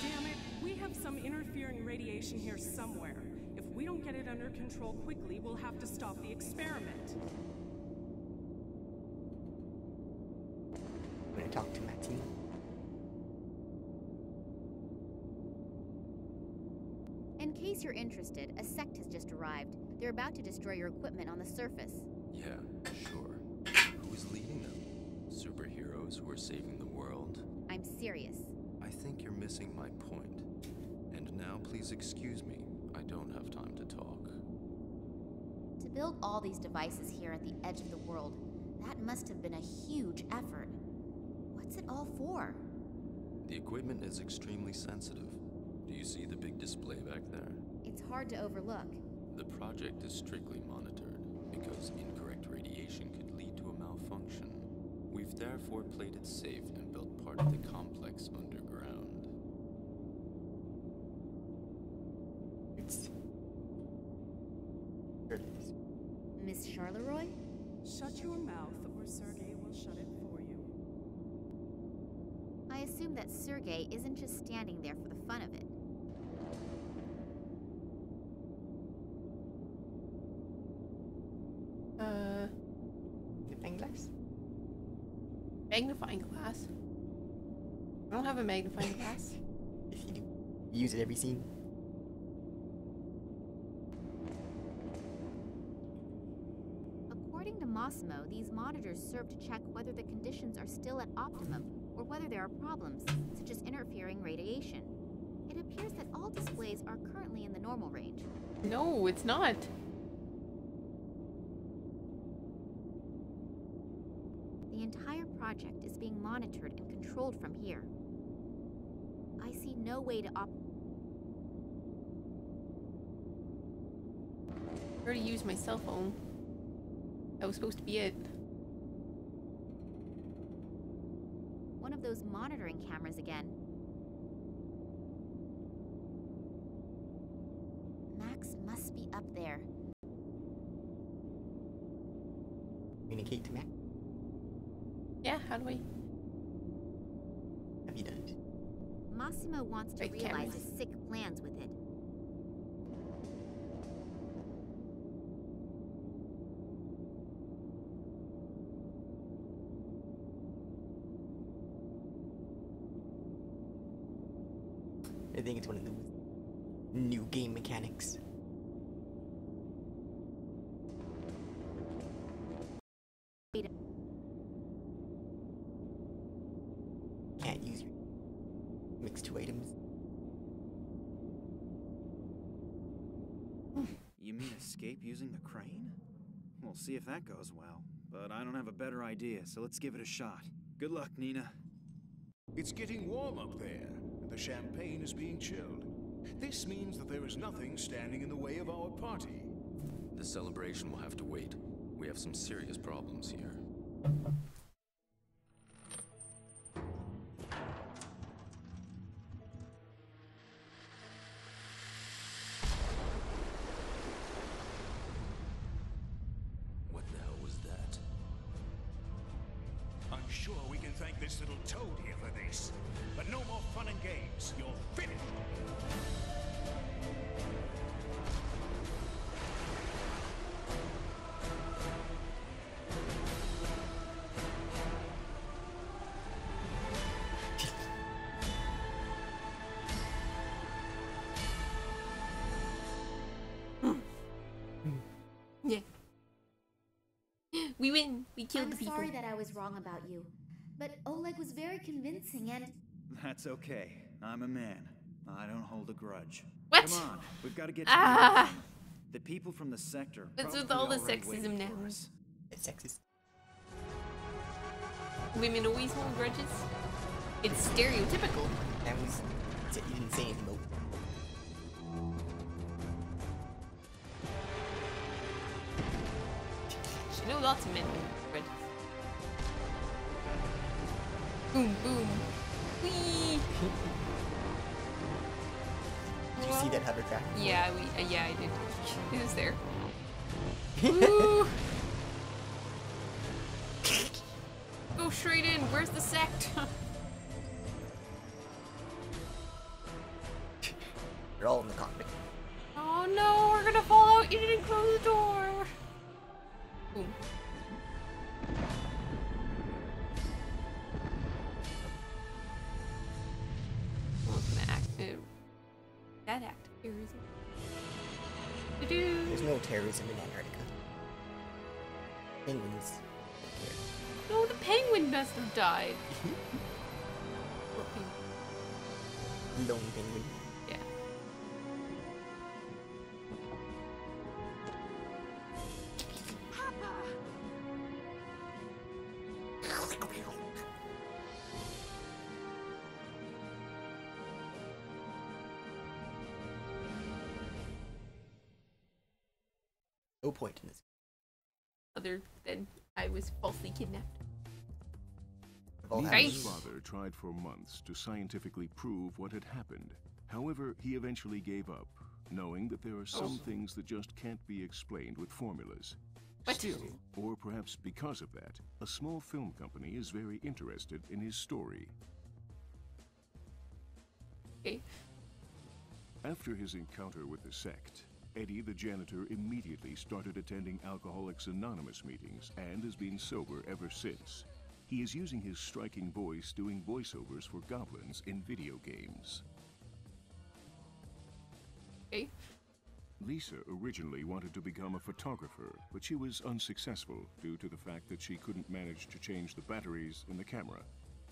Damn it, we have some interfering radiation here somewhere. If we don't get it under control quickly, we'll have to stop the experiment. I'm gonna talk to Maxine. In case you're interested, a sect has just arrived. They're about to destroy your equipment on the surface. Yeah, sure. Who's leading them? Superheroes who are saving the world? I'm serious. I think you're missing my point. And now please excuse me. I don't have time to talk. To build all these devices here at the edge of the world, that must have been a huge effort. What's it all for? The equipment is extremely sensitive. Do you see the big display back there? It's hard to overlook. The project is strictly monitored, because incorrect radiation could lead to a malfunction. We've therefore played it safe and built part of the complex underground. Miss Charleroi? Shut your mouth, or Sergei will shut it for you. I assume that Sergei isn't just standing there for the fun of it. Magnifying glass? Magnifying glass? I don't have a magnifying glass. If you do, you use it every scene. According to Massimo, these monitors serve to check whether the conditions are still at optimum or whether there are problems, such as interfering radiation. It appears that all displays are currently in the normal range. No, it's not. The entire project is being monitored and controlled from here. I see no way to I already used my cell phone. That was supposed to be it. One of those monitoring cameras again. Max must be up there. Communicate to Mac. Yeah, how do I? Have you done it? Massimo wants to Right, realize cameras. his sick plans with it. I think it's one of the new game mechanics. Can't use your mixed two items. You mean escape using the crane? We'll see if that goes well. But I don't have a better idea, so let's give it a shot. Good luck, Nina. It's getting warm up there, and the champagne is being chilled. This means that there is nothing standing in the way of our party. The celebration will have to wait. We have some serious problems here. What the hell was that? I'm sure we can thank this little toad here for this. But no more fun and games. You're finished. Yeah. We win. We killed the I'm people. sorry that I was wrong about you, but Oleg was very convincing and... That's okay. I'm a man. I don't hold a grudge. What? Come on, we've got to get to Ah! the people from the sector. What's with probably all the already sexism waiting now? for us. It's sexist. Women always hold grudges. It's stereotypical. That was. You didn't say anything about. I know lots of men hold grudges. Boom, boom. Whee! Did you see that hovercraft? Yeah, yeah, I did. It was there. Woo! Go straight in. Where's the sect? They're all in the cockpit. Oh no, we're gonna fall out. You didn't close the door. Boom. Oh, it's gonna act. That act terrorism. There's no terrorism in Antarctica. Penguins don't care. No, the penguin must have died. Poor penguin. Lone penguin. Yeah. No point in this. Other than I was falsely kidnapped. Nina's father tried for months to scientifically prove what had happened. However, he eventually gave up, knowing that there are some things that just can't be explained with formulas. What? Still, or perhaps because of that, a small film company is very interested in his story. Okay. After his encounter with the sect, Eddie the janitor immediately started attending Alcoholics Anonymous meetings and has been sober ever since. He is using his striking voice doing voiceovers for goblins in video games. Okay. Lisa originally wanted to become a photographer, but she was unsuccessful due to the fact that she couldn't manage to change the batteries in the camera.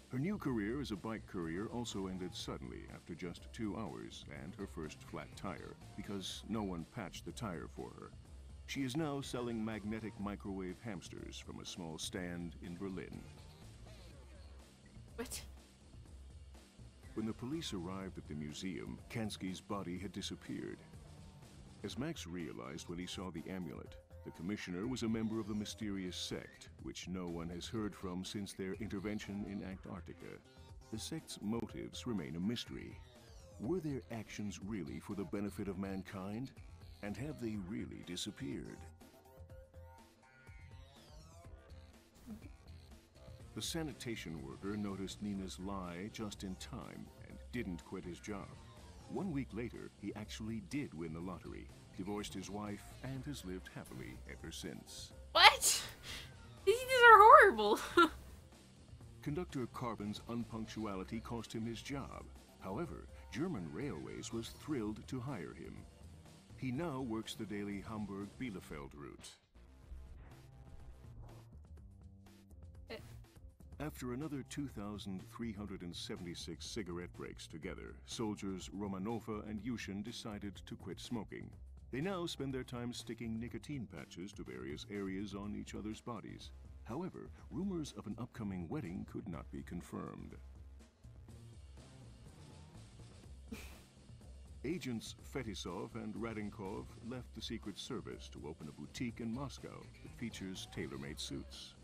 Her new career as a bike courier also ended suddenly after just 2 hours and her first flat tire, because no one patched the tire for her. She is now selling magnetic microwave hamsters from a small stand in Berlin. What? When the police arrived at the museum, Kansky's body had disappeared. As Max realized when he saw the amulet, the commissioner was a member of the mysterious sect, which no one has heard from since their intervention in Antarctica. The sect's motives remain a mystery. Were their actions really for the benefit of mankind? And have they really disappeared? The sanitation worker noticed Nina's lie just in time and didn't quit his job. 1 week later, he actually did win the lottery, divorced his wife, and has lived happily ever since. What? These are horrible. Conductor Carbon's unpunctuality cost him his job. However, German Railways was thrilled to hire him. He now works the daily Hamburg-Bielefeld route. After another 2,376 cigarette breaks together, soldiers Romanova and Yushin decided to quit smoking. They now spend their time sticking nicotine patches to various areas on each other's bodies. However, rumors of an upcoming wedding could not be confirmed. Agents Fetisov and Radinkov left the Secret Service to open a boutique in Moscow that features tailor-made suits.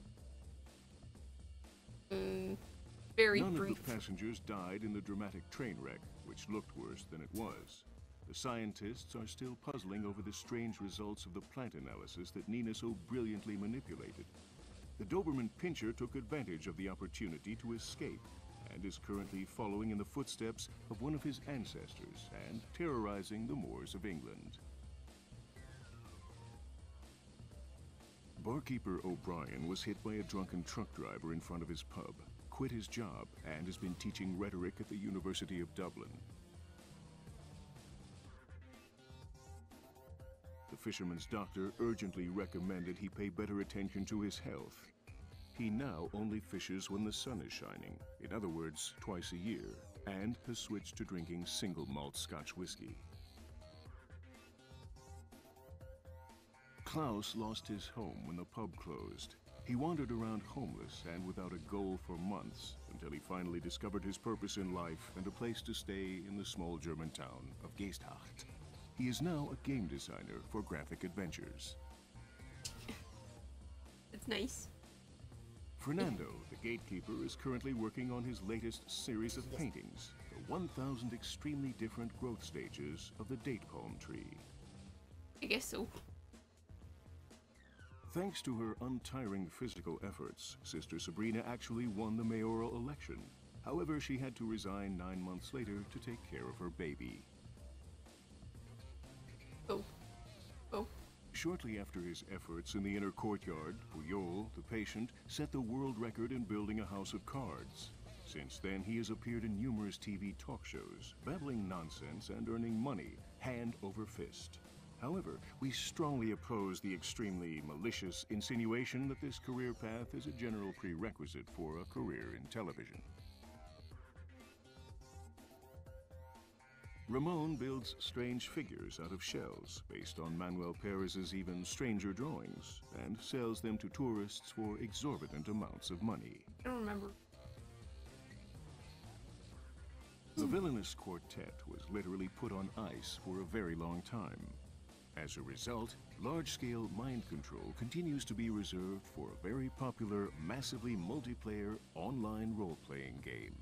Very None brief. of the passengers died in the dramatic train wreck, which looked worse than it was. The scientists are still puzzling over the strange results of the plant analysis that Nina so brilliantly manipulated. The Doberman Pinscher took advantage of the opportunity to escape and is currently following in the footsteps of one of his ancestors and terrorizing the moors of England. Barkeeper O'Brien was hit by a drunken truck driver in front of his pub, quit his job, and has been teaching rhetoric at the University of Dublin. The fisherman's doctor urgently recommended he pay better attention to his health. He now only fishes when the sun is shining, in other words, twice a year, and has switched to drinking single malt Scotch whiskey. Klaus lost his home when the pub closed. He wandered around homeless and without a goal for months until he finally discovered his purpose in life and a place to stay in the small German town of Geesthacht. He is now a game designer for graphic adventures. It's nice. Fernando, the gatekeeper, is currently working on his latest series of paintings, the 1,000 extremely different growth stages of the date palm tree. I guess so. Thanks to her untiring physical efforts, Sister Sabrina actually won the mayoral election. However, she had to resign 9 months later to take care of her baby. Oh. Oh. Shortly after his efforts in the inner courtyard, Puyol, the patient, set the world record in building a house of cards. Since then, he has appeared in numerous TV talk shows, babbling nonsense and earning money, hand over fist. However, we strongly oppose the extremely malicious insinuation that this career path is a general prerequisite for a career in television. Ramon builds strange figures out of shells based on Manuel Perez's even stranger drawings and sells them to tourists for exorbitant amounts of money. I don't remember. The villainous quartet was literally put on ice for a very long time. As a result, large-scale mind control continues to be reserved for a very popular, massively multiplayer online role-playing game.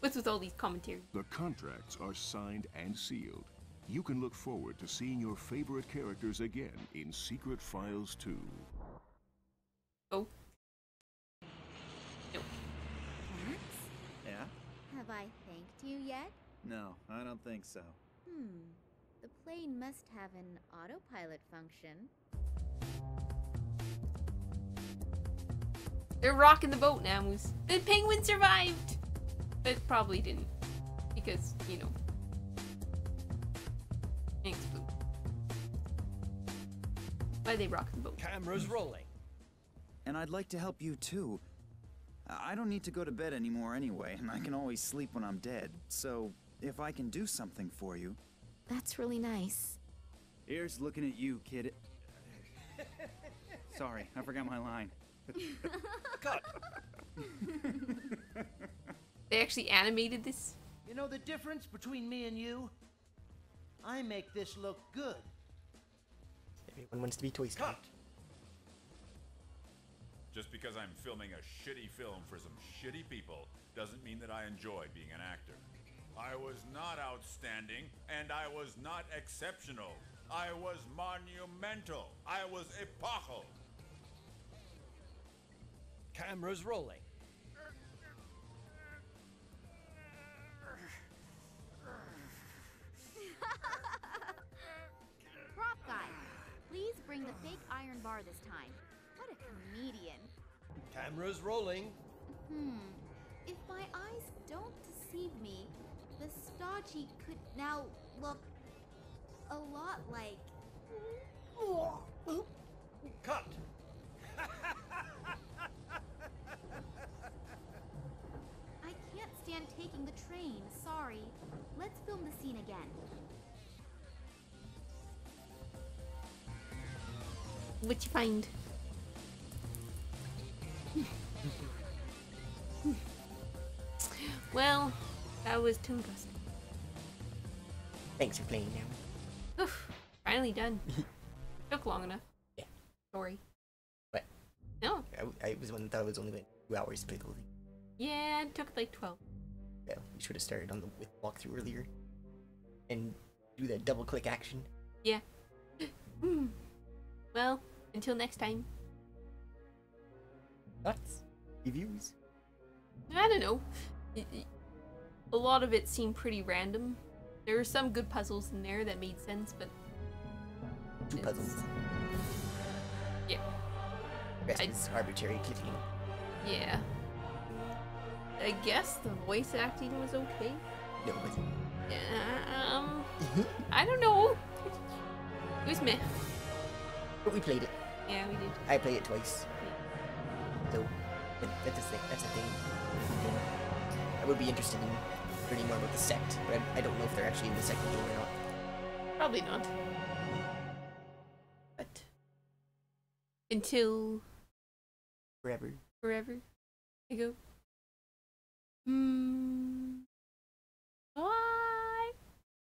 What's with all these commentaries? The contracts are signed and sealed. You can look forward to seeing your favorite characters again in Secret Files 2. Oh. No. Max? Yeah? Have I thanked you yet? No, I don't think so. The plane must have an autopilot function. They're rocking the boat now, Moose. The penguin survived! But probably didn't. Because, you know. Thanks, Blue. Why they rock the boat? Camera's rolling. And I'd like to help you too. I don't need to go to bed anymore anyway, and I can always sleep when I'm dead. So, if I can do something for you... That's really nice. Here's looking at you, kid. Sorry, I forgot my line. Cut. They actually animated this? You know the difference between me and you? I make this look good. Everyone wants to be Toy Story. Cut. Just because I'm filming a shitty film for some shitty people doesn't mean that I enjoy being an actor. I was not outstanding, and I was not exceptional. I was monumental. I was epochal. Camera's rolling. Prop guy, please bring the fake iron bar this time. What a comedian. Camera's rolling. If my eyes don't deceive me, the stodgy could now look a lot like... Cut. I can't stand taking the train, sorry. Let's film the scene again. What'd you find? Well, that was Tunguska. Thanks for playing now. Oof, finally done. Took long enough. Yeah. Sorry. What? No. I was one that thought it was only like 2 hours to play the whole thing. Yeah, it took like 12. Yeah, we should have started on the walkthrough earlier. And do that double click action. Yeah. Well, until next time. Thoughts? Reviews? I don't know. A lot of it seemed pretty random. There were some good puzzles in there that made sense, but... Two puzzles. Yeah. The rest is arbitrary clicking. Yeah. I guess the voice acting was okay. No, it wasn't. I don't know. It was meh. But we played it. Yeah, we did. I played it twice. So, that's a thing. I would be interested in learning more about the sect, but I don't know if they're actually in the second game or not. Probably not. But until forever. Forever. I go. Bye.